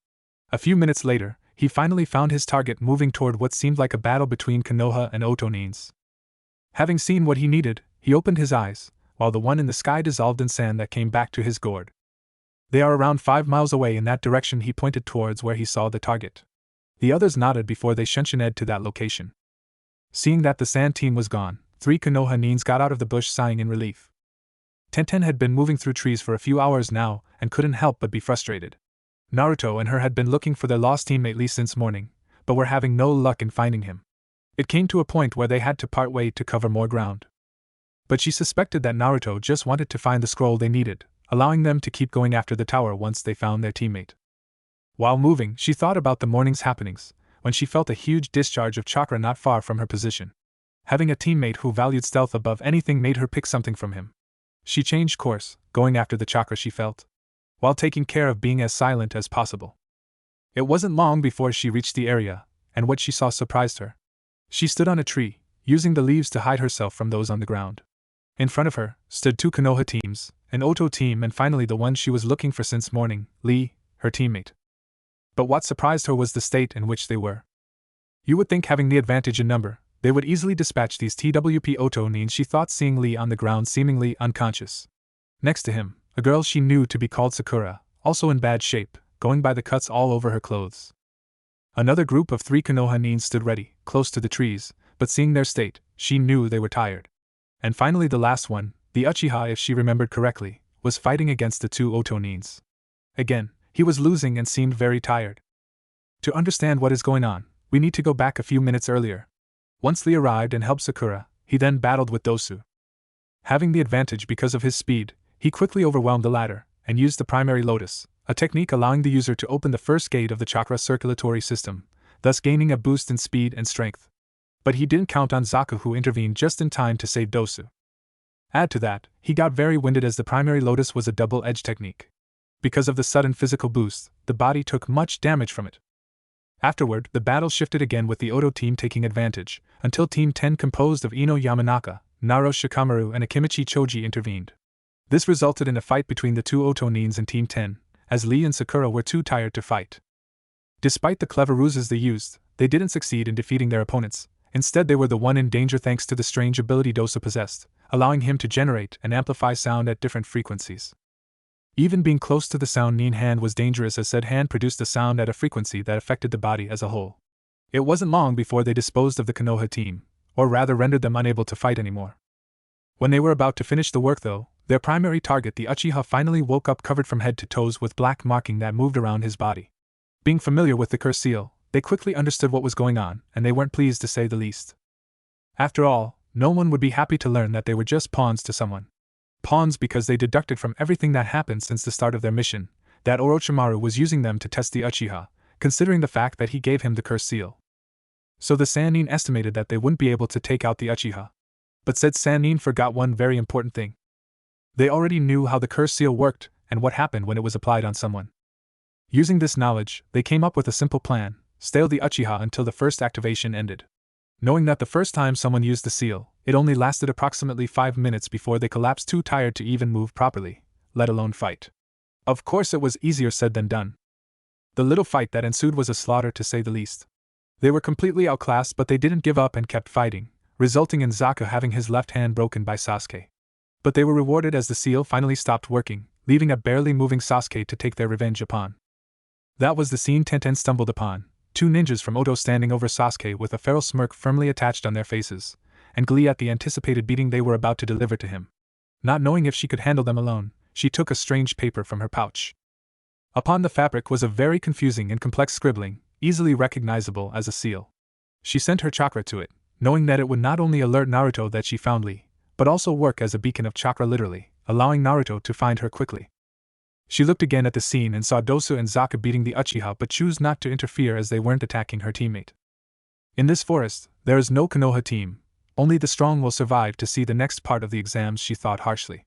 A few minutes later, he finally found his target moving toward what seemed like a battle between Konoha and Otonins. Having seen what he needed, he opened his eyes, while the one in the sky dissolved in sand that came back to his gourd. They are around 5 miles away. In that direction he pointed towards where he saw the target. The others nodded before they shunshined to that location. Seeing that the sand team was gone, 3 Konoha nins got out of the bush sighing in relief. Tenten had been moving through trees for a few hours now and couldn't help but be frustrated. Naruto and her had been looking for their lost teammate Lee since morning, but were having no luck in finding him. It came to a point where they had to part way to cover more ground. But she suspected that Naruto just wanted to find the scroll they needed, allowing them to keep going after the tower once they found their teammate. While moving, she thought about the morning's happenings, when she felt a huge discharge of chakra not far from her position. Having a teammate who valued stealth above anything made her pick something from him. She changed course, going after the chakra she felt, while taking care of being as silent as possible. It wasn't long before she reached the area, and what she saw surprised her. She stood on a tree, using the leaves to hide herself from those on the ground. In front of her stood 2 Konoha teams, an Oto team, and finally the one she was looking for since morning, Lee, her teammate. But what surprised her was the state in which they were. You would think, having the advantage in number, they would easily dispatch these TWP Oto nins, she thought, seeing Lee on the ground seemingly unconscious. Next to him, a girl she knew to be called Sakura, also in bad shape, going by the cuts all over her clothes. Another group of 3 Konoha nins stood ready, close to the trees, but seeing their state, she knew they were tired. And finally the last one, the Uchiha, if she remembered correctly, was fighting against the 2 Oto nins. Again, he was losing and seemed very tired. To understand what is going on, we need to go back a few minutes earlier. Once Lee arrived and helped Sakura, he then battled with Dosu. Having the advantage because of his speed, he quickly overwhelmed the latter, and used the primary lotus, a technique allowing the user to open the first gate of the chakra circulatory system, thus gaining a boost in speed and strength. But he didn't count on Zaku, who intervened just in time to save Dosu. Add to that, he got very winded as the primary lotus was a double-edged technique. Because of the sudden physical boost, the body took much damage from it. Afterward, the battle shifted again with the Oto team taking advantage, until Team 10 composed of Ino Yamanaka, Naro Shikamaru and Akimichi Choji intervened. This resulted in a fight between the 2 Oto nins and Team 10, as Lee and Sakura were too tired to fight. Despite the clever ruses they used, they didn't succeed in defeating their opponents. Instead, they were the one in danger thanks to the strange ability Dosu possessed, allowing him to generate and amplify sound at different frequencies. Even being close to the sound nin hand was dangerous, as said hand produced a sound at a frequency that affected the body as a whole. It wasn't long before they disposed of the Konoha team, or rather rendered them unable to fight anymore. When they were about to finish the work though, their primary target, the Uchiha, finally woke up covered from head to toes with black marking that moved around his body. Being familiar with the curse seal, they quickly understood what was going on, and they weren't pleased to say the least. After all, no one would be happy to learn that they were just pawns to someone. Pawns because they deducted from everything that happened since the start of their mission, that Orochimaru was using them to test the Uchiha, considering the fact that he gave him the curse seal. So the Sannin estimated that they wouldn't be able to take out the Uchiha. But said Sannin forgot one very important thing. They already knew how the curse seal worked and what happened when it was applied on someone. Using this knowledge, they came up with a simple plan: stale the Uchiha until the first activation ended. Knowing that the first time someone used the seal, it only lasted approximately 5 minutes before they collapsed too tired to even move properly, let alone fight. Of course, it was easier said than done. The little fight that ensued was a slaughter, to say the least. They were completely outclassed, but they didn't give up and kept fighting, resulting in Zaka having his left hand broken by Sasuke. But they were rewarded as the seal finally stopped working, leaving a barely moving Sasuke to take their revenge upon. That was the scene Tenten stumbled upon, 2 ninjas from Oto standing over Sasuke with a feral smirk firmly attached on their faces, and glee at the anticipated beating they were about to deliver to him. Not knowing if she could handle them alone, she took a strange paper from her pouch. Upon the fabric was a very confusing and complex scribbling, easily recognizable as a seal. She sent her chakra to it, knowing that it would not only alert Naruto that she found Lee, but also work as a beacon of chakra literally, allowing Naruto to find her quickly. She looked again at the scene and saw Dosu and Zaka beating the Uchiha but chose not to interfere as they weren't attacking her teammate. In this forest, there is no Konoha team, only the strong will survive to see the next part of the exams, she thought harshly.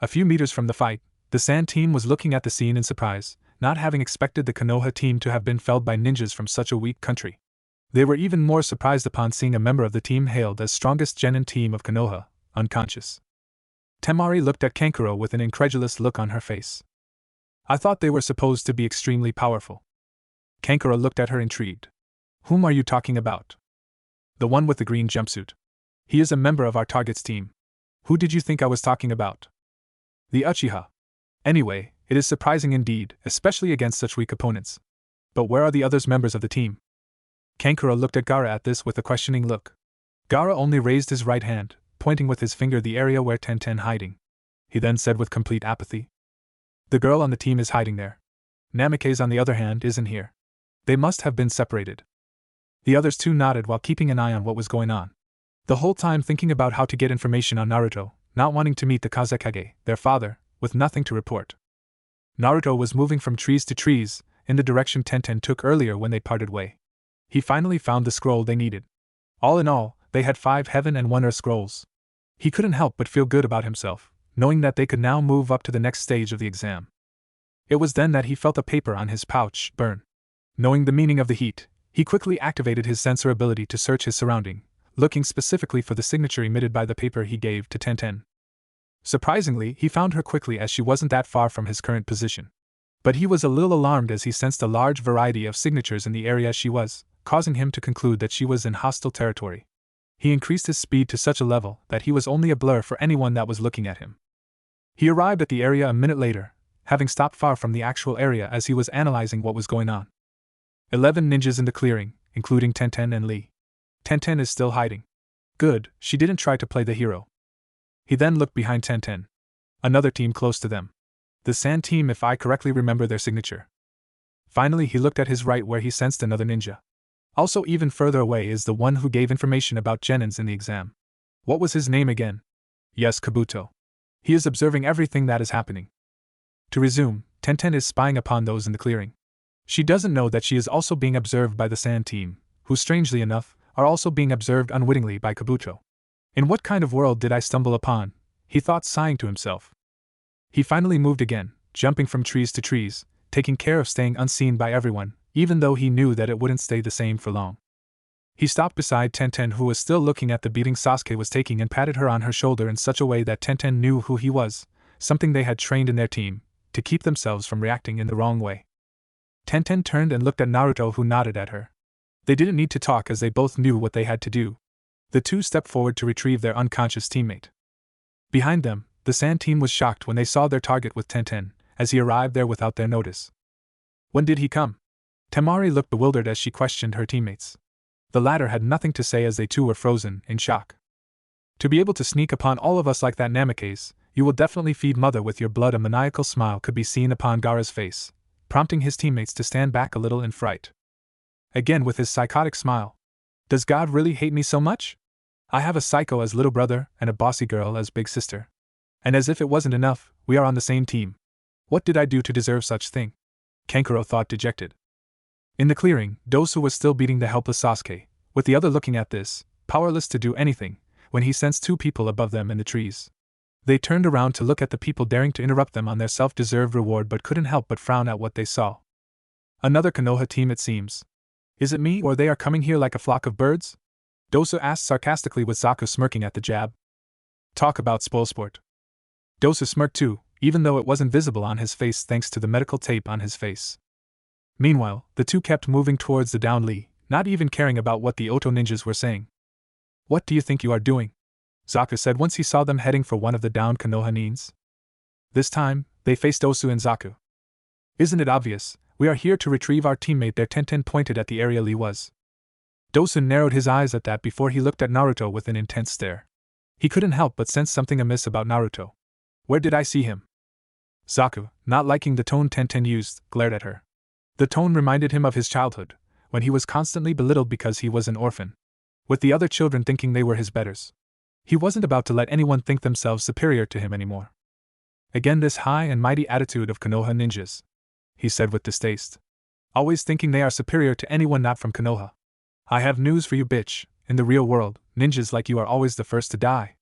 A few meters from the fight, the Sand team was looking at the scene in surprise, not having expected the Konoha team to have been felled by ninjas from such a weak country. They were even more surprised upon seeing a member of the team hailed as strongest genin team of Konoha, unconscious. Temari looked at Kankuro with an incredulous look on her face. I thought they were supposed to be extremely powerful. Kankuro looked at her intrigued. Whom are you talking about? The one with the green jumpsuit. He is a member of our target's team. Who did you think I was talking about? The Uchiha. Anyway, it is surprising indeed, especially against such weak opponents. But where are the other members of the team? Kankuro looked at Gaara at this with a questioning look. Gaara only raised his right hand, pointing with his finger the area where Tenten hiding. He then said with complete apathy. The girl on the team is hiding there. Namikaze on the other hand isn't here. They must have been separated. The others too nodded while keeping an eye on what was going on. The whole time thinking about how to get information on Naruto, not wanting to meet the Kazekage, their father, with nothing to report. Naruto was moving from trees to trees, in the direction Tenten took earlier when they parted way. He finally found the scroll they needed. All in all, they had 5 heaven and 1 earth scrolls. He couldn't help but feel good about himself, knowing that they could now move up to the next stage of the exam. It was then that he felt a paper on his pouch burn. Knowing the meaning of the heat, he quickly activated his sensor ability to search his surrounding, looking specifically for the signature emitted by the paper he gave to Tenten. Surprisingly, he found her quickly as she wasn't that far from his current position. But he was a little alarmed as he sensed a large variety of signatures in the area she was, causing him to conclude that she was in hostile territory. He increased his speed to such a level that he was only a blur for anyone that was looking at him. He arrived at the area a minute later, having stopped far from the actual area as he was analyzing what was going on. 11 ninjas in the clearing, including Tenten and Lee. Tenten is still hiding. Good, she didn't try to play the hero. He then looked behind Tenten. Another team close to them. The Sand team, if I correctly remember their signature. Finally, he looked at his right where he sensed another ninja. Also even further away is the one who gave information about genins in the exam. What was his name again? Yes, Kabuto. He is observing everything that is happening. To resume, Tenten is spying upon those in the clearing. She doesn't know that she is also being observed by the Sand team, who strangely enough, are also being observed unwittingly by Kabuto. In what kind of world did I stumble upon? He thought, sighing to himself. He finally moved again, jumping from trees to trees, taking care of staying unseen by everyone, even though he knew that it wouldn't stay the same for long. He stopped beside Tenten, who was still looking at the beating Sasuke was taking, and patted her on her shoulder in such a way that Tenten knew who he was, something they had trained in their team, to keep themselves from reacting in the wrong way. Tenten turned and looked at Naruto, who nodded at her. They didn't need to talk as they both knew what they had to do. The two stepped forward to retrieve their unconscious teammate. Behind them, the Sand team was shocked when they saw their target with Tenten, as he arrived there without their notice. When did he come? Temari looked bewildered as she questioned her teammates. The latter had nothing to say as they too were frozen in shock. To be able to sneak upon all of us like that, Namikaze, you will definitely feed mother with your blood. A maniacal smile could be seen upon Gaara's face, prompting his teammates to stand back a little in fright. Again with his psychotic smile. Does God really hate me so much? I have a psycho as little brother and a bossy girl as big sister. And as if it wasn't enough, we are on the same team. What did I do to deserve such thing? Kankuro thought, dejected. In the clearing, Dosu was still beating the helpless Sasuke, with the other looking at this, powerless to do anything, when he sensed 2 people above them in the trees. They turned around to look at the people daring to interrupt them on their self-deserved reward, but couldn't help but frown at what they saw. Another Konoha team, it seems. Is it me, or they are coming here like a flock of birds? Dosu asked sarcastically, with Zaku smirking at the jab. Talk about spoil sport. Dosu smirked too, even though it wasn't visible on his face thanks to the medical tape on his face. Meanwhile, the two kept moving towards the downed Lee, not even caring about what the Oto ninjas were saying. What do you think you are doing? Zaku said once he saw them heading for one of the downed Konoha nines. This time, they faced Osu and Zaku. Isn't it obvious? We are here to retrieve our teammate there. Tenten pointed at the area Lee was. Dosu narrowed his eyes at that before he looked at Naruto with an intense stare. He couldn't help but sense something amiss about Naruto. Where did I see him? Zaku, not liking the tone Tenten used, glared at her. The tone reminded him of his childhood, when he was constantly belittled because he was an orphan, with the other children thinking they were his betters. He wasn't about to let anyone think themselves superior to him anymore. Again this high and mighty attitude of Konoha ninjas, he said with distaste. Always thinking they are superior to anyone not from Konoha. I have news for you, bitch. In the real world, ninjas like you are always the first to die.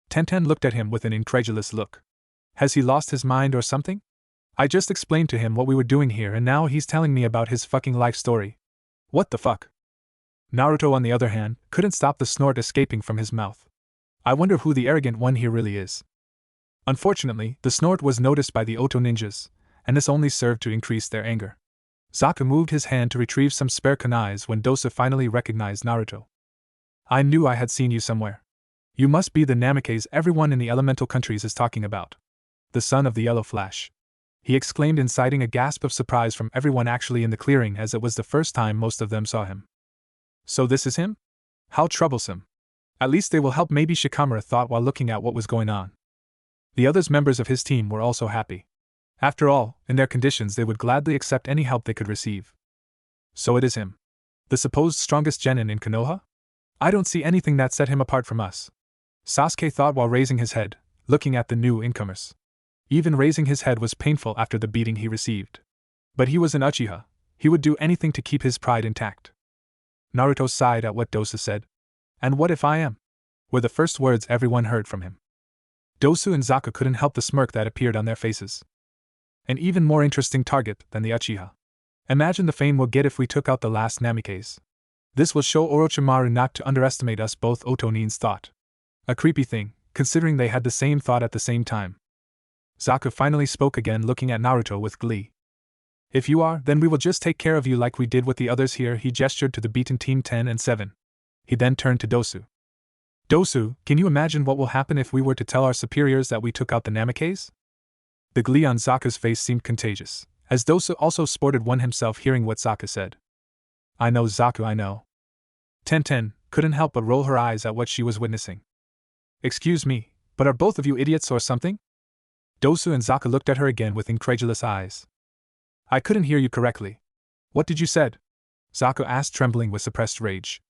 Tenten looked at him with an incredulous look. Has he lost his mind or something? I just explained to him what we were doing here and now he's telling me about his fucking life story. What the fuck? Naruto, on the other hand, couldn't stop the snort escaping from his mouth. I wonder who the arrogant one here really is. Unfortunately, the snort was noticed by the Oto ninjas, and this only served to increase their anger. Zaku moved his hand to retrieve some spare kunais when Dosa finally recognized Naruto. I knew I had seen you somewhere. You must be the Namikaze everyone in the elemental countries is talking about. The son of the Yellow Flash. He exclaimed, inciting a gasp of surprise from everyone actually in the clearing, as it was the first time most of them saw him. So this is him? How troublesome. At least they will help, maybe Shikamaru thought while looking at what was going on. The other members of his team were also happy. After all, in their conditions they would gladly accept any help they could receive. So it is him. The supposed strongest genin in Konoha? I don't see anything that set him apart from us. Sasuke thought while raising his head, looking at the new incomers. Even raising his head was painful after the beating he received. But he was an Uchiha. He would do anything to keep his pride intact. Naruto sighed at what Dosa said. And what if I am? Were the first words everyone heard from him. Dosu and Zaku couldn't help the smirk that appeared on their faces. An even more interesting target than the Uchiha. Imagine the fame we'll get if we took out the last Namikaze. This will show Orochimaru not to underestimate us, both Otonins thought. A creepy thing, considering they had the same thought at the same time. Zaku finally spoke again, looking at Naruto with glee. If you are, then we will just take care of you like we did with the others here. He gestured to the beaten team 10 and 7. He then turned to Dosu. Dosu, can you imagine what will happen if we were to tell our superiors that we took out the Namikaze? The glee on Zaku's face seemed contagious, as Dosu also sported one himself, hearing what Zaku said. I know, Zaku, I know. Tenten couldn't help but roll her eyes at what she was witnessing. Excuse me, but are both of you idiots or something? Dosu and Zaku looked at her again with incredulous eyes. I couldn't hear you correctly. What did you said? Zaku asked, trembling with suppressed rage.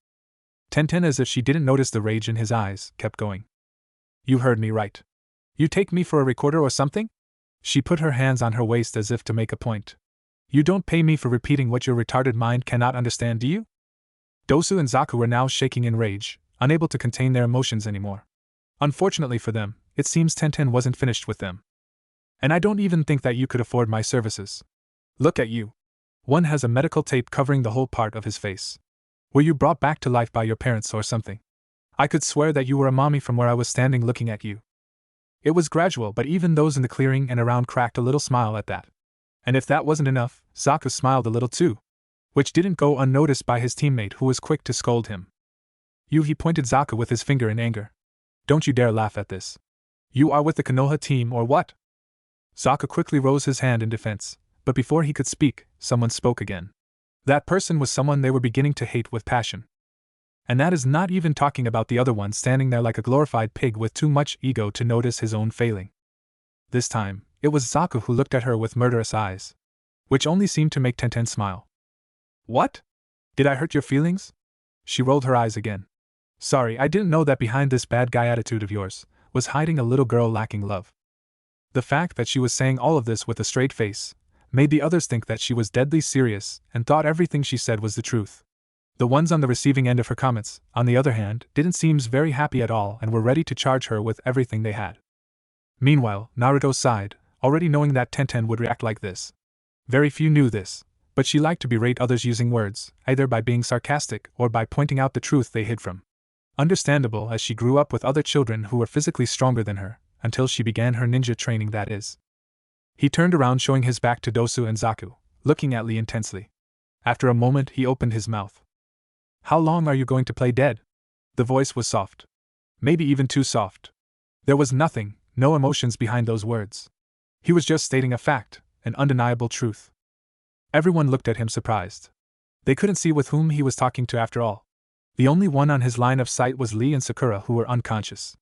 Tenten, as if she didn't notice the rage in his eyes, kept going. You heard me right. You take me for a recorder or something? She put her hands on her waist as if to make a point. You don't pay me for repeating what your retarded mind cannot understand, do you? Dosu and Zaku were now shaking in rage, unable to contain their emotions anymore. Unfortunately for them, it seems Tenten wasn't finished with them. And I don't even think that you could afford my services. Look at you. One has a medical tape covering the whole part of his face. Were you brought back to life by your parents or something? I could swear that you were a mommy from where I was standing looking at you. It was gradual, but even those in the clearing and around cracked a little smile at that. And if that wasn't enough, Zaku smiled a little too, which didn't go unnoticed by his teammate, who was quick to scold him. You, he pointed Zaku with his finger in anger. Don't you dare laugh at this. You are with the Konoha team or what? Zaku quickly rose his hand in defense, but before he could speak, someone spoke again. That person was someone they were beginning to hate with passion. And that is not even talking about the other one standing there like a glorified pig with too much ego to notice his own failing. This time, it was Zaku who looked at her with murderous eyes, which only seemed to make Tenten smile. What? Did I hurt your feelings? She rolled her eyes again. Sorry, I didn't know that behind this bad guy attitude of yours was hiding a little girl lacking love. The fact that she was saying all of this with a straight face made the others think that she was deadly serious and thought everything she said was the truth. The ones on the receiving end of her comments, on the other hand, didn't seem very happy at all and were ready to charge her with everything they had. Meanwhile, Naruto sighed, already knowing that Tenten would react like this. Very few knew this, but she liked to berate others using words, either by being sarcastic or by pointing out the truth they hid from. Understandable, as she grew up with other children who were physically stronger than her, until she began her ninja training, that is. He turned around, showing his back to Dosu and Zaku, looking at Lee intensely. After a moment he opened his mouth. How long are you going to play dead? The voice was soft. Maybe even too soft. There was nothing, no emotions behind those words. He was just stating a fact, an undeniable truth. Everyone looked at him surprised. They couldn't see with whom he was talking to after all. The only one on his line of sight was Lee and Sakura, who were unconscious.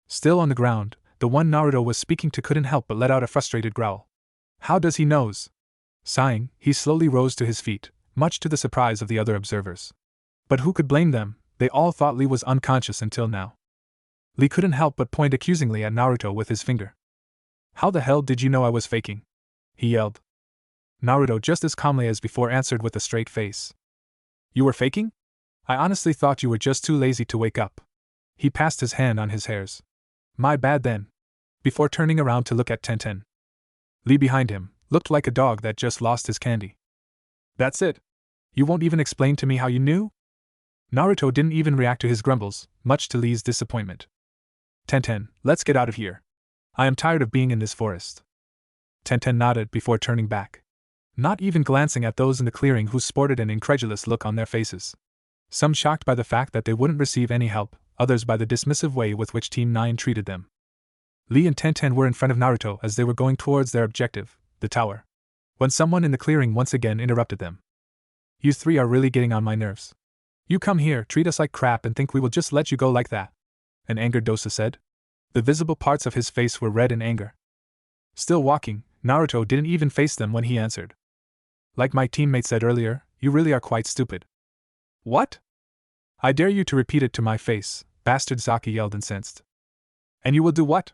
Still on the ground, the one Naruto was speaking to couldn't help but let out a frustrated growl. How does he knows? Sighing, he slowly rose to his feet, much to the surprise of the other observers. But who could blame them? They all thought Lee was unconscious until now. Lee couldn't help but point accusingly at Naruto with his finger. How the hell did you know I was faking? He yelled. Naruto just as calmly as before answered with a straight face. You were faking? I honestly thought you were just too lazy to wake up. He passed his hand on his hairs. My bad then. Before turning around to look at Tenten. Lee behind him looked like a dog that just lost his candy. That's it? You won't even explain to me how you knew? Naruto didn't even react to his grumbles, much to Lee's disappointment. Tenten, let's get out of here. I am tired of being in this forest. Tenten nodded before turning back. Not even glancing at those in the clearing who sported an incredulous look on their faces. Some shocked by the fact that they wouldn't receive any help, others by the dismissive way with which Team 9 treated them. Lee and Tenten were in front of Naruto as they were going towards their objective, the tower, when someone in the clearing once again interrupted them. You three are really getting on my nerves. You come here, treat us like crap, and think we will just let you go like that, an angered Dosa said. The visible parts of his face were red in anger. Still walking, Naruto didn't even face them when he answered. Like my teammate said earlier, you really are quite stupid. What? I dare you to repeat it to my face, bastard, Zaki yelled incensed. And you will do what?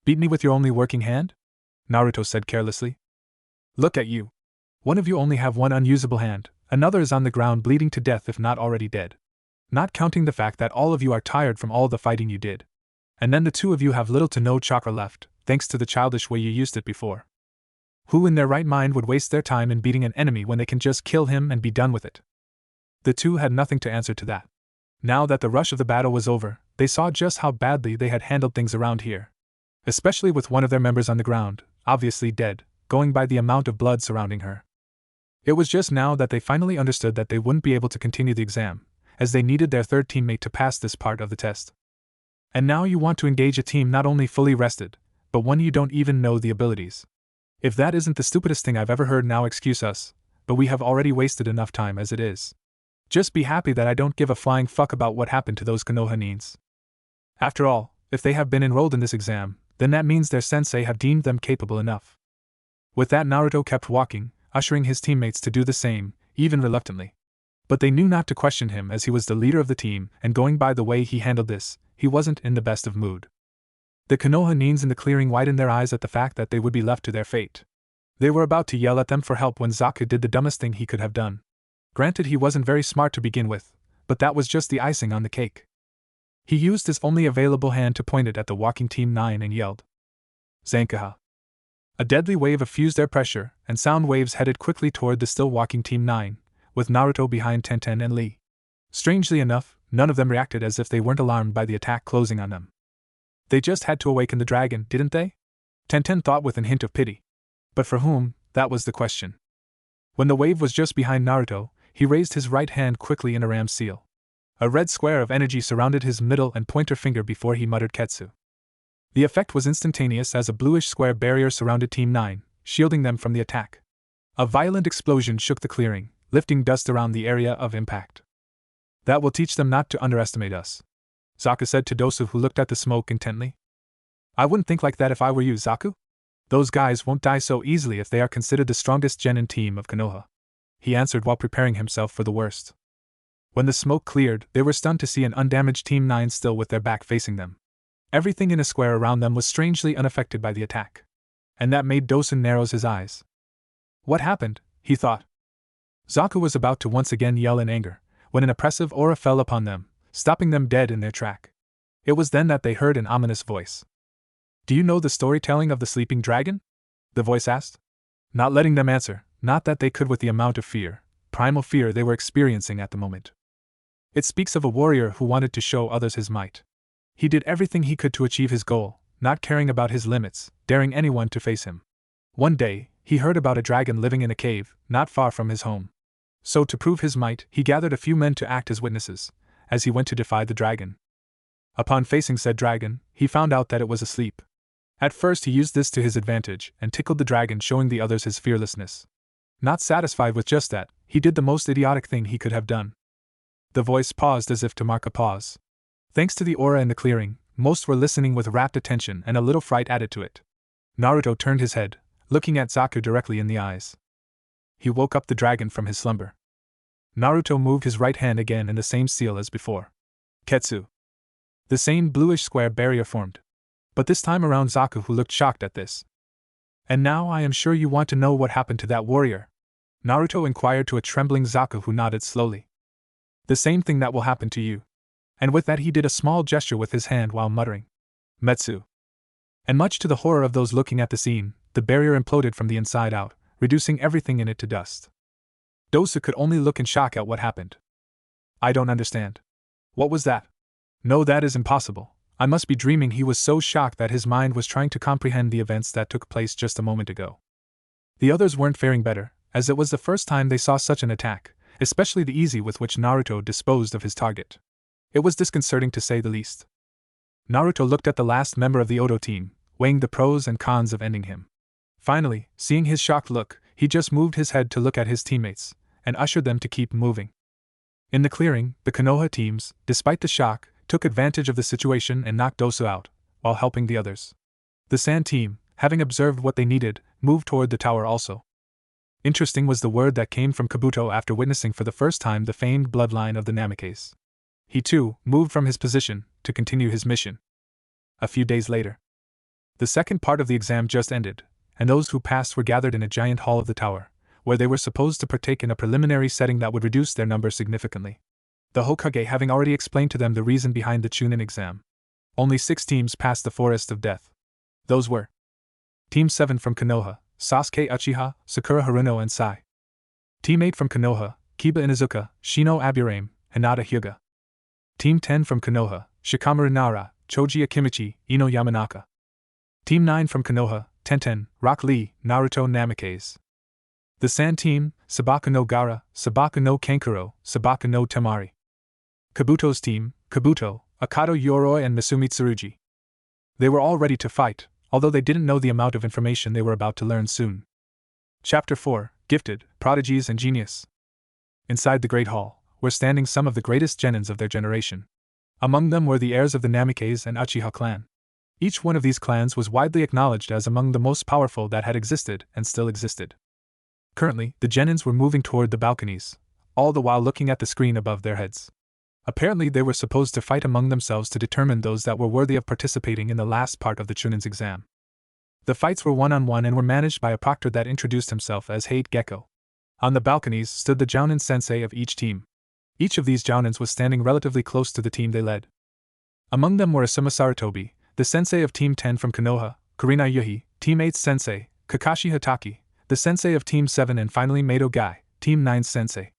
Beat me with your only working hand? Naruto said carelessly. Look at you. One of you only have one unusable hand, another is on the ground bleeding to death if not already dead. Not counting the fact that all of you are tired from all the fighting you did. And then the two of you have little to no chakra left, thanks to the childish way you used it before. Who in their right mind would waste their time in beating an enemy when they can just kill him and be done with it? The two had nothing to answer to that. Now that the rush of the battle was over, they saw just how badly they had handled things around here. Especially with one of their members on the ground, obviously dead, going by the amount of blood surrounding her. It was just now that they finally understood that they wouldn't be able to continue the exam, as they needed their third teammate to pass this part of the test. And now you want to engage a team not only fully rested, but one you don't even know the abilities. If that isn't the stupidest thing I've ever heard, now excuse us, but we have already wasted enough time as it is. Just be happy that I don't give a flying fuck about what happened to those Konoha nins. After all, if they have been enrolled in this exam, then that means their sensei have deemed them capable enough. With that, Naruto kept walking, ushering his teammates to do the same, even reluctantly. But they knew not to question him as he was the leader of the team, and going by the way he handled this, he wasn't in the best of mood. The Konoha nins in the clearing widened their eyes at the fact that they would be left to their fate. They were about to yell at them for help when Zaku did the dumbest thing he could have done. Granted, he wasn't very smart to begin with, but that was just the icing on the cake. He used his only available hand to point it at the walking Team 9 and yelled, Zankaha. A deadly wave fused air pressure, and sound waves headed quickly toward the still walking Team 9, with Naruto behind Tenten and Lee. Strangely enough, none of them reacted as if they weren't alarmed by the attack closing on them. They just had to awaken the dragon, didn't they? Tenten thought with a hint of pity. But for whom, that was the question. When the wave was just behind Naruto, he raised his right hand quickly in a ram's seal. A red square of energy surrounded his middle and pointer finger before he muttered Ketsu. The effect was instantaneous as a bluish square barrier surrounded Team 9, shielding them from the attack. A violent explosion shook the clearing, lifting dust around the area of impact. That will teach them not to underestimate us, Zaku said to Dosu, who looked at the smoke intently. I wouldn't think like that if I were you, Zaku. Those guys won't die so easily if they are considered the strongest genin team of Konoha, he answered while preparing himself for the worst. When the smoke cleared, they were stunned to see an undamaged Team 9 still with their back facing them. Everything in a square around them was strangely unaffected by the attack. And that made Dosen narrow his eyes. What happened? He thought. Zaku was about to once again yell in anger, when an oppressive aura fell upon them, stopping them dead in their track. It was then that they heard an ominous voice. Do you know the storytelling of the sleeping dragon? The voice asked. Not letting them answer, not that they could with the amount of fear, primal fear they were experiencing at the moment. It speaks of a warrior who wanted to show others his might. He did everything he could to achieve his goal, not caring about his limits, daring anyone to face him. One day, he heard about a dragon living in a cave, not far from his home. So to prove his might, he gathered a few men to act as witnesses, as he went to defy the dragon. Upon facing said dragon, he found out that it was asleep. At first he used this to his advantage and tickled the dragon, showing the others his fearlessness. Not satisfied with just that, he did the most idiotic thing he could have done. The voice paused as if to mark a pause. Thanks to the aura in the clearing, most were listening with rapt attention and a little fright added to it. Naruto turned his head, looking at Zaku directly in the eyes. He woke up the dragon from his slumber. Naruto moved his right hand again in the same seal as before. Ketsu. The same bluish square barrier formed. But this time around Zaku, who looked shocked at this. And now I am sure you want to know what happened to that warrior? Naruto inquired to a trembling Zaku, who nodded slowly. The same thing that will happen to you. And with that he did a small gesture with his hand while muttering, Metsu. And much to the horror of those looking at the scene, the barrier imploded from the inside out, reducing everything in it to dust. Dosu could only look in shock at what happened. I don't understand. What was that? No, that is impossible. I must be dreaming. He was so shocked that his mind was trying to comprehend the events that took place just a moment ago. The others weren't faring better, as it was the first time they saw such an attack, especially the ease with which Naruto disposed of his target. It was disconcerting to say the least. Naruto looked at the last member of the Odo team, weighing the pros and cons of ending him. Finally, seeing his shocked look, he just moved his head to look at his teammates, and ushered them to keep moving. In the clearing, the Konoha teams, despite the shock, took advantage of the situation and knocked Dosu out, while helping the others. The Sand team, having observed what they needed, moved toward the tower also. Interesting was the word that came from Kabuto after witnessing for the first time the famed bloodline of the Namikaze. He too moved from his position to continue his mission. A few days later, the second part of the exam just ended, and those who passed were gathered in a giant hall of the tower, where they were supposed to partake in a preliminary setting that would reduce their number significantly. The Hokage having already explained to them the reason behind the Chunin exam. Only 6 teams passed the Forest of Death. Those were Team 7 from Konoha, Sasuke Uchiha, Sakura Haruno and Sai. Team 8 from Konoha, Kiba Inuzuka, Shino Aburame, Hinata Hyuga. Team 10 from Konoha, Shikamaru Nara, Choji Akimichi, Ino Yamanaka. Team 9 from Konoha, Tenten, Rock Lee, Naruto Namikaze. The Sand team, Sabaku no Gaara, Sabaku no Kankuro, Sabaku no Temari. Kabuto's team, Kabuto, Akato Yoroi and Misumi Tsurugi. They were all ready to fight, although they didn't know the amount of information they were about to learn soon. Chapter 4, Gifted, Prodigies and Genius. Inside the Great Hall were standing some of the greatest genins of their generation. Among them were the heirs of the Namikaze and Uchiha clan. Each one of these clans was widely acknowledged as among the most powerful that had existed and still existed. Currently, the genins were moving toward the balconies, all the while looking at the screen above their heads. Apparently they were supposed to fight among themselves to determine those that were worthy of participating in the last part of the Chunin's exam. The fights were one-on-one and were managed by a proctor that introduced himself as Hate Gecko. On the balconies stood the Jounin sensei of each team. Each of these Jounins was standing relatively close to the team they led. Among them were Asuma Sarutobi, the sensei of Team 10 from Konoha, Kurina Yuhi, Team 8's sensei, Kakashi Hataki, the sensei of Team 7 and finally Mado Gai, Team 9's sensei.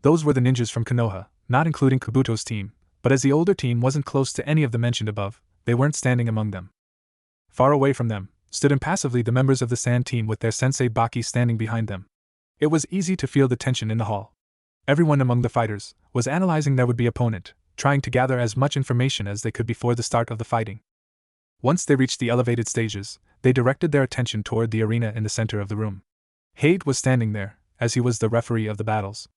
Those were the ninjas from Konoha, not including Kabuto's team, but as the older team wasn't close to any of the mentioned above, they weren't standing among them. Far away from them, stood impassively the members of the Sand team with their sensei Baki standing behind them. It was easy to feel the tension in the hall. Everyone among the fighters was analyzing their would-be opponent, trying to gather as much information as they could before the start of the fighting. Once they reached the elevated stages, they directed their attention toward the arena in the center of the room. Hade was standing there, as he was the referee of the battles.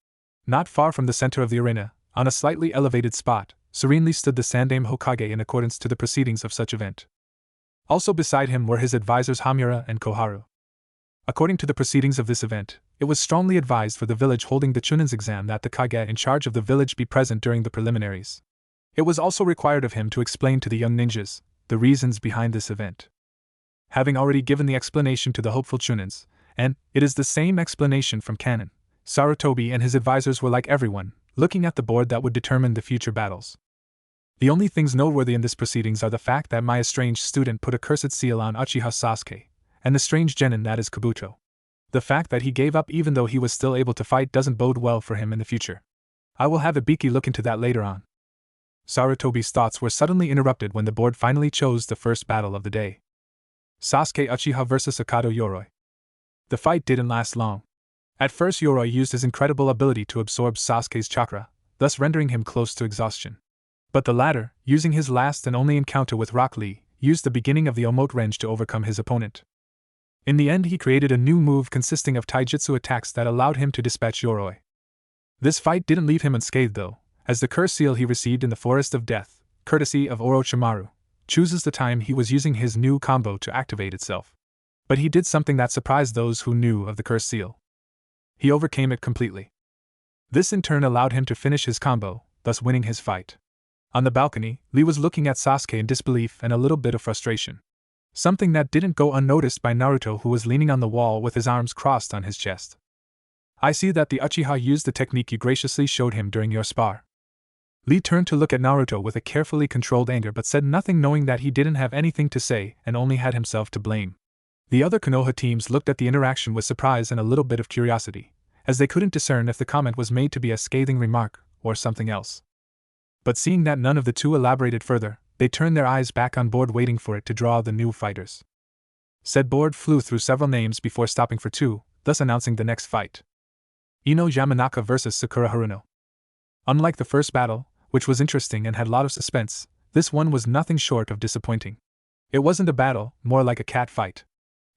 Not far from the center of the arena, on a slightly elevated spot, serenely stood the Sandaime Hokage in accordance to the proceedings of such event. Also beside him were his advisors Hamura and Koharu. According to the proceedings of this event, it was strongly advised for the village holding the Chunin's exam that the Kage in charge of the village be present during the preliminaries. It was also required of him to explain to the young ninjas the reasons behind this event. Having already given the explanation to the hopeful Chunins, and it is the same explanation from canon, Sarutobi and his advisors were like everyone, looking at the board that would determine the future battles. The only things noteworthy in this proceedings are the fact that my estranged student put a cursed seal on Uchiha Sasuke, and the strange genin that is Kabuto. The fact that he gave up even though he was still able to fight doesn't bode well for him in the future. I will have Ibiki look into that later on. Sarutobi's thoughts were suddenly interrupted when the board finally chose the first battle of the day. Sasuke Uchiha vs Akato Yoroi. The fight didn't last long. At first Yoroi used his incredible ability to absorb Sasuke's chakra, thus rendering him close to exhaustion. But the latter, using his last and only encounter with Rock Lee, used the beginning of the Omote Range to overcome his opponent. In the end, he created a new move consisting of taijutsu attacks that allowed him to dispatch Yoroi. This fight didn't leave him unscathed though, as the curse seal he received in the Forest of Death, courtesy of Orochimaru, chooses the time he was using his new combo to activate itself. But he did something that surprised those who knew of the curse seal. He overcame it completely. This in turn allowed him to finish his combo, thus winning his fight. On the balcony, Lee was looking at Sasuke in disbelief and a little bit of frustration. Something that didn't go unnoticed by Naruto, who was leaning on the wall with his arms crossed on his chest. I see that the Uchiha used the technique you graciously showed him during your spar. Lee turned to look at Naruto with a carefully controlled anger but said nothing, knowing that he didn't have anything to say and only had himself to blame. The other Konoha teams looked at the interaction with surprise and a little bit of curiosity, as they couldn't discern if the comment was made to be a scathing remark or something else. But seeing that none of the two elaborated further, they turned their eyes back on board, waiting for it to draw the new fighters. Said board flew through several names before stopping for two, thus announcing the next fight. Ino Yamanaka vs Sakura Haruno. Unlike the first battle, which was interesting and had a lot of suspense, this one was nothing short of disappointing. It wasn't a battle, more like a cat fight.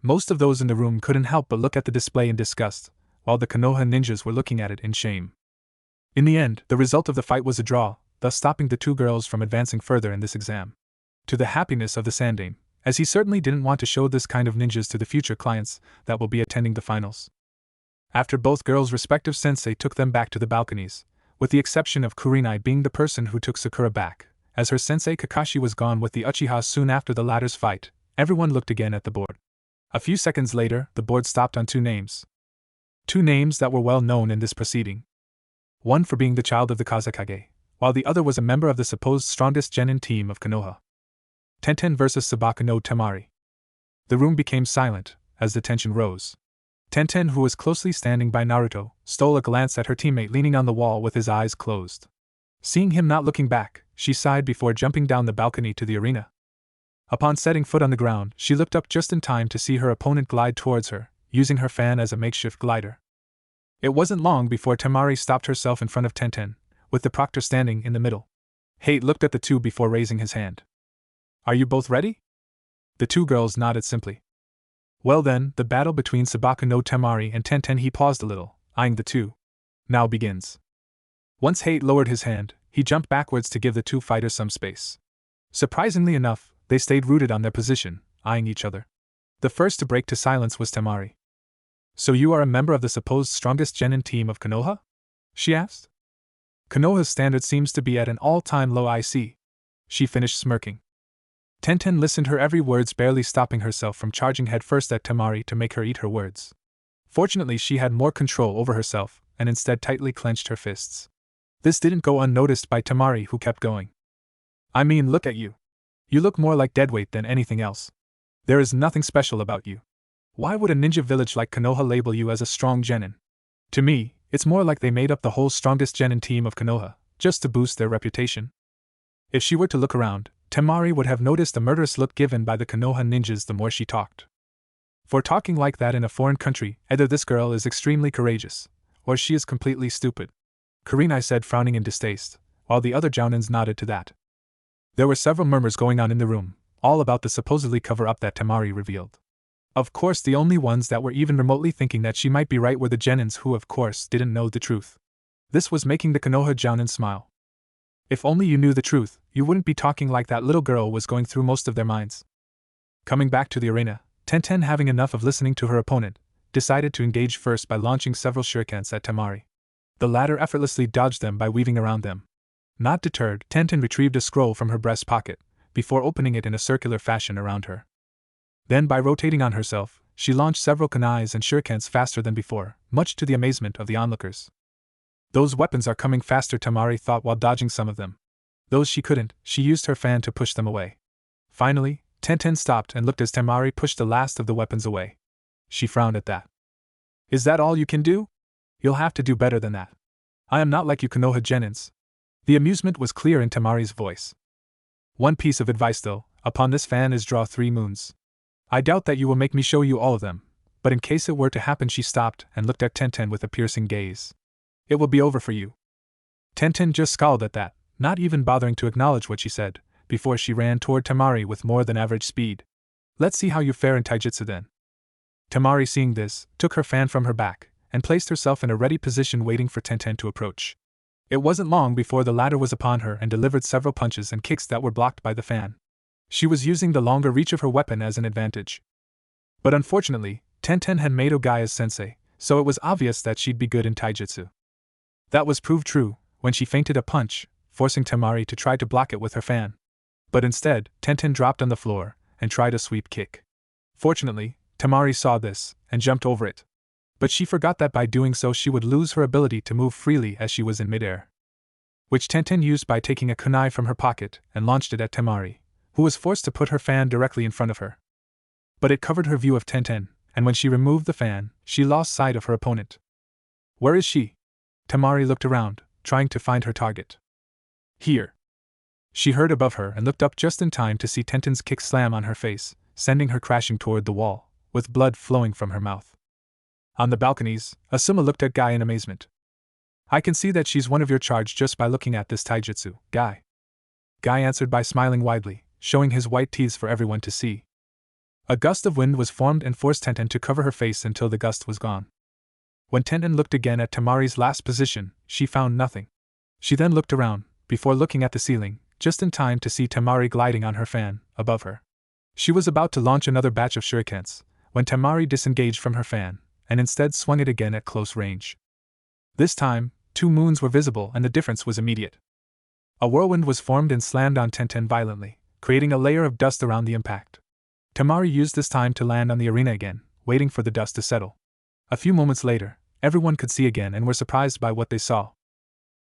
Most of those in the room couldn't help but look at the display in disgust, while the Konoha ninjas were looking at it in shame. In the end, the result of the fight was a draw, thus stopping the two girls from advancing further in this exam. To the happiness of the Sandame, as he certainly didn't want to show this kind of ninjas to the future clients that will be attending the finals. After both girls' respective sensei took them back to the balconies, with the exception of Kurenai being the person who took Sakura back, as her sensei Kakashi was gone with the Uchiha soon after the latter's fight, everyone looked again at the board. A few seconds later, the board stopped on two names. Two names that were well known in this proceeding. One for being the child of the Kazekage, while the other was a member of the supposed strongest genin team of Konoha. Tenten vs Sabaka no Temari. The room became silent, as the tension rose. Tenten, who was closely standing by Naruto, stole a glance at her teammate leaning on the wall with his eyes closed. Seeing him not looking back, she sighed before jumping down the balcony to the arena. Upon setting foot on the ground, she looked up just in time to see her opponent glide towards her, using her fan as a makeshift glider. It wasn't long before Temari stopped herself in front of Tenten, with the proctor standing in the middle. Hate looked at the two before raising his hand. Are you both ready? The two girls nodded simply. Well then, the battle between Sabaka no Temari and Tenten. He paused a little, eyeing the two. Now begins. Once Hate lowered his hand, he jumped backwards to give the two fighters some space. Surprisingly enough, they stayed rooted on their position, eyeing each other. The first to break to silence was Temari. So you are a member of the supposed strongest genin team of Konoha? She asked. Konoha's standard seems to be at an all-time low. I see. She finished smirking. Tenten listened her every words, barely stopping herself from charging headfirst at Temari to make her eat her words. Fortunately, she had more control over herself, and instead tightly clenched her fists. This didn't go unnoticed by Temari, who kept going. I mean, look at you. You look more like deadweight than anything else. There is nothing special about you. Why would a ninja village like Konoha label you as a strong genin? To me, it's more like they made up the whole strongest genin team of Konoha, just to boost their reputation. If she were to look around, Temari would have noticed a murderous look given by the Konoha ninjas the more she talked. For talking like that in a foreign country, either this girl is extremely courageous, or she is completely stupid, Kurenai said, frowning in distaste, while the other jounins nodded to that. There were several murmurs going on in the room, all about the supposedly cover-up that Temari revealed. Of course, the only ones that were even remotely thinking that she might be right were the genins, who of course didn't know the truth. This was making the Konoha jounin smile. If only you knew the truth, you wouldn't be talking like that, little girl was going through most of their minds. Coming back to the arena, Tenten, having enough of listening to her opponent, decided to engage first by launching several shurikens at Temari. The latter effortlessly dodged them by weaving around them. Not deterred, Tenten retrieved a scroll from her breast pocket, before opening it in a circular fashion around her. Then, by rotating on herself, she launched several kunais and shurikens faster than before, much to the amazement of the onlookers. Those weapons are coming faster, Temari thought while dodging some of them. Those she couldn't, she used her fan to push them away. Finally, Tenten stopped and looked as Temari pushed the last of the weapons away. She frowned at that. Is that all you can do? You'll have to do better than that. I am not like you Konoha genins. The amusement was clear in Temari's voice. One piece of advice though, upon this fan is draw 3 moons. I doubt that you will make me show you all of them, but in case it were to happen. She stopped and looked at Tenten with a piercing gaze. It will be over for you. Tenten just scowled at that, not even bothering to acknowledge what she said, before she ran toward Temari with more than average speed. Let's see how you fare in taijutsu then. Temari, seeing this, took her fan from her back, and placed herself in a ready position waiting for Tenten to approach. It wasn't long before the latter was upon her and delivered several punches and kicks that were blocked by the fan. She was using the longer reach of her weapon as an advantage. But unfortunately, Tenten had made Ogaya's sensei, so it was obvious that she'd be good in taijutsu. That was proved true when she feinted a punch, forcing Temari to try to block it with her fan. But instead, Tenten dropped on the floor and tried a sweep kick. Fortunately, Temari saw this and jumped over it. But she forgot that by doing so she would lose her ability to move freely as she was in midair, which Tenten used by taking a kunai from her pocket and launched it at Temari, who was forced to put her fan directly in front of her. But it covered her view of Tenten, and when she removed the fan, she lost sight of her opponent. Where is she? Temari looked around, trying to find her target. Here. She heard above her and looked up just in time to see Tenten's kick slam on her face, sending her crashing toward the wall, with blood flowing from her mouth. On the balconies, Asuma looked at Guy in amazement. I can see that she's one of your charge just by looking at this taijutsu, Guy. Guy answered by smiling widely, showing his white teeth for everyone to see. A gust of wind was formed and forced Tenten to cover her face until the gust was gone. When Tenten looked again at Temari's last position, she found nothing. She then looked around, before looking at the ceiling, just in time to see Temari gliding on her fan, above her. She was about to launch another batch of shurikens, when Temari disengaged from her fan, and instead swung it again at close range. This time, 2 moons were visible and the difference was immediate. A whirlwind was formed and slammed on Tenten violently, creating a layer of dust around the impact. Temari used this time to land on the arena again, waiting for the dust to settle. A few moments later, everyone could see again and were surprised by what they saw.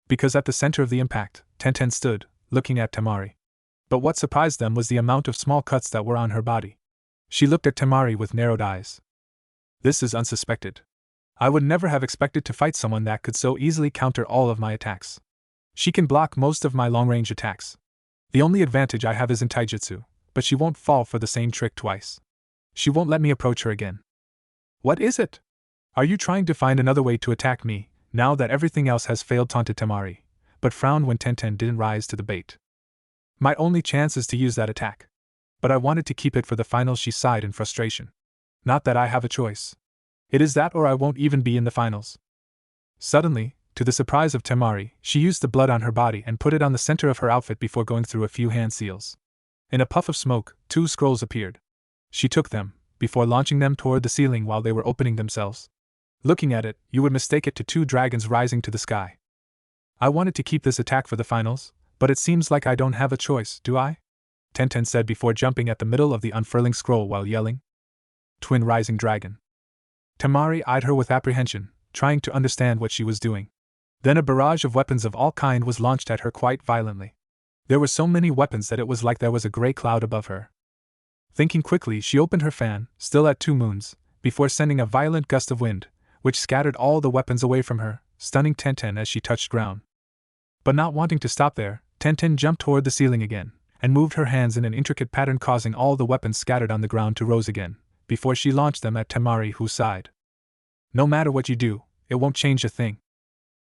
Because at the center of the impact, Tenten stood, looking at Temari. But what surprised them was the amount of small cuts that were on her body. She looked at Temari with narrowed eyes. This is unsuspected. I would never have expected to fight someone that could so easily counter all of my attacks. She can block most of my long-range attacks. The only advantage I have is in taijutsu, but she won't fall for the same trick twice. She won't let me approach her again. What is it? Are you trying to find another way to attack me, now that everything else has failed? Taunted Temari, but frowned when Tenten didn't rise to the bait. My only chance is to use that attack. But I wanted to keep it for the finals. She sighed in frustration. Not that I have a choice. It is that or I won't even be in the finals. Suddenly, to the surprise of Temari, she used the blood on her body and put it on the center of her outfit before going through a few hand seals. In a puff of smoke, 2 scrolls appeared. She took them, before launching them toward the ceiling while they were opening themselves. Looking at it, you would mistake it to 2 dragons rising to the sky. I wanted to keep this attack for the finals, but it seems like I don't have a choice, do I? Tenten said before jumping at the middle of the unfurling scroll while yelling. Twin Rising Dragon. Temari eyed her with apprehension, trying to understand what she was doing. Then a barrage of weapons of all kind was launched at her quite violently. There were so many weapons that it was like there was a gray cloud above her. Thinking quickly, she opened her fan, still at 2 moons, before sending a violent gust of wind, which scattered all the weapons away from her, stunning Tenten as she touched ground. But not wanting to stop there, Tenten jumped toward the ceiling again, and moved her hands in an intricate pattern, causing all the weapons scattered on the ground to rose again, before she launched them at Temari, who sighed. No matter what you do, it won't change a thing.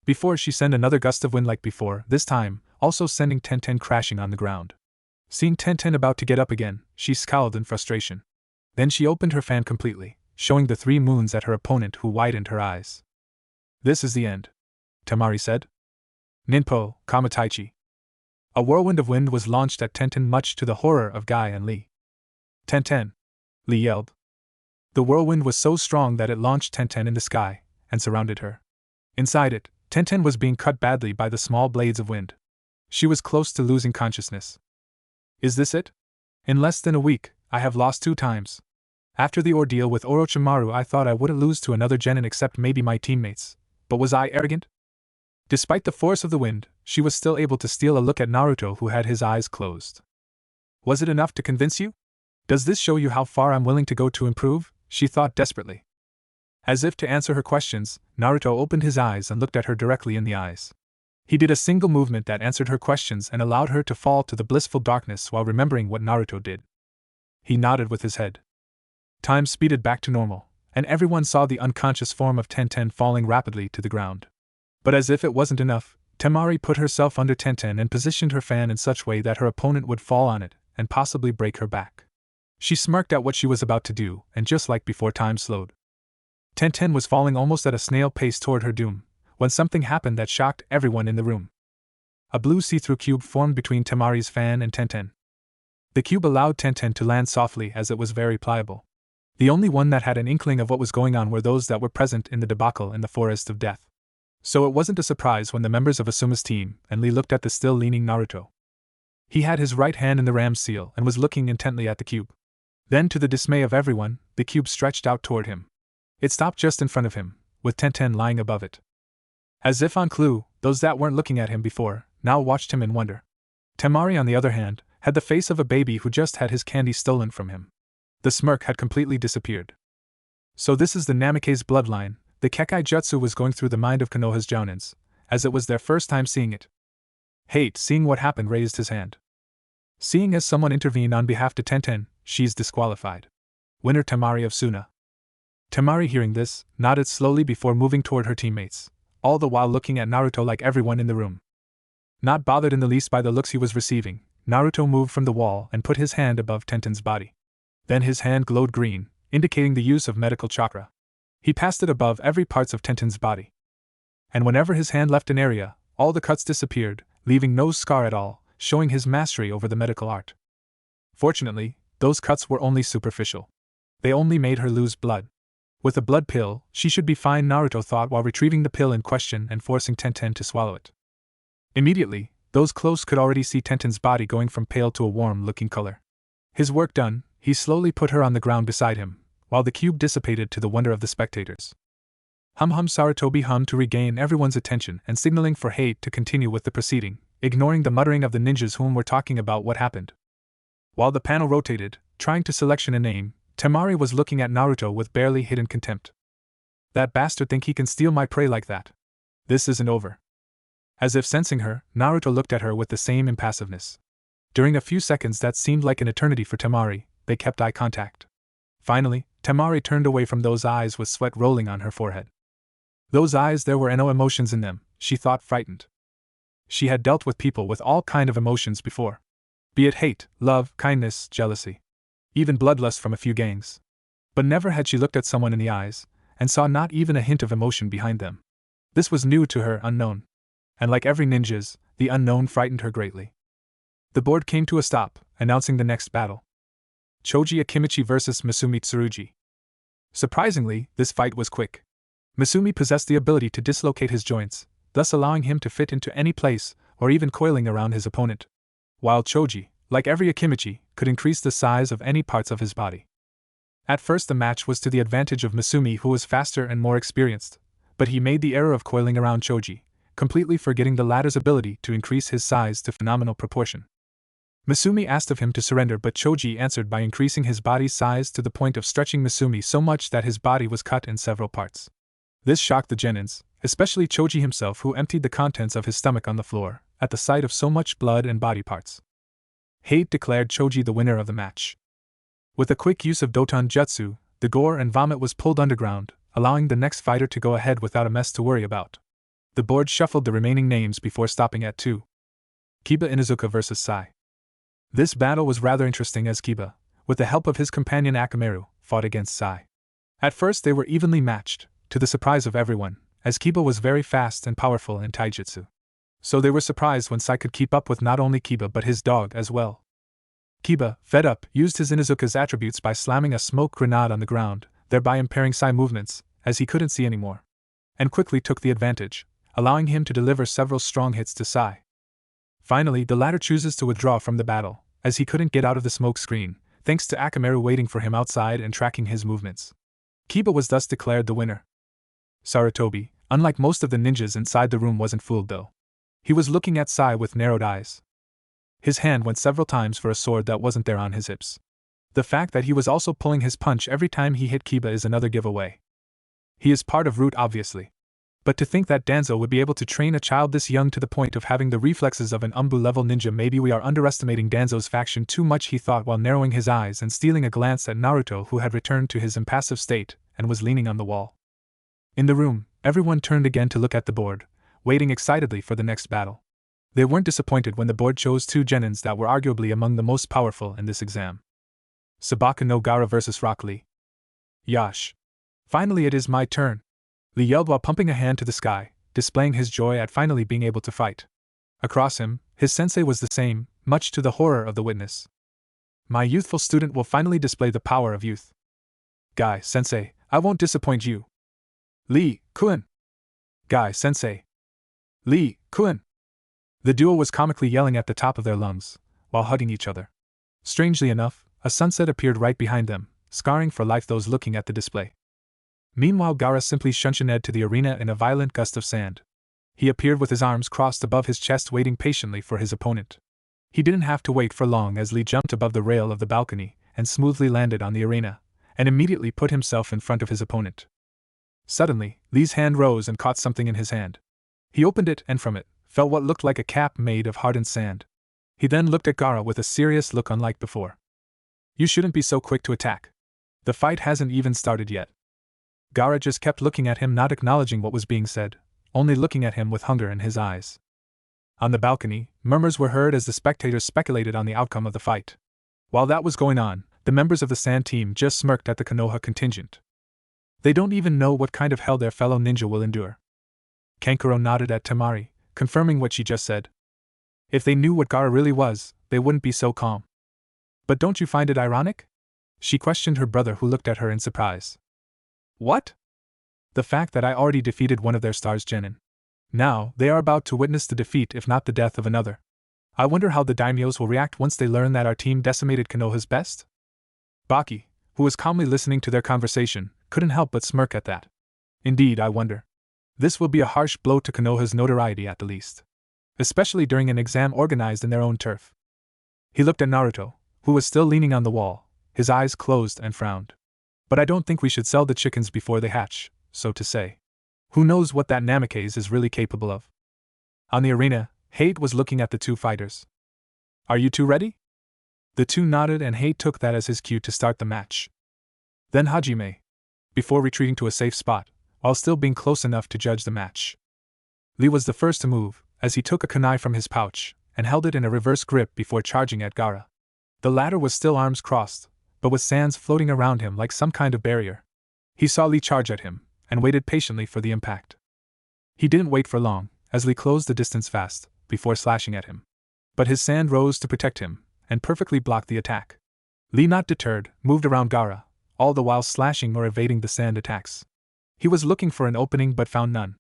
Before she sent another gust of wind like before, this time, also sending Tenten crashing on the ground. Seeing Tenten about to get up again, she scowled in frustration. Then she opened her fan completely, showing the 3 moons at her opponent, who widened her eyes. This is the end, Temari said. Ninpo, Kamataichi. A whirlwind of wind was launched at Tenten, much to the horror of Guy and Lee. Tenten! Lee yelled. The whirlwind was so strong that it launched Tenten in the sky, and surrounded her. Inside it, Tenten was being cut badly by the small blades of wind. She was close to losing consciousness. Is this it? In less than a week, I have lost 2 times. After the ordeal with Orochimaru, I thought I wouldn't lose to another genin except maybe my teammates, but was I arrogant? Despite the force of the wind, she was still able to steal a look at Naruto, who had his eyes closed. Was it enough to convince you? Does this show you how far I'm willing to go to improve? She thought desperately. As if to answer her questions, Naruto opened his eyes and looked at her directly in the eyes. He did a single movement that answered her questions and allowed her to fall to the blissful darkness while remembering what Naruto did. He nodded with his head. Time speeded back to normal, and everyone saw the unconscious form of Tenten falling rapidly to the ground. But as if it wasn't enough, Temari put herself under Tenten and positioned her fan in such way that her opponent would fall on it and possibly break her back. She smirked at what she was about to do, and just like before, time slowed. Tenten was falling almost at a snail pace toward her doom, when something happened that shocked everyone in the room. A blue see-through cube formed between Temari's fan and Tenten. The cube allowed Tenten to land softly as it was very pliable. The only one that had an inkling of what was going on were those that were present in the debacle in the Forest of Death. So it wasn't a surprise when the members of Asuma's team and Lee looked at the still-leaning Naruto. He had his right hand in the ram's seal and was looking intently at the cube. Then, to the dismay of everyone, the cube stretched out toward him. It stopped just in front of him, with Tenten lying above it. As if on clue, those that weren't looking at him before now watched him in wonder. Temari, on the other hand, had the face of a baby who just had his candy stolen from him. The smirk had completely disappeared. So this is the Namikaze bloodline. The kekkei jutsu was going through the mind of Konoha's jounins, as it was their first time seeing it. Hate, seeing what happened, raised his hand. Seeing as someone intervened on behalf to Tenten, she's disqualified. Winner Temari of Suna. Temari, hearing this, nodded slowly before moving toward her teammates, all the while looking at Naruto like everyone in the room. Not bothered in the least by the looks he was receiving, Naruto moved from the wall and put his hand above Tenten's body. Then his hand glowed green, indicating the use of medical chakra. He passed it above every part of Tenten's body. And whenever his hand left an area, all the cuts disappeared, leaving no scar at all, showing his mastery over the medical art. Fortunately, those cuts were only superficial. They only made her lose blood. With a blood pill, she should be fine, Naruto thought while retrieving the pill in question and forcing Tenten to swallow it. Immediately, those close could already see Tenten's body going from pale to a warm-looking color. His work done, he slowly put her on the ground beside him, while the cube dissipated to the wonder of the spectators. Sarutobi hummed to regain everyone's attention and signaling for Hate to continue with the proceeding, ignoring the muttering of the ninjas whom were talking about what happened. While the panel rotated, trying to selection a name, Temari was looking at Naruto with barely hidden contempt. That bastard think he can steal my prey like that. This isn't over. As if sensing her, Naruto looked at her with the same impassiveness. During a few seconds that seemed like an eternity for Temari, they kept eye contact. Finally, Temari turned away from those eyes with sweat rolling on her forehead. Those eyes, there were no emotions in them, she thought, frightened. She had dealt with people with all kind of emotions before. Be it hate, love, kindness, jealousy. Even bloodlust from a few gangs. But never had she looked at someone in the eyes, and saw not even a hint of emotion behind them. This was new to her, unknown. And like every ninja's, the unknown frightened her greatly. The board came to a stop, announcing the next battle. Choji Akimichi vs. Masumi Tsurugi. Surprisingly, this fight was quick. Masumi possessed the ability to dislocate his joints, thus allowing him to fit into any place, or even coiling around his opponent. While Choji, like every Akimichi, could increase the size of any parts of his body. At first the match was to the advantage of Masumi, who was faster and more experienced, but he made the error of coiling around Choji, completely forgetting the latter's ability to increase his size to phenomenal proportion. Masumi asked of him to surrender, but Choji answered by increasing his body's size to the point of stretching Masumi so much that his body was cut in several parts. This shocked the genins, especially Choji himself, who emptied the contents of his stomach on the floor, at the sight of so much blood and body parts. Hate declared Choji the winner of the match. With a quick use of Doton Jutsu, the gore and vomit was pulled underground, allowing the next fighter to go ahead without a mess to worry about. The board shuffled the remaining names before stopping at 2. Kiba Inuzuka vs. Sai. This battle was rather interesting as Kiba, with the help of his companion Akamaru, fought against Sai. At first they were evenly matched, to the surprise of everyone, as Kiba was very fast and powerful in taijutsu. So they were surprised when Sai could keep up with not only Kiba but his dog as well. Kiba, fed up, used his Inuzuka's attributes by slamming a smoke grenade on the ground, thereby impairing Sai movements, as he couldn't see anymore. And quickly took the advantage, allowing him to deliver several strong hits to Sai. Finally, the latter chooses to withdraw from the battle, as he couldn't get out of the smoke screen, thanks to Akamaru waiting for him outside and tracking his movements. Kiba was thus declared the winner. Sarutobi, unlike most of the ninjas inside the room, wasn't fooled though. He was looking at Sai with narrowed eyes. His hand went several times for a sword that wasn't there on his hips. The fact that he was also pulling his punch every time he hit Kiba is another giveaway. He is part of Root, obviously. But to think that Danzo would be able to train a child this young to the point of having the reflexes of an Umbu-level ninja, maybe we are underestimating Danzo's faction too much, he thought while narrowing his eyes and stealing a glance at Naruto, who had returned to his impassive state and was leaning on the wall. In the room, everyone turned again to look at the board, waiting excitedly for the next battle. They weren't disappointed when the board chose two genins that were arguably among the most powerful in this exam. Sabaka no Gaara vs. Rock Lee. Yash. Finally it is my turn, Lee yelled while pumping a hand to the sky, displaying his joy at finally being able to fight. Across him, his sensei was the same, much to the horror of the witness. My youthful student will finally display the power of youth. Guy, sensei, I won't disappoint you. Lee, Kun. Guy, sensei. Lee, Kun. The duo was comically yelling at the top of their lungs, while hugging each other. Strangely enough, a sunset appeared right behind them, scarring for life those looking at the display. Meanwhile, Gaara simply shunted to the arena in a violent gust of sand. He appeared with his arms crossed above his chest, waiting patiently for his opponent. He didn't have to wait for long as Lee jumped above the rail of the balcony and smoothly landed on the arena, and immediately put himself in front of his opponent. Suddenly, Lee's hand rose and caught something in his hand. He opened it, and from it fell what looked like a cap made of hardened sand. He then looked at Gaara with a serious look unlike before. You shouldn't be so quick to attack. The fight hasn't even started yet. Gaara just kept looking at him, not acknowledging what was being said, only looking at him with hunger in his eyes. On the balcony, murmurs were heard as the spectators speculated on the outcome of the fight. While that was going on, the members of the Sand team just smirked at the Konoha contingent. They don't even know what kind of hell their fellow ninja will endure. Kankuro nodded at Temari, confirming what she just said. If they knew what Gaara really was, they wouldn't be so calm. But don't you find it ironic? She questioned her brother, who looked at her in surprise. What? The fact that I already defeated one of their stars genin. Now, they are about to witness the defeat if not the death of another. I wonder how the daimyos will react once they learn that our team decimated Konoha's best? Baki, who was calmly listening to their conversation, couldn't help but smirk at that. Indeed, I wonder. This will be a harsh blow to Konoha's notoriety at the least. Especially during an exam organized in their own turf. He looked at Naruto, who was still leaning on the wall, his eyes closed, and frowned. But I don't think we should sell the chickens before they hatch, so to say. Who knows what that Namikaze is really capable of? On the arena, Hate was looking at the two fighters. Are you two ready? The two nodded, and Hate took that as his cue to start the match. Then Hajime, before retreating to a safe spot, while still being close enough to judge the match. Lee was the first to move, as he took a kunai from his pouch and held it in a reverse grip before charging at Gaara. The latter was still arms crossed, but with sands floating around him like some kind of barrier. He saw Lee charge at him, and waited patiently for the impact. He didn't wait for long, as Lee closed the distance fast, before slashing at him. But his sand rose to protect him, and perfectly blocked the attack. Lee, not deterred, moved around Gaara, all the while slashing or evading the sand attacks. He was looking for an opening but found none.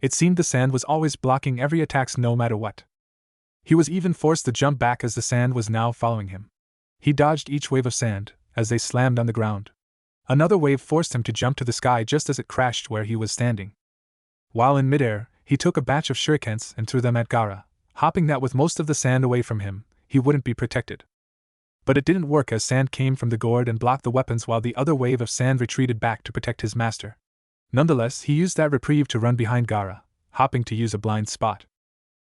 It seemed the sand was always blocking every attack no matter what. He was even forced to jump back as the sand was now following him. He dodged each wave of sand, as they slammed on the ground. Another wave forced him to jump to the sky just as it crashed where he was standing. While in midair, he took a batch of shurikens and threw them at Gaara, hoping that with most of the sand away from him, he wouldn't be protected. But it didn't work, as sand came from the gourd and blocked the weapons while the other wave of sand retreated back to protect his master. Nonetheless, he used that reprieve to run behind Gaara, hopping to use a blind spot.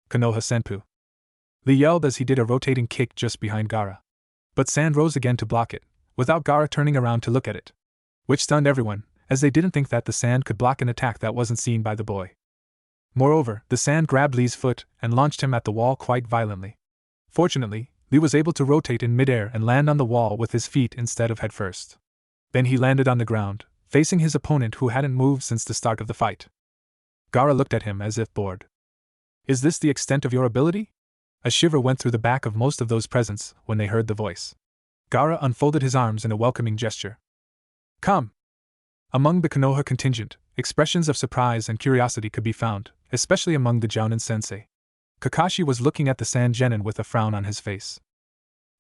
Konoha Senpu. Lee yelled as he did a rotating kick just behind Gaara. But sand rose again to block it, without Gaara turning around to look at it. Which stunned everyone, as they didn't think that the sand could block an attack that wasn't seen by the boy. Moreover, the sand grabbed Lee's foot and launched him at the wall quite violently. Fortunately, Lee was able to rotate in midair and land on the wall with his feet instead of head first. Then he landed on the ground, facing his opponent, who hadn't moved since the start of the fight. Gaara looked at him as if bored. Is this the extent of your ability? A shiver went through the back of most of those present when they heard the voice. Gaara unfolded his arms in a welcoming gesture. Come! Among the Konoha contingent, expressions of surprise and curiosity could be found, especially among the Jounin sensei. Kakashi was looking at the sand genin with a frown on his face.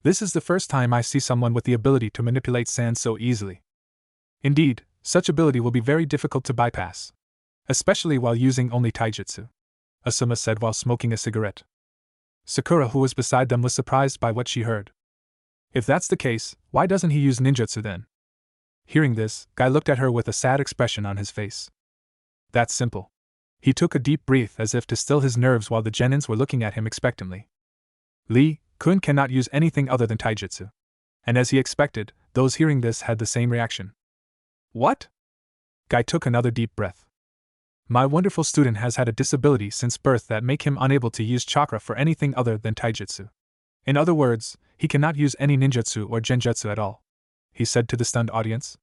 This is the first time I see someone with the ability to manipulate sand so easily. Indeed, such ability will be very difficult to bypass, especially while using only taijutsu, Asuma said while smoking a cigarette. Sakura, who was beside them, was surprised by what she heard. If that's the case, why doesn't he use ninjutsu then? Hearing this, Guy looked at her with a sad expression on his face. That's simple. He took a deep breath as if to still his nerves while the genins were looking at him expectantly. Lee-kun cannot use anything other than taijutsu. And as he expected, those hearing this had the same reaction. What? Guy took another deep breath. My wonderful student has had a disability since birth that make him unable to use chakra for anything other than taijutsu. In other words, he cannot use any ninjutsu or genjutsu at all," he said to the stunned audience.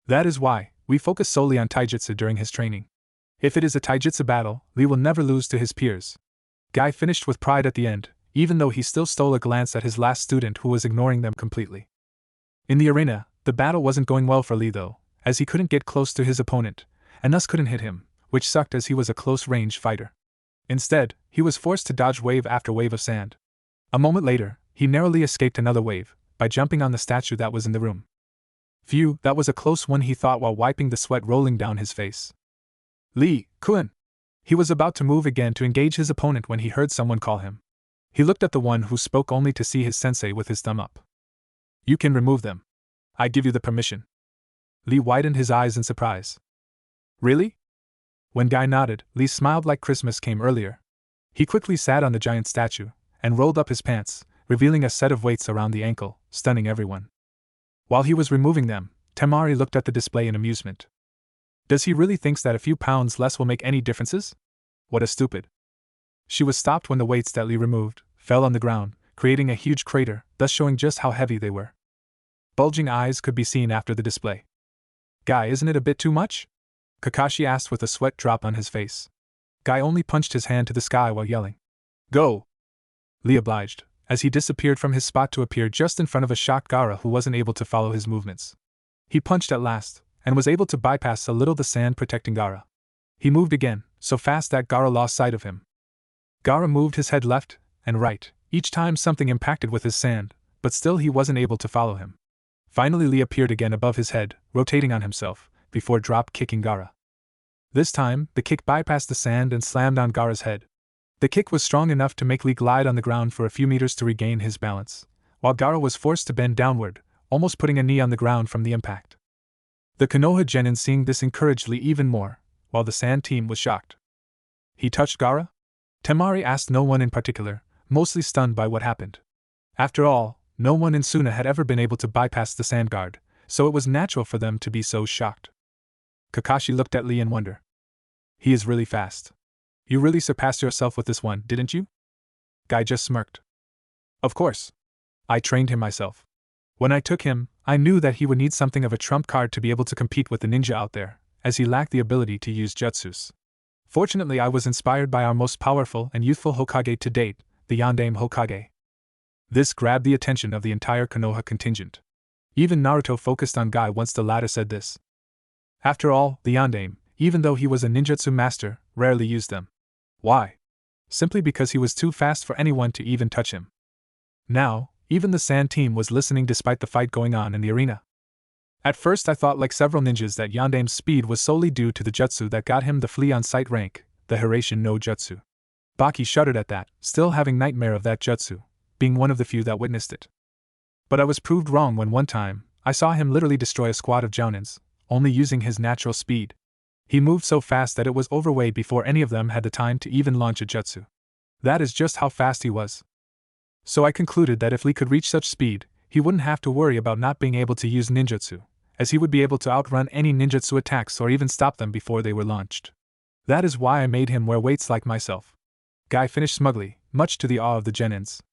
"That is why we focus solely on taijutsu during his training. If it is a taijutsu battle, Lee will never lose to his peers." Guy finished with pride at the end, even though he still stole a glance at his last student who was ignoring them completely. In the arena, the battle wasn't going well for Lee though, as he couldn't get close to his opponent, and thus couldn't hit him, which sucked as he was a close-range fighter. Instead, he was forced to dodge wave after wave of sand. A moment later, he narrowly escaped another wave, by jumping on the statue that was in the room. Phew, that was a close one, he thought while wiping the sweat rolling down his face. Lee-kun! He was about to move again to engage his opponent when he heard someone call him. He looked at the one who spoke only to see his sensei with his thumb up. "You can remove them. I give you the permission." Lee widened his eyes in surprise. "Really?" When Guy nodded, Lee smiled like Christmas came earlier. He quickly sat on the giant statue, and rolled up his pants, revealing a set of weights around the ankle, stunning everyone. While he was removing them, Temari looked at the display in amusement. Does he really think that a few pounds less will make any differences? What a stupid. She was stopped when the weights that Lee removed fell on the ground, creating a huge crater, thus showing just how heavy they were. Bulging eyes could be seen after the display. "Guy, isn't it a bit too much?" Kakashi asked with a sweat drop on his face. Guy only punched his hand to the sky while yelling, "Go!" Lee obliged, as he disappeared from his spot to appear just in front of a shocked Gaara who wasn't able to follow his movements. He punched at last, and was able to bypass a little the sand protecting Gaara. He moved again, so fast that Gaara lost sight of him. Gaara moved his head left and right, each time something impacted with his sand, but still he wasn't able to follow him. Finally Lee appeared again above his head, rotating on himself, before drop-kicking Gaara. This time, the kick bypassed the sand and slammed on Gaara's head. The kick was strong enough to make Lee glide on the ground for a few meters to regain his balance, while Gaara was forced to bend downward, almost putting a knee on the ground from the impact. The Konoha genin seeing this encouraged Lee even more, while the sand team was shocked. "He touched Gaara?" Temari asked no one in particular, mostly stunned by what happened. After all, no one in Suna had ever been able to bypass the sand guard, so it was natural for them to be so shocked. Kakashi looked at Lee in wonder. "He is really fast. You really surpassed yourself with this one, didn't you?" Guy just smirked. "Of course. I trained him myself. When I took him, I knew that he would need something of a trump card to be able to compete with the ninja out there, as he lacked the ability to use jutsus. Fortunately, I was inspired by our most powerful and youthful Hokage to date, the Yondaime Hokage." This grabbed the attention of the entire Konoha contingent. Even Naruto focused on Guy once the latter said this. After all, the Yondaime, even though he was a ninjutsu master, rarely used them. Why? Simply because he was too fast for anyone to even touch him. Now, even the sand team was listening despite the fight going on in the arena. At first I thought, like several ninjas, that Yondaime's speed was solely due to the jutsu that got him the flea on sight rank, the Hirashin no Jutsu. Baki shuddered at that, still having nightmare of that jutsu, being one of the few that witnessed it. But I was proved wrong when one time, I saw him literally destroy a squad of jounins, only using his natural speed. He moved so fast that it was overway before any of them had the time to even launch a jutsu. That is just how fast he was. So I concluded that if Lee could reach such speed, he wouldn't have to worry about not being able to use ninjutsu, as he would be able to outrun any ninjutsu attacks or even stop them before they were launched. That is why I made him wear weights like myself. Guy finished smugly, much to the awe of the genins.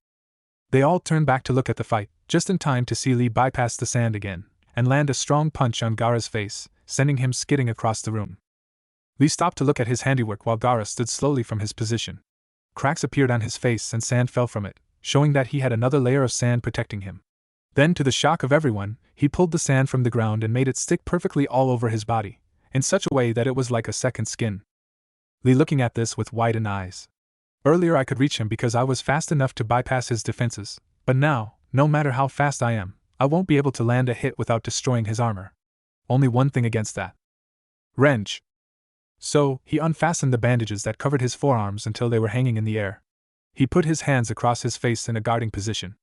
They all turned back to look at the fight, just in time to see Lee bypass the sand again, and land a strong punch on Gaara's face, sending him skidding across the room. Lee stopped to look at his handiwork while Gaara stood slowly from his position. Cracks appeared on his face and sand fell from it, showing that he had another layer of sand protecting him. Then, to the shock of everyone, he pulled the sand from the ground and made it stick perfectly all over his body, in such a way that it was like a second skin. Lee looking at this with widened eyes. Earlier I could reach him because I was fast enough to bypass his defenses, but now, no matter how fast I am, I won't be able to land a hit without destroying his armor. Only one thing against that. Wrench. So, he unfastened the bandages that covered his forearms until they were hanging in the air. He put his hands across his face in a guarding position.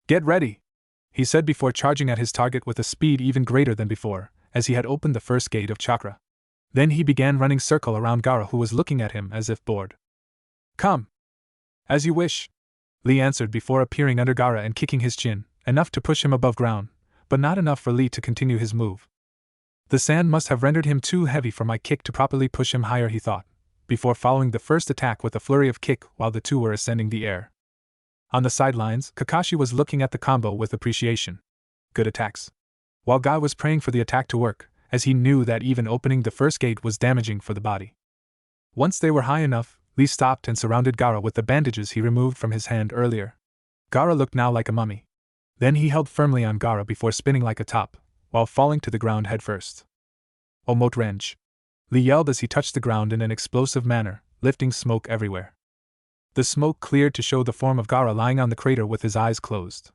"Get ready," he said before charging at his target with a speed even greater than before, as he had opened the first gate of chakra. Then he began running circle around Gaara, who was looking at him as if bored. "Come. As you wish," Lee answered before appearing under Gaara and kicking his chin, enough to push him above ground, but not enough for Lee to continue his move. The sand must have rendered him too heavy for my kick to properly push him higher, he thought, before following the first attack with a flurry of kick while the two were ascending the air. On the sidelines, Kakashi was looking at the combo with appreciation. Good attacks. While Guy was praying for the attack to work, as he knew that even opening the first gate was damaging for the body. Once they were high enough, Lee stopped and surrounded Gaara with the bandages he removed from his hand earlier. Gaara looked now like a mummy. Then he held firmly on Gaara before spinning like a top, while falling to the ground headfirst. Omote Renge! Lee yelled as he touched the ground in an explosive manner, lifting smoke everywhere. The smoke cleared to show the form of Gaara lying on the crater with his eyes closed.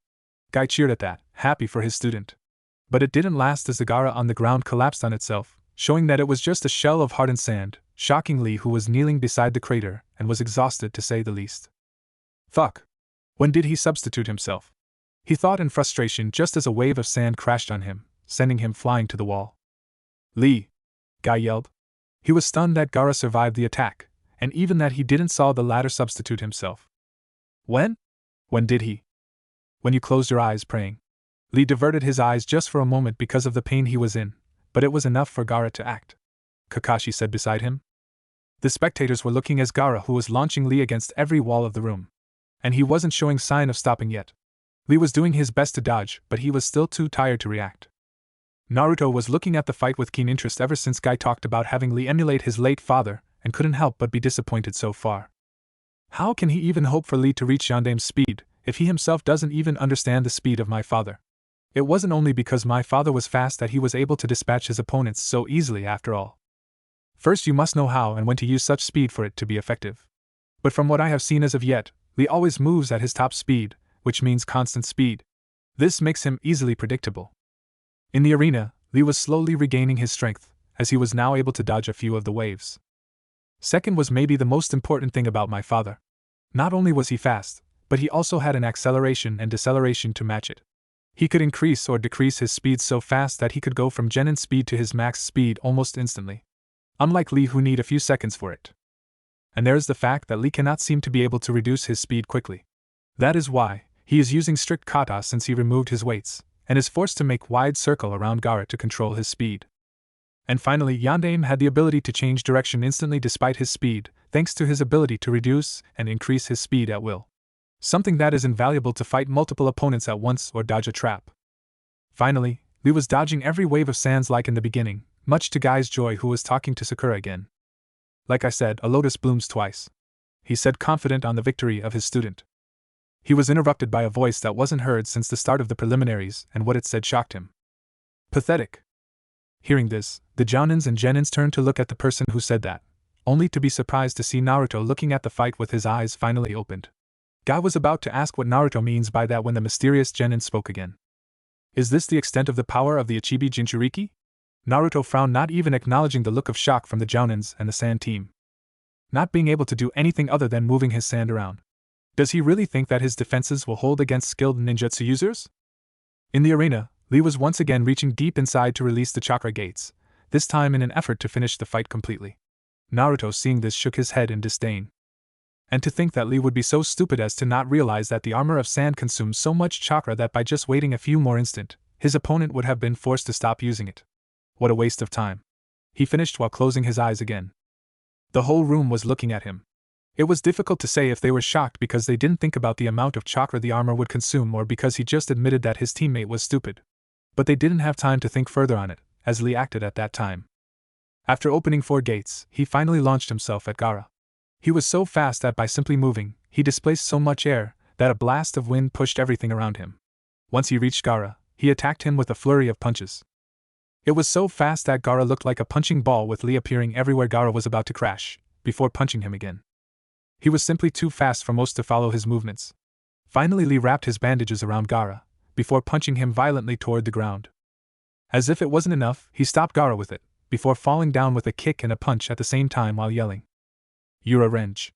Guy cheered at that, happy for his student. But it didn't last as the Gaara on the ground collapsed on itself, showing that it was just a shell of hardened sand, shocking Lee, who was kneeling beside the crater and was exhausted to say the least. Fuck! When did he substitute himself? He thought in frustration just as a wave of sand crashed on him, sending him flying to the wall. Lee! Guy yelled. He was stunned that Gaara survived the attack, and even that he didn't saw the latter substitute himself. When? When did he? When you closed your eyes praying. Lee diverted his eyes just for a moment because of the pain he was in, but it was enough for Gaara to act. Kakashi said beside him. The spectators were looking as Gaara, who was launching Lee against every wall of the room. And he wasn't showing sign of stopping yet. Lee was doing his best to dodge, but he was still too tired to react. Naruto was looking at the fight with keen interest ever since Guy talked about having Lee emulate his late father, and couldn't help but be disappointed so far. How can he even hope for Lee to reach Yandame's speed, if he himself doesn't even understand the speed of my father? It wasn't only because my father was fast that he was able to dispatch his opponents so easily after all. First you must know how and when to use such speed for it to be effective. But from what I have seen as of yet, Lee always moves at his top speed, which means constant speed. This makes him easily predictable. In the arena, Lee was slowly regaining his strength, as he was now able to dodge a few of the waves. Second was maybe the most important thing about my father. Not only was he fast, but he also had an acceleration and deceleration to match it. He could increase or decrease his speed so fast that he could go from genin speed to his max speed almost instantly. Unlike Lee, who need a few seconds for it. And there is the fact that Lee cannot seem to be able to reduce his speed quickly. That is why he is using strict kata since he removed his weights, and is forced to make wide circle around Gaara to control his speed. And finally, Yandame had the ability to change direction instantly despite his speed, thanks to his ability to reduce and increase his speed at will. Something that is invaluable to fight multiple opponents at once or dodge a trap. Finally, Lee was dodging every wave of sands like in the beginning, much to Guy's joy, who was talking to Sakura again. Like I said, a lotus blooms twice, he said, confident on the victory of his student. He was interrupted by a voice that wasn't heard since the start of the preliminaries, and what it said shocked him. Pathetic. Hearing this, the Jounins and Genins turned to look at the person who said that, only to be surprised to see Naruto looking at the fight with his eyes finally opened. Guy was about to ask what Naruto means by that when the mysterious Genin spoke again. Is this the extent of the power of the Ichibi Jinchuriki? Naruto frowned, not even acknowledging the look of shock from the Jounins and the sand team. Not being able to do anything other than moving his sand around. Does he really think that his defenses will hold against skilled ninjutsu users? In the arena, Lee was once again reaching deep inside to release the chakra gates, this time in an effort to finish the fight completely. Naruto, seeing this, shook his head in disdain. And to think that Lee would be so stupid as to not realize that the armor of sand consumes so much chakra that by just waiting a few more instants, his opponent would have been forced to stop using it. What a waste of time. He finished while closing his eyes again. The whole room was looking at him. It was difficult to say if they were shocked because they didn't think about the amount of chakra the armor would consume or because he just admitted that his teammate was stupid. But they didn't have time to think further on it, as Lee acted at that time. After opening 4 gates, he finally launched himself at Gaara. He was so fast that by simply moving, he displaced so much air that a blast of wind pushed everything around him. Once he reached Gaara, he attacked him with a flurry of punches. It was so fast that Gaara looked like a punching ball, with Lee appearing everywhere Gaara was about to crash, before punching him again. He was simply too fast for most to follow his movements. Finally, Lee wrapped his bandages around Gaara, before punching him violently toward the ground. As if it wasn't enough, he stopped Gaara with it, before falling down with a kick and a punch at the same time while yelling, "Yura Renge."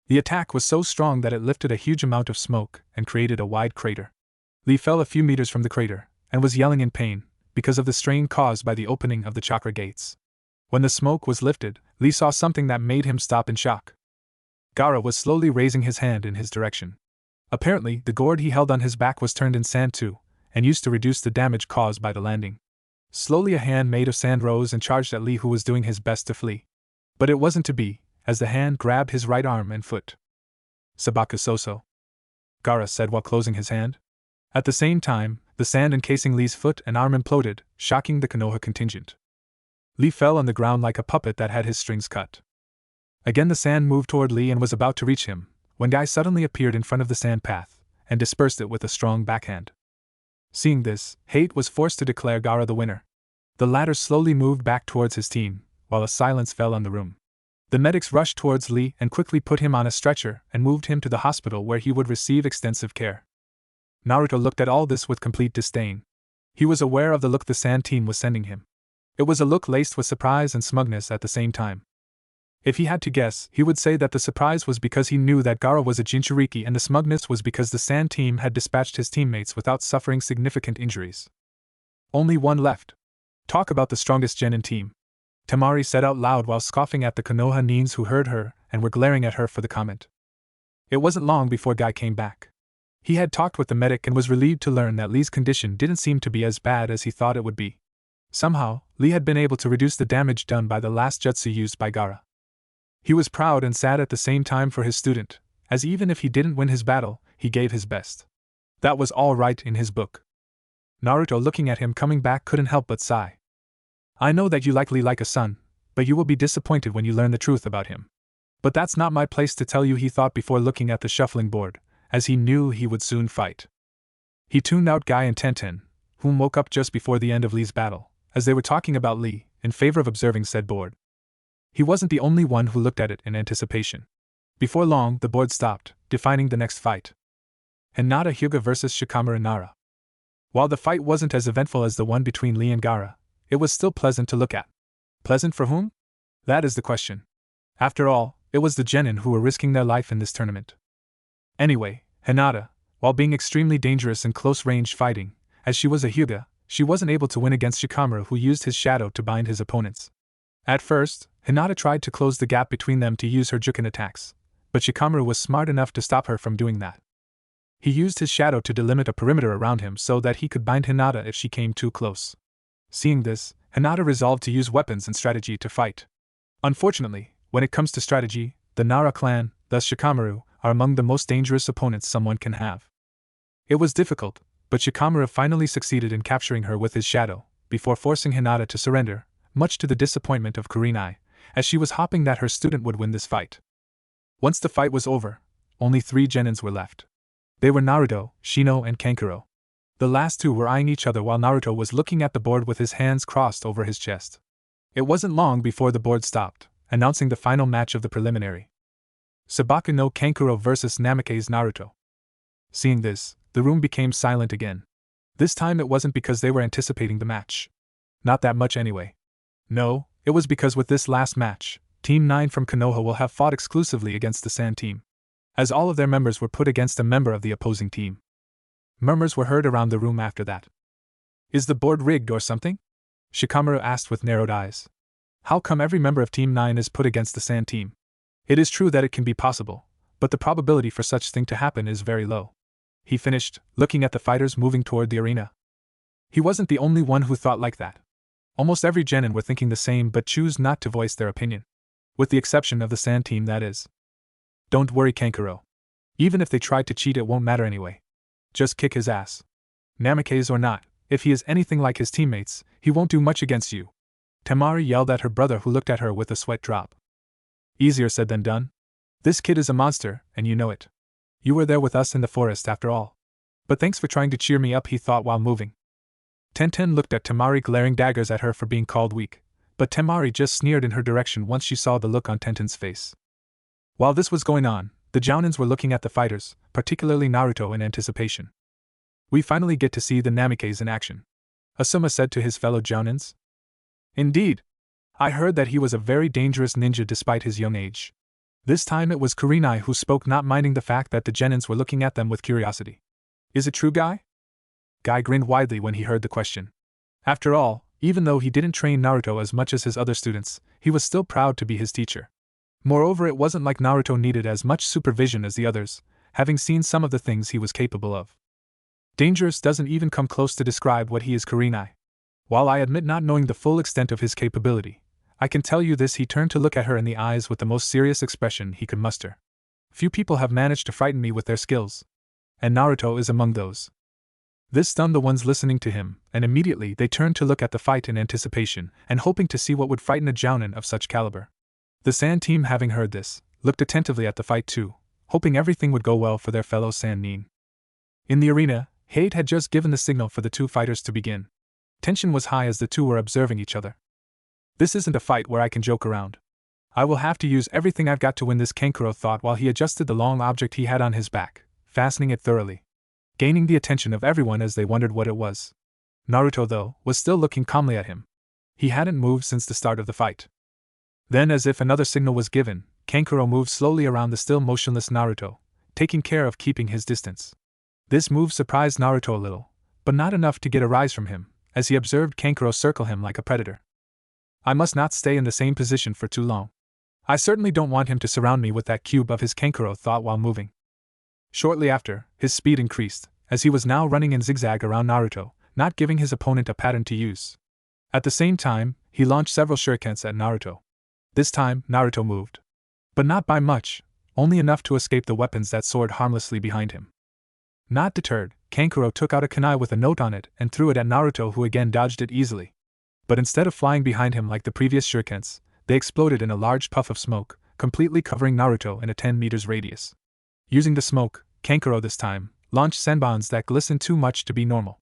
The attack was so strong that it lifted a huge amount of smoke and created a wide crater. Lee fell a few meters from the crater, and was yelling in pain, because of the strain caused by the opening of the chakra gates. When the smoke was lifted, Lee saw something that made him stop in shock. Gaara was slowly raising his hand in his direction. Apparently, the gourd he held on his back was turned in sand too, and used to reduce the damage caused by the landing. Slowly a hand made of sand rose and charged at Lee, who was doing his best to flee. But it wasn't to be, as the hand grabbed his right arm and foot. "Sabaku Soso," Gaara said while closing his hand. At the same time, the sand encasing Lee's foot and arm imploded, shocking the Konoha contingent. Lee fell on the ground like a puppet that had his strings cut. Again the sand moved toward Lee and was about to reach him, when Guy suddenly appeared in front of the sand path, and dispersed it with a strong backhand. Seeing this, Hate was forced to declare Gaara the winner. The latter slowly moved back towards his team, while a silence fell on the room. The medics rushed towards Lee and quickly put him on a stretcher and moved him to the hospital where he would receive extensive care. Naruto looked at all this with complete disdain. He was aware of the look the sand team was sending him. It was a look laced with surprise and smugness at the same time. If he had to guess, he would say that the surprise was because he knew that Gaara was a Jinchuriki, and the smugness was because the sand team had dispatched his teammates without suffering significant injuries. Only one left. Talk about the strongest genin team, Temari said out loud while scoffing at the Konoha Nins who heard her and were glaring at her for the comment. It wasn't long before Guy came back. He had talked with the medic and was relieved to learn that Lee's condition didn't seem to be as bad as he thought it would be. Somehow, Lee had been able to reduce the damage done by the last jutsu used by Gaara. He was proud and sad at the same time for his student, as even if he didn't win his battle, he gave his best. That was all right in his book. Naruto, looking at him coming back, couldn't help but sigh. "I know that you likely like a son, but you will be disappointed when you learn the truth about him. But that's not my place to tell you," he thought before looking at the shuffling board, as he knew he would soon fight. He tuned out Guy and Tenten, whom woke up just before the end of Lee's battle, as they were talking about Lee, in favor of observing said board. He wasn't the only one who looked at it in anticipation. Before long, the board stopped, defining the next fight. Hinata Hyuga vs. Shikamaru Nara. While the fight wasn't as eventful as the one between Lee and Gaara, it was still pleasant to look at. Pleasant for whom? That is the question. After all, it was the genin who were risking their life in this tournament. Anyway, Hinata, while being extremely dangerous in close-range fighting, as she was a Hyuga, she wasn't able to win against Shikamaru, who used his shadow to bind his opponents. At first, Hinata tried to close the gap between them to use her Jukin attacks, but Shikamaru was smart enough to stop her from doing that. He used his shadow to delimit a perimeter around him so that he could bind Hinata if she came too close. Seeing this, Hinata resolved to use weapons and strategy to fight. Unfortunately, when it comes to strategy, the Nara clan, thus Shikamaru, are among the most dangerous opponents someone can have. It was difficult, but Shikamaru finally succeeded in capturing her with his shadow, before forcing Hinata to surrender, much to the disappointment of Kurenai, as she was hoping that her student would win this fight. Once the fight was over, only 3 genins were left. They were Naruto, Shino, and Kankuro. The last two were eyeing each other while Naruto was looking at the board with his hands crossed over his chest. It wasn't long before the board stopped, announcing the final match of the preliminary. Sabaku no Kankuro vs. Namikaze Naruto. Seeing this, the room became silent again. This time it wasn't because they were anticipating the match. Not that much anyway. No, it was because with this last match, Team 9 from Konoha will have fought exclusively against the Sand team, as all of their members were put against a member of the opposing team. Murmurs were heard around the room after that. "Is the board rigged or something?" Shikamaru asked with narrowed eyes. "How come every member of Team 9 is put against the Sand team? It is true that it can be possible, but the probability for such thing to happen is very low," he finished, looking at the fighters moving toward the arena. He wasn't the only one who thought like that. Almost every genin were thinking the same but choose not to voice their opinion. With the exception of the Sand team, that is. "Don't worry, Kankuro. Even if they tried to cheat, it won't matter anyway. Just kick his ass. Namikaze or not, if he is anything like his teammates, he won't do much against you," Temari yelled at her brother, who looked at her with a sweat drop. "Easier said than done. This kid is a monster, and you know it. You were there with us in the forest after all. But thanks for trying to cheer me up," he thought while moving. Tenten looked at Temari, glaring daggers at her for being called weak, but Temari just sneered in her direction once she saw the look on Tenten's face. While this was going on, the Jounins were looking at the fighters, particularly Naruto, in anticipation. "We finally get to see the Namikaze in action," Asuma said to his fellow Jounins. "Indeed. I heard that he was a very dangerous ninja despite his young age." This time it was Kurenai who spoke, not minding the fact that the genins were looking at them with curiosity. "Is it true, Guy?" Guy grinned widely when he heard the question. After all, even though he didn't train Naruto as much as his other students, he was still proud to be his teacher. Moreover, it wasn't like Naruto needed as much supervision as the others, having seen some of the things he was capable of. Dangerous doesn't even come close to describe what he is, Kurenai. While I admit not knowing the full extent of his capability, I can tell you this: he turned to look at her in the eyes with the most serious expression he could muster. Few people have managed to frighten me with their skills, and Naruto is among those. This stunned the ones listening to him, and immediately they turned to look at the fight in anticipation and hoping to see what would frighten a jounin of such caliber. The Sand team, having heard this, looked attentively at the fight too, hoping everything would go well for their fellow Sannin. In the arena, Hate had just given the signal for the two fighters to begin. Tension was high as the two were observing each other. This isn't a fight where I can joke around. I will have to use everything I've got to win this, Kankuro thought while he adjusted the long object he had on his back, fastening it thoroughly, gaining the attention of everyone as they wondered what it was. Naruto, though, was still looking calmly at him. He hadn't moved since the start of the fight. Then, as if another signal was given, Kankuro moved slowly around the still motionless Naruto, taking care of keeping his distance. This move surprised Naruto a little, but not enough to get a rise from him, as he observed Kankuro circle him like a predator. I must not stay in the same position for too long. I certainly don't want him to surround me with that cube of his, Kankuro thought while moving. Shortly after, his speed increased, as he was now running in zigzag around Naruto, not giving his opponent a pattern to use. At the same time, he launched several shurikens at Naruto. This time, Naruto moved. But not by much, only enough to escape the weapons that soared harmlessly behind him. Not deterred, Kankuro took out a kunai with a note on it and threw it at Naruto, who again dodged it easily. But instead of flying behind him like the previous shurikens, they exploded in a large puff of smoke, completely covering Naruto in a 10 meters radius. Using the smoke, Kankuro this time launched senbons that glistened too much to be normal.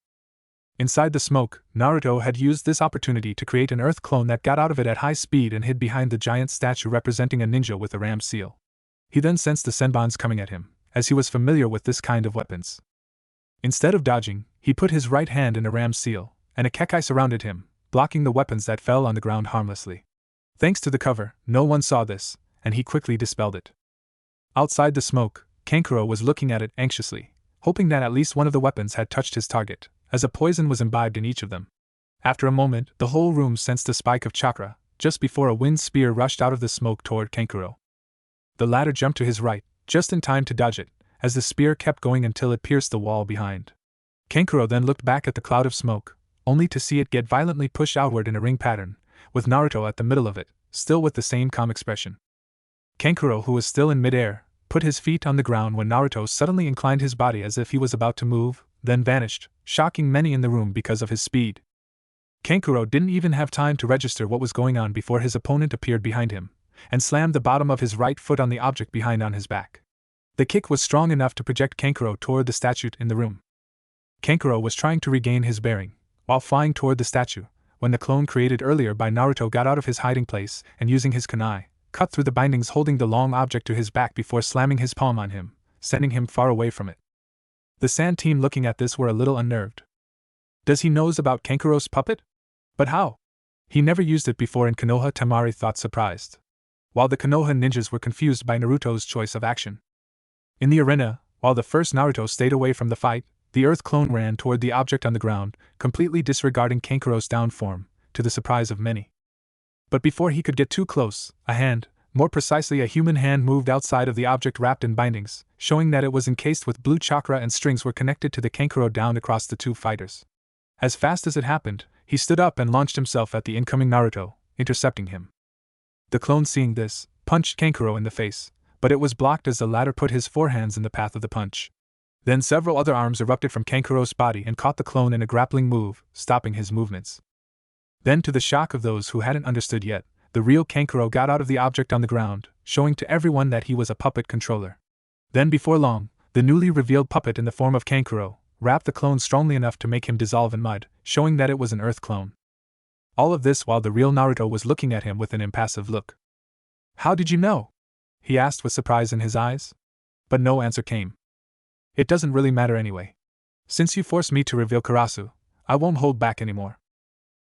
Inside the smoke, Naruto had used this opportunity to create an earth clone that got out of it at high speed and hid behind the giant statue representing a ninja with a ram seal. He then sensed the senbons coming at him, as he was familiar with this kind of weapons. Instead of dodging, he put his right hand in a ram seal, and a kekkei surrounded him, blocking the weapons that fell on the ground harmlessly. Thanks to the cover, no one saw this, and he quickly dispelled it. Outside the smoke, Kankuro was looking at it anxiously, hoping that at least one of the weapons had touched his target, as a poison was imbibed in each of them. After a moment, the whole room sensed a spike of chakra, just before a wind spear rushed out of the smoke toward Kankuro. The latter jumped to his right, just in time to dodge it, as the spear kept going until it pierced the wall behind. Kankuro then looked back at the cloud of smoke, only to see it get violently pushed outward in a ring pattern, with Naruto at the middle of it, still with the same calm expression. Kankuro, who was still in midair, put his feet on the ground when Naruto suddenly inclined his body as if he was about to move, then vanished, shocking many in the room because of his speed. Kankuro didn't even have time to register what was going on before his opponent appeared behind him, and slammed the bottom of his right foot on the object behind on his back. The kick was strong enough to project Kankuro toward the statue in the room. Kankuro was trying to regain his bearing, while flying toward the statue, when the clone created earlier by Naruto got out of his hiding place and, using his kunai, cut through the bindings holding the long object to his back before slamming his palm on him, sending him far away from it. The Sand team looking at this were a little unnerved. Does he knows about Kankuro's puppet? But how? He never used it before in Konoha, Tamari thought, surprised. While the Konoha ninjas were confused by Naruto's choice of action. In the arena, while the first Naruto stayed away from the fight, the earth clone ran toward the object on the ground, completely disregarding Kankuro's down form, to the surprise of many. But before he could get too close, a hand, more precisely a human hand, moved outside of the object wrapped in bindings, showing that it was encased with blue chakra and strings were connected to the Kankuro down across the two fighters. As fast as it happened, he stood up and launched himself at the incoming Naruto, intercepting him. The clone, seeing this, punched Kankuro in the face, but it was blocked as the latter put his forehands in the path of the punch. Then several other arms erupted from Kankuro's body and caught the clone in a grappling move, stopping his movements. Then, to the shock of those who hadn't understood yet, the real Kankuro got out of the object on the ground, showing to everyone that he was a puppet controller. Then, before long, the newly revealed puppet in the form of Kankuro wrapped the clone strongly enough to make him dissolve in mud, showing that it was an earth clone. All of this while the real Naruto was looking at him with an impassive look. "How did you know?" he asked with surprise in his eyes. But no answer came. "It doesn't really matter anyway. Since you forced me to reveal Karasu, I won't hold back anymore."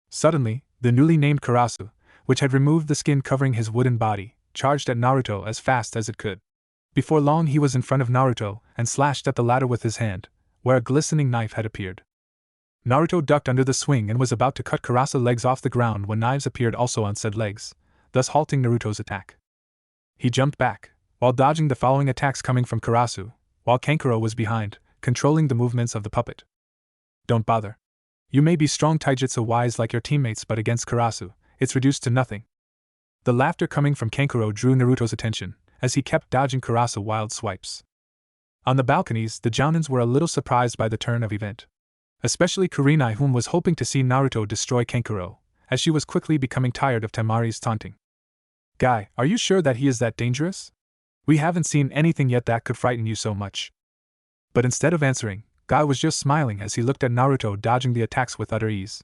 Suddenly, the newly named Karasu, which had removed the skin covering his wooden body, charged at Naruto as fast as it could. Before long he was in front of Naruto and slashed at the latter with his hand, where a glistening knife had appeared. Naruto ducked under the swing and was about to cut Karasa's legs off the ground when knives appeared also on said legs, thus halting Naruto's attack. He jumped back, while dodging the following attacks coming from Karasu, while Kankuro was behind, controlling the movements of the puppet. "Don't bother. You may be strong taijutsu-wise like your teammates, but against Karasu, it's reduced to nothing. The laughter coming from Kankuro drew Naruto's attention, as he kept dodging Karasu wild swipes. On the balconies, the Jounins were a little surprised by the turn of event. Especially Kurenai, whom was hoping to see Naruto destroy Kankuro, as she was quickly becoming tired of Temari's taunting. Guy, are you sure that he is that dangerous? We haven't seen anything yet that could frighten you so much. But instead of answering, Guy was just smiling as he looked at Naruto dodging the attacks with utter ease.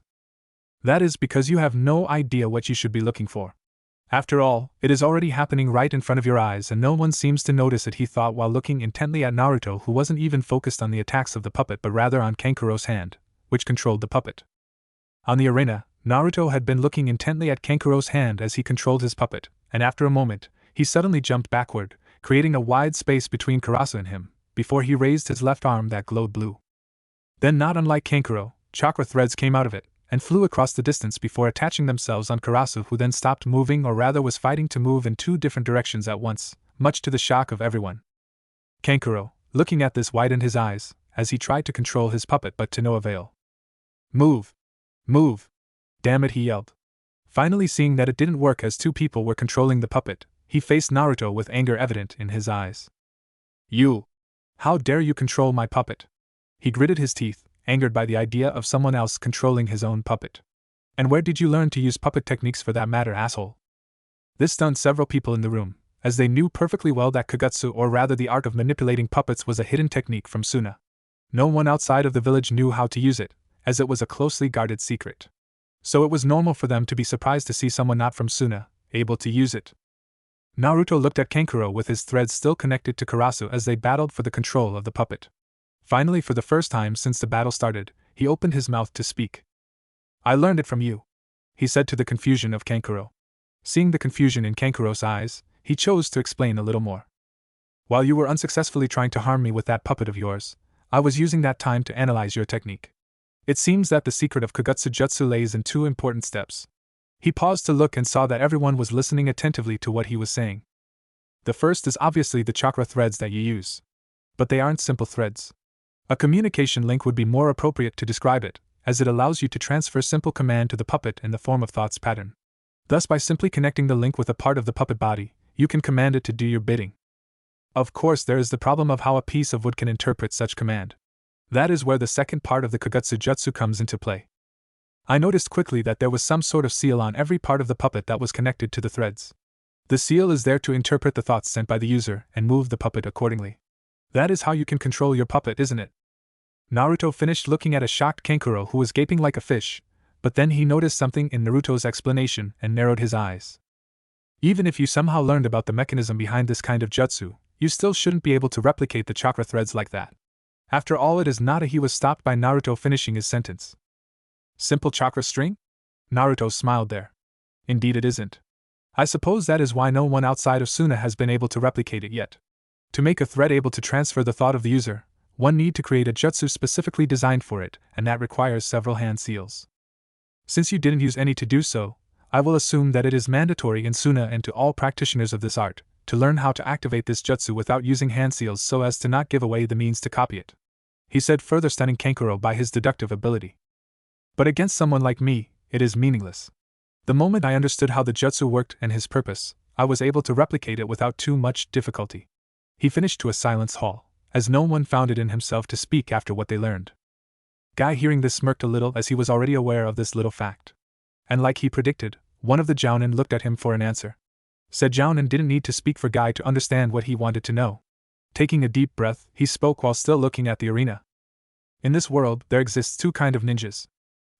That is because you have no idea what you should be looking for. After all, it is already happening right in front of your eyes and no one seems to notice it, he thought while looking intently at Naruto, who wasn't even focused on the attacks of the puppet but rather on Kankuro's hand, which controlled the puppet. On the arena, Naruto had been looking intently at Kankuro's hand as he controlled his puppet, and after a moment, he suddenly jumped backward, creating a wide space between Karasu and him, before he raised his left arm that glowed blue. Then, not unlike Kankuro, chakra threads came out of it, and flew across the distance before attaching themselves on Karasu, who then stopped moving, or rather was fighting to move in two different directions at once, much to the shock of everyone. Kankuro, looking at this, widened his eyes, as he tried to control his puppet but to no avail. Move! Move! Damn it, he yelled. Finally seeing that it didn't work as two people were controlling the puppet, he faced Naruto with anger evident in his eyes. You! How dare you control my puppet? He gritted his teeth, angered by the idea of someone else controlling his own puppet. And where did you learn to use puppet techniques for that matter, asshole? This stunned several people in the room, as they knew perfectly well that Kagetsu, or rather the art of manipulating puppets, was a hidden technique from Suna. No one outside of the village knew how to use it, as it was a closely guarded secret. So it was normal for them to be surprised to see someone not from Suna able to use it. Naruto looked at Kankuro with his threads still connected to Karasu as they battled for the control of the puppet. Finally, for the first time since the battle started, he opened his mouth to speak. I learned it from you, he said to the confusion of Kankuro. Seeing the confusion in Kankuro's eyes, he chose to explain a little more. While you were unsuccessfully trying to harm me with that puppet of yours, I was using that time to analyze your technique. It seems that the secret of Kagetsu Jutsu lays in two important steps. He paused to look and saw that everyone was listening attentively to what he was saying. The first is obviously the chakra threads that you use. But they aren't simple threads. A communication link would be more appropriate to describe it, as it allows you to transfer simple command to the puppet in the form of thoughts pattern. Thus, by simply connecting the link with a part of the puppet body, you can command it to do your bidding. Of course, there is the problem of how a piece of wood can interpret such command. That is where the second part of the Kagetsu Jutsu comes into play. I noticed quickly that there was some sort of seal on every part of the puppet that was connected to the threads. The seal is there to interpret the thoughts sent by the user and move the puppet accordingly. That is how you can control your puppet, isn't it? Naruto finished looking at a shocked Kankuro who was gaping like a fish, but then he noticed something in Naruto's explanation and narrowed his eyes. Even if you somehow learned about the mechanism behind this kind of jutsu, you still shouldn't be able to replicate the chakra threads like that. After all, it is not a— he was stopped by Naruto finishing his sentence. Simple chakra string? Naruto smiled there. Indeed it isn't. I suppose that is why no one outside of Suna has been able to replicate it yet. To make a thread able to transfer the thought of the user, one need to create a jutsu specifically designed for it, and that requires several hand seals. Since you didn't use any to do so, I will assume that it is mandatory in Suna and to all practitioners of this art, to learn how to activate this jutsu without using hand seals so as to not give away the means to copy it, he said, further stunning Kankuro by his deductive ability. But against someone like me, it is meaningless. The moment I understood how the jutsu worked and his purpose, I was able to replicate it without too much difficulty. He finished to a silence hall, as no one found it in himself to speak after what they learned. Guy, hearing this, smirked a little as he was already aware of this little fact. And like he predicted, one of the Jounin looked at him for an answer. Said Jounin didn't need to speak for Guy to understand what he wanted to know. Taking a deep breath, he spoke while still looking at the arena. In this world, there exists two kinds of ninjas.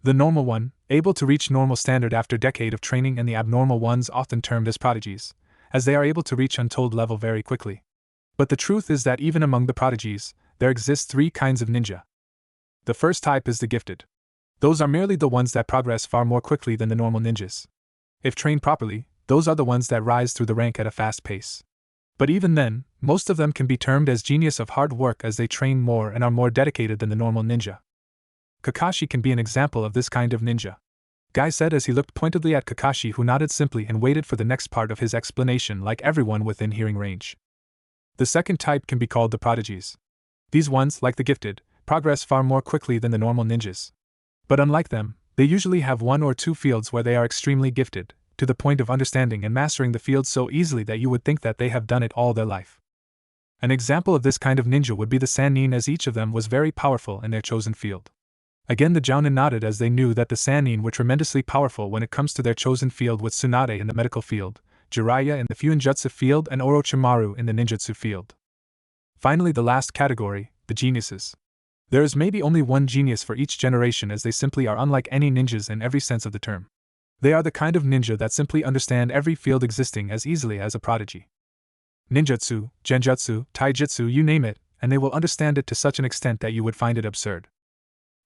The normal one, able to reach normal standard after decade of training, and the abnormal ones, often termed as prodigies, as they are able to reach untold level very quickly. But the truth is that even among the prodigies, there exist three kinds of ninja. The first type is the gifted. Those are merely the ones that progress far more quickly than the normal ninjas. If trained properly, those are the ones that rise through the rank at a fast pace. But even then, most of them can be termed as genius of hard work as they train more and are more dedicated than the normal ninja. Kakashi can be an example of this kind of ninja, Guy said as he looked pointedly at Kakashi, who nodded simply and waited for the next part of his explanation like everyone within hearing range. The second type can be called the prodigies. These ones, like the gifted, progress far more quickly than the normal ninjas. But unlike them, they usually have one or two fields where they are extremely gifted, to the point of understanding and mastering the field so easily that you would think that they have done it all their life. An example of this kind of ninja would be the Sannin, as each of them was very powerful in their chosen field. Again, the Jounin nodded as they knew that the Sannin were tremendously powerful when it comes to their chosen field, with Tsunade in the medical field, Jiraiya in the Fuinjutsu field, and Orochimaru in the ninjutsu field. Finally, the last category, the geniuses. There is maybe only one genius for each generation, as they simply are unlike any ninjas in every sense of the term. They are the kind of ninja that simply understand every field existing as easily as a prodigy. Ninjutsu, genjutsu, taijutsu, you name it, and they will understand it to such an extent that you would find it absurd.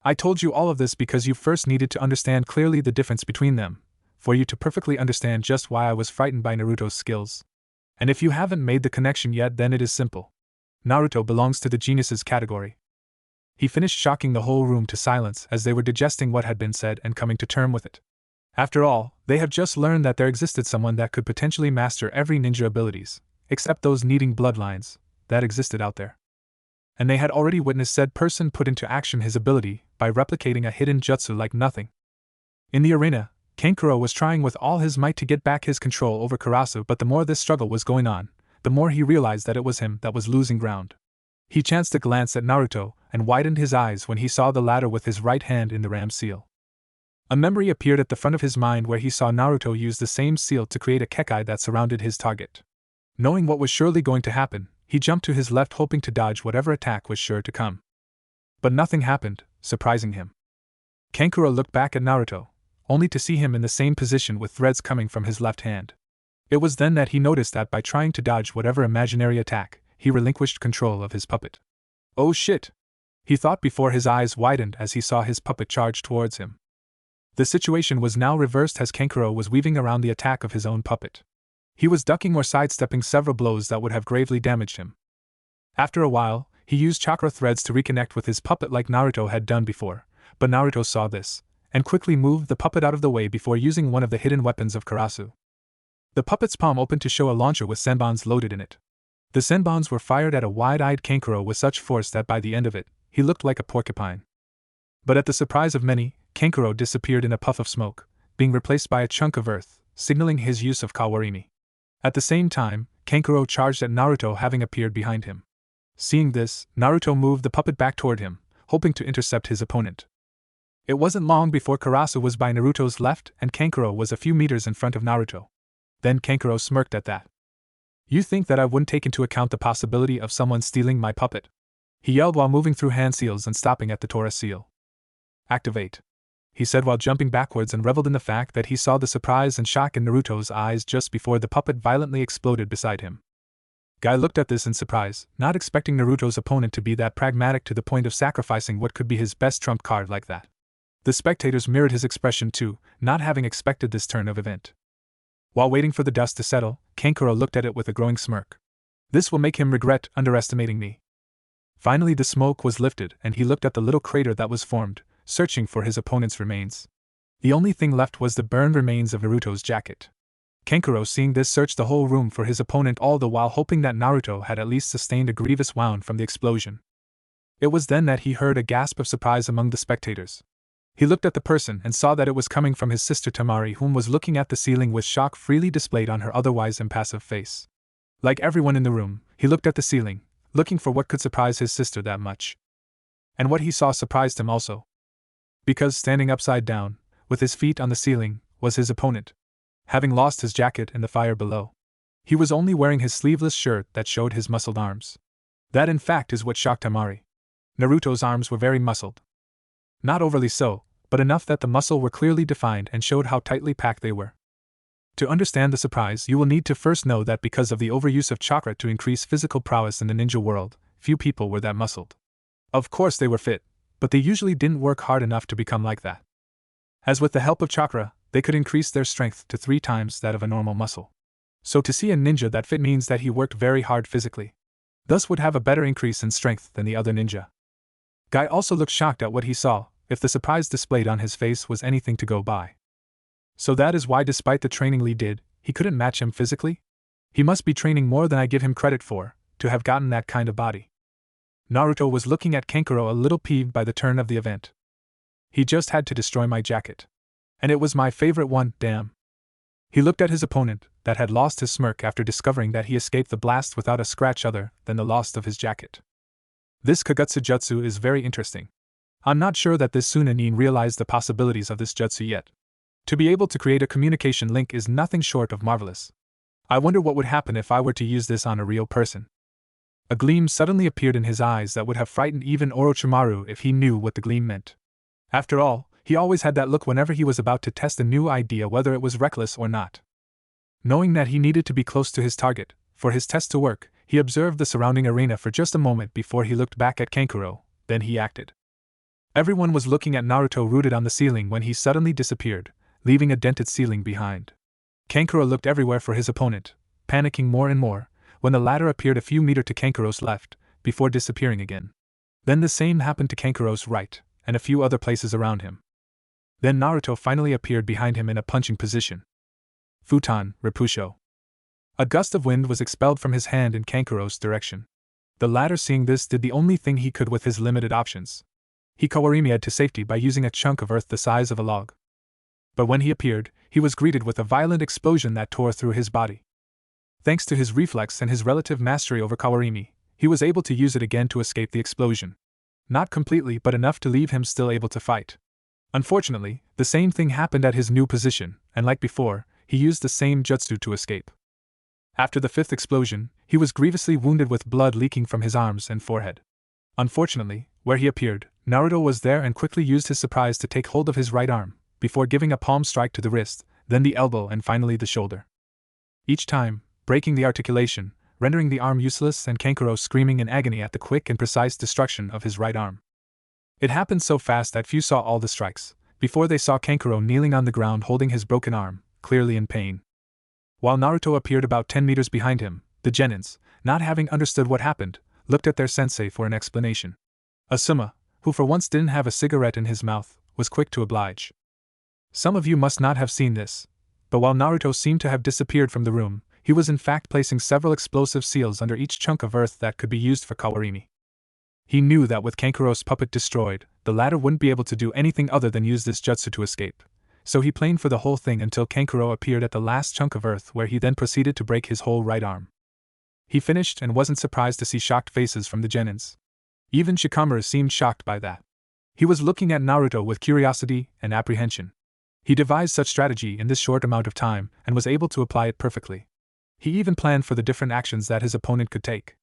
I told you all of this because you first needed to understand clearly the difference between them, for you to perfectly understand just why I was frightened by Naruto's skills. And if you haven't made the connection yet, then it is simple. Naruto belongs to the geniuses category. He finished shocking the whole room to silence as they were digesting what had been said and coming to term with it. After all, they have just learned that there existed someone that could potentially master every ninja abilities, except those needing bloodlines, that existed out there. And they had already witnessed said person put into action his ability by replicating a hidden jutsu like nothing. In the arena, Kankuro was trying with all his might to get back his control over Karasu, but the more this struggle was going on, the more he realized that it was him that was losing ground. He chanced a glance at Naruto and widened his eyes when he saw the latter with his right hand in the ram seal. A memory appeared at the front of his mind where he saw Naruto use the same seal to create a kekkei that surrounded his target. Knowing what was surely going to happen, he jumped to his left, hoping to dodge whatever attack was sure to come. But nothing happened, surprising him. Kankuro looked back at Naruto, only to see him in the same position with threads coming from his left hand. It was then that he noticed that by trying to dodge whatever imaginary attack, he relinquished control of his puppet. Oh shit! He thought before his eyes widened as he saw his puppet charge towards him. The situation was now reversed as Kankuro was weaving around the attack of his own puppet. He was ducking or sidestepping several blows that would have gravely damaged him. After a while, he used chakra threads to reconnect with his puppet like Naruto had done before, but Naruto saw this, and quickly moved the puppet out of the way before using one of the hidden weapons of Karasu. The puppet's palm opened to show a launcher with senbons loaded in it. The senbons were fired at a wide-eyed Kankuro with such force that by the end of it, he looked like a porcupine. But at the surprise of many, Kankuro disappeared in a puff of smoke, being replaced by a chunk of earth, signaling his use of Kawarimi. At the same time, Kankuro charged at Naruto, having appeared behind him. Seeing this, Naruto moved the puppet back toward him, hoping to intercept his opponent. It wasn't long before Karasu was by Naruto's left and Kankuro was a few meters in front of Naruto. Then Kankuro smirked at that. You think that I wouldn't take into account the possibility of someone stealing my puppet? He yelled while moving through hand seals and stopping at the Tora seal. Activate, he said while jumping backwards, and reveled in the fact that he saw the surprise and shock in Naruto's eyes just before the puppet violently exploded beside him. Guy looked at this in surprise, not expecting Naruto's opponent to be that pragmatic to the point of sacrificing what could be his best trump card like that. The spectators mirrored his expression too, not having expected this turn of event. While waiting for the dust to settle, Kankuro looked at it with a growing smirk. This will make him regret underestimating me. Finally the smoke was lifted and he looked at the little crater that was formed, searching for his opponent's remains. The only thing left was the burned remains of Naruto's jacket. Kankuro, seeing this, searched the whole room for his opponent, all the while hoping that Naruto had at least sustained a grievous wound from the explosion. It was then that he heard a gasp of surprise among the spectators. He looked at the person and saw that it was coming from his sister Tamari, whom was looking at the ceiling with shock freely displayed on her otherwise impassive face. Like everyone in the room, he looked at the ceiling, looking for what could surprise his sister that much. And what he saw surprised him also. Because standing upside down, with his feet on the ceiling, was his opponent. Having lost his jacket in the fire below, he was only wearing his sleeveless shirt that showed his muscled arms. That in fact is what shocked Tamari. Naruto's arms were very muscled. Not overly so, but enough that the muscles were clearly defined and showed how tightly packed they were. To understand the surprise, you will need to first know that because of the overuse of chakra to increase physical prowess in the ninja world, few people were that muscled. Of course they were fit, but they usually didn't work hard enough to become like that. As with the help of chakra, they could increase their strength to 3 times that of a normal muscle. So to see a ninja that fit means that he worked very hard physically. Thus would have a better increase in strength than the other ninja. Guy also looked shocked at what he saw, if the surprise displayed on his face was anything to go by. So that is why, despite the training Lee did, he couldn't match him physically? He must be training more than I give him credit for, to have gotten that kind of body. Naruto was looking at Kankuro a little peeved by the turn of the event. He just had to destroy my jacket. And it was my favorite one, damn. He looked at his opponent, that had lost his smirk after discovering that he escaped the blast without a scratch other than the loss of his jacket. This Kagutsu jutsu is very interesting. I'm not sure that this Suna realized the possibilities of this jutsu yet. To be able to create a communication link is nothing short of marvelous. I wonder what would happen if I were to use this on a real person. A gleam suddenly appeared in his eyes that would have frightened even Orochimaru if he knew what the gleam meant. After all, he always had that look whenever he was about to test a new idea, whether it was reckless or not. Knowing that he needed to be close to his target, for his test to work, he observed the surrounding arena for just a moment before he looked back at Kankuro, then he acted. Everyone was looking at Naruto rooted on the ceiling when he suddenly disappeared, leaving a dented ceiling behind. Kankuro looked everywhere for his opponent, panicking more and more, when the latter appeared a few meters to Kankuro's left, before disappearing again. Then the same happened to Kankuro's right, and a few other places around him. Then Naruto finally appeared behind him in a punching position. Futon, Repusho. A gust of wind was expelled from his hand in Kankuro's direction. The latter, seeing this, did the only thing he could with his limited options. He kawarimi'd to safety by using a chunk of earth the size of a log. But when he appeared, he was greeted with a violent explosion that tore through his body. Thanks to his reflex and his relative mastery over kawarimi, he was able to use it again to escape the explosion. Not completely, but enough to leave him still able to fight. Unfortunately, the same thing happened at his new position, and like before, he used the same jutsu to escape. After the fifth explosion, he was grievously wounded with blood leaking from his arms and forehead. Unfortunately, where he appeared, Naruto was there and quickly used his surprise to take hold of his right arm, before giving a palm strike to the wrist, then the elbow and finally the shoulder. Each time, breaking the articulation, rendering the arm useless and Kankuro screaming in agony at the quick and precise destruction of his right arm. It happened so fast that few saw all the strikes, before they saw Kankuro kneeling on the ground holding his broken arm, clearly in pain. While Naruto appeared about 10 meters behind him, the genins, not having understood what happened, looked at their sensei for an explanation. Asuma, who for once didn't have a cigarette in his mouth, was quick to oblige. Some of you must not have seen this, but while Naruto seemed to have disappeared from the room, he was in fact placing several explosive seals under each chunk of earth that could be used for kawarimi. He knew that with Kankuro's puppet destroyed, the latter wouldn't be able to do anything other than use this jutsu to escape, so he planned for the whole thing until Kankuro appeared at the last chunk of earth, where he then proceeded to break his whole right arm. He finished and wasn't surprised to see shocked faces from the genins. Even Shikamaru seemed shocked by that. He was looking at Naruto with curiosity and apprehension. He devised such strategy in this short amount of time and was able to apply it perfectly. He even planned for the different actions that his opponent could take.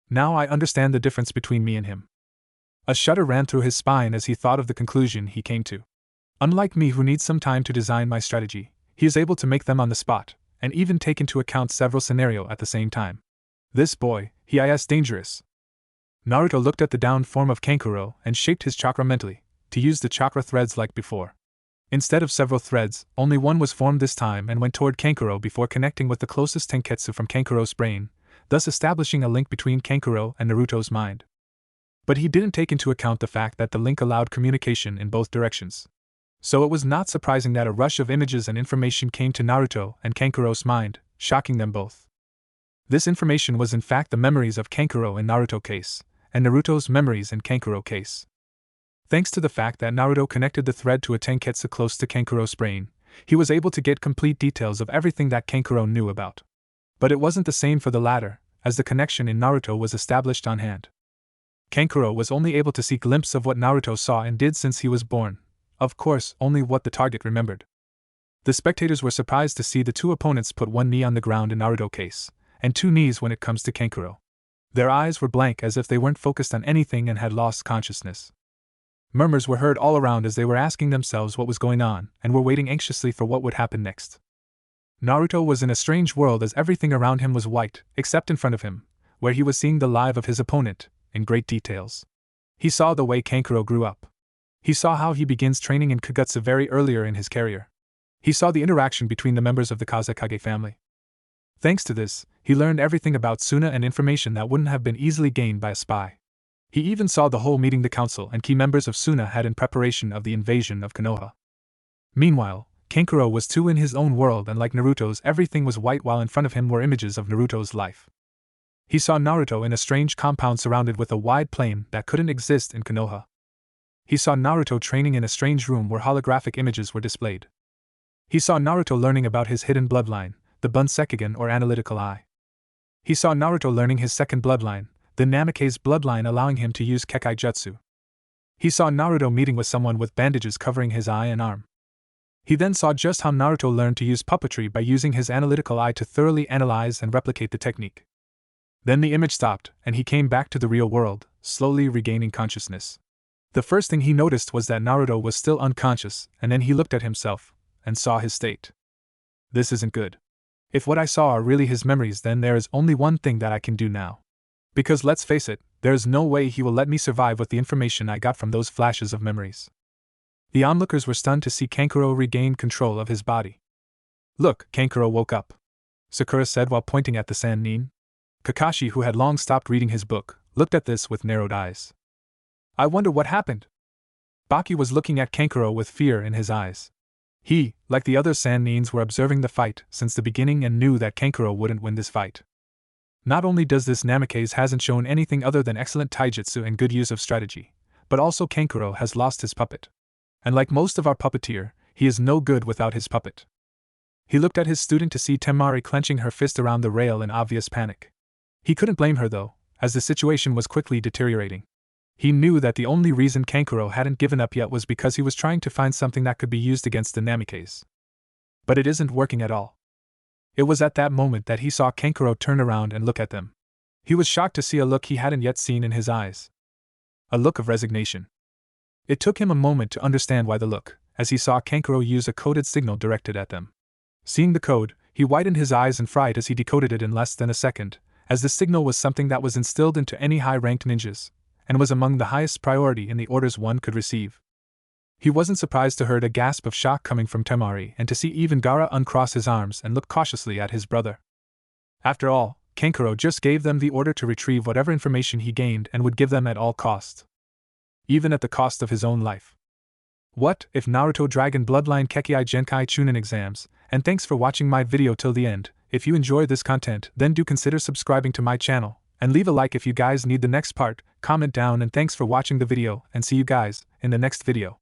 Now I understand the difference between me and him. A shudder ran through his spine as he thought of the conclusion he came to. Unlike me, who needs some time to design my strategy, he is able to make them on the spot, and even take into account several scenarios at the same time. This boy, he is dangerous. Naruto looked at the downed form of Kankuro and shaped his chakra mentally, to use the chakra threads like before. Instead of several threads, only one was formed this time and went toward Kankuro before connecting with the closest tenketsu from Kankuro's brain, thus establishing a link between Kankuro and Naruto's mind. But he didn't take into account the fact that the link allowed communication in both directions. So it was not surprising that a rush of images and information came to Naruto and Kankuro's mind, shocking them both. This information was in fact the memories of Kankuro in Naruto case, and Naruto's memories in Kankuro case. Thanks to the fact that Naruto connected the thread to a tenketsu close to Kankuro's brain, he was able to get complete details of everything that Kankuro knew about. But it wasn't the same for the latter, as the connection in Naruto was established on hand. Kankuro was only able to see glimpses of what Naruto saw and did since he was born, of course, only what the target remembered. The spectators were surprised to see the two opponents put one knee on the ground in Naruto case, and two knees when it comes to Kankuro. Their eyes were blank as if they weren't focused on anything and had lost consciousness. Murmurs were heard all around as they were asking themselves what was going on and were waiting anxiously for what would happen next. Naruto was in a strange world as everything around him was white, except in front of him, where he was seeing the life of his opponent, in great details. He saw the way Kankuro grew up. He saw how he begins training in Kagutsu very earlier in his career. He saw the interaction between the members of the Kazekage family. Thanks to this, he learned everything about Suna and information that wouldn't have been easily gained by a spy. He even saw the whole meeting the council and key members of Suna had in preparation of the invasion of Konoha. Meanwhile, Kankuro was too in his own world, and like Naruto's, everything was white while in front of him were images of Naruto's life. He saw Naruto in a strange compound surrounded with a wide plain that couldn't exist in Konoha. He saw Naruto training in a strange room where holographic images were displayed. He saw Naruto learning about his hidden bloodline, the Bunsekigen or analytical eye. He saw Naruto learning his second bloodline, the Namikaze bloodline, allowing him to use kekkei jutsu. He saw Naruto meeting with someone with bandages covering his eye and arm. He then saw just how Naruto learned to use puppetry by using his analytical eye to thoroughly analyze and replicate the technique. Then the image stopped, and he came back to the real world, slowly regaining consciousness. The first thing he noticed was that Naruto was still unconscious, and then he looked at himself, and saw his state. This isn't good. If what I saw are really his memories, then there is only one thing that I can do now. Because let's face it, there is no way he will let me survive with the information I got from those flashes of memories. The onlookers were stunned to see Kankuro regain control of his body. Look, Kankuro woke up, Sakura said while pointing at the Sannin. Kakashi, who had long stopped reading his book, looked at this with narrowed eyes. I wonder what happened. Baki was looking at Kankuro with fear in his eyes. He, like the other Sannins, were observing the fight since the beginning and knew that Kankuro wouldn't win this fight. Not only does this Namikaze hasn't shown anything other than excellent taijutsu and good use of strategy, but also Kankuro has lost his puppet. And like most of our puppeteer, he is no good without his puppet. He looked at his student to see Temari clenching her fist around the rail in obvious panic. He couldn't blame her though, as the situation was quickly deteriorating. He knew that the only reason Kankuro hadn't given up yet was because he was trying to find something that could be used against the Namikaze. But it isn't working at all. It was at that moment that he saw Kankuro turn around and look at them. He was shocked to see a look he hadn't yet seen in his eyes. A look of resignation. It took him a moment to understand why the look, as he saw Kankuro use a coded signal directed at them. Seeing the code, he widened his eyes in fright as he decoded it in less than a second, as the signal was something that was instilled into any high-ranked ninjas, and was among the highest priority in the orders one could receive. He wasn't surprised to hear a gasp of shock coming from Temari and to see even Gaara uncross his arms and look cautiously at his brother. After all, Kankuro just gave them the order to retrieve whatever information he gained and would give them at all costs. Even at the cost of his own life. What if Naruto Dragon Bloodline Kekkei Genkai Chunin exams? And thanks for watching my video till the end. If you enjoy this content, then do consider subscribing to my channel, and leave a like if you guys need the next part. Comment down, and thanks for watching the video, and see you guys in the next video.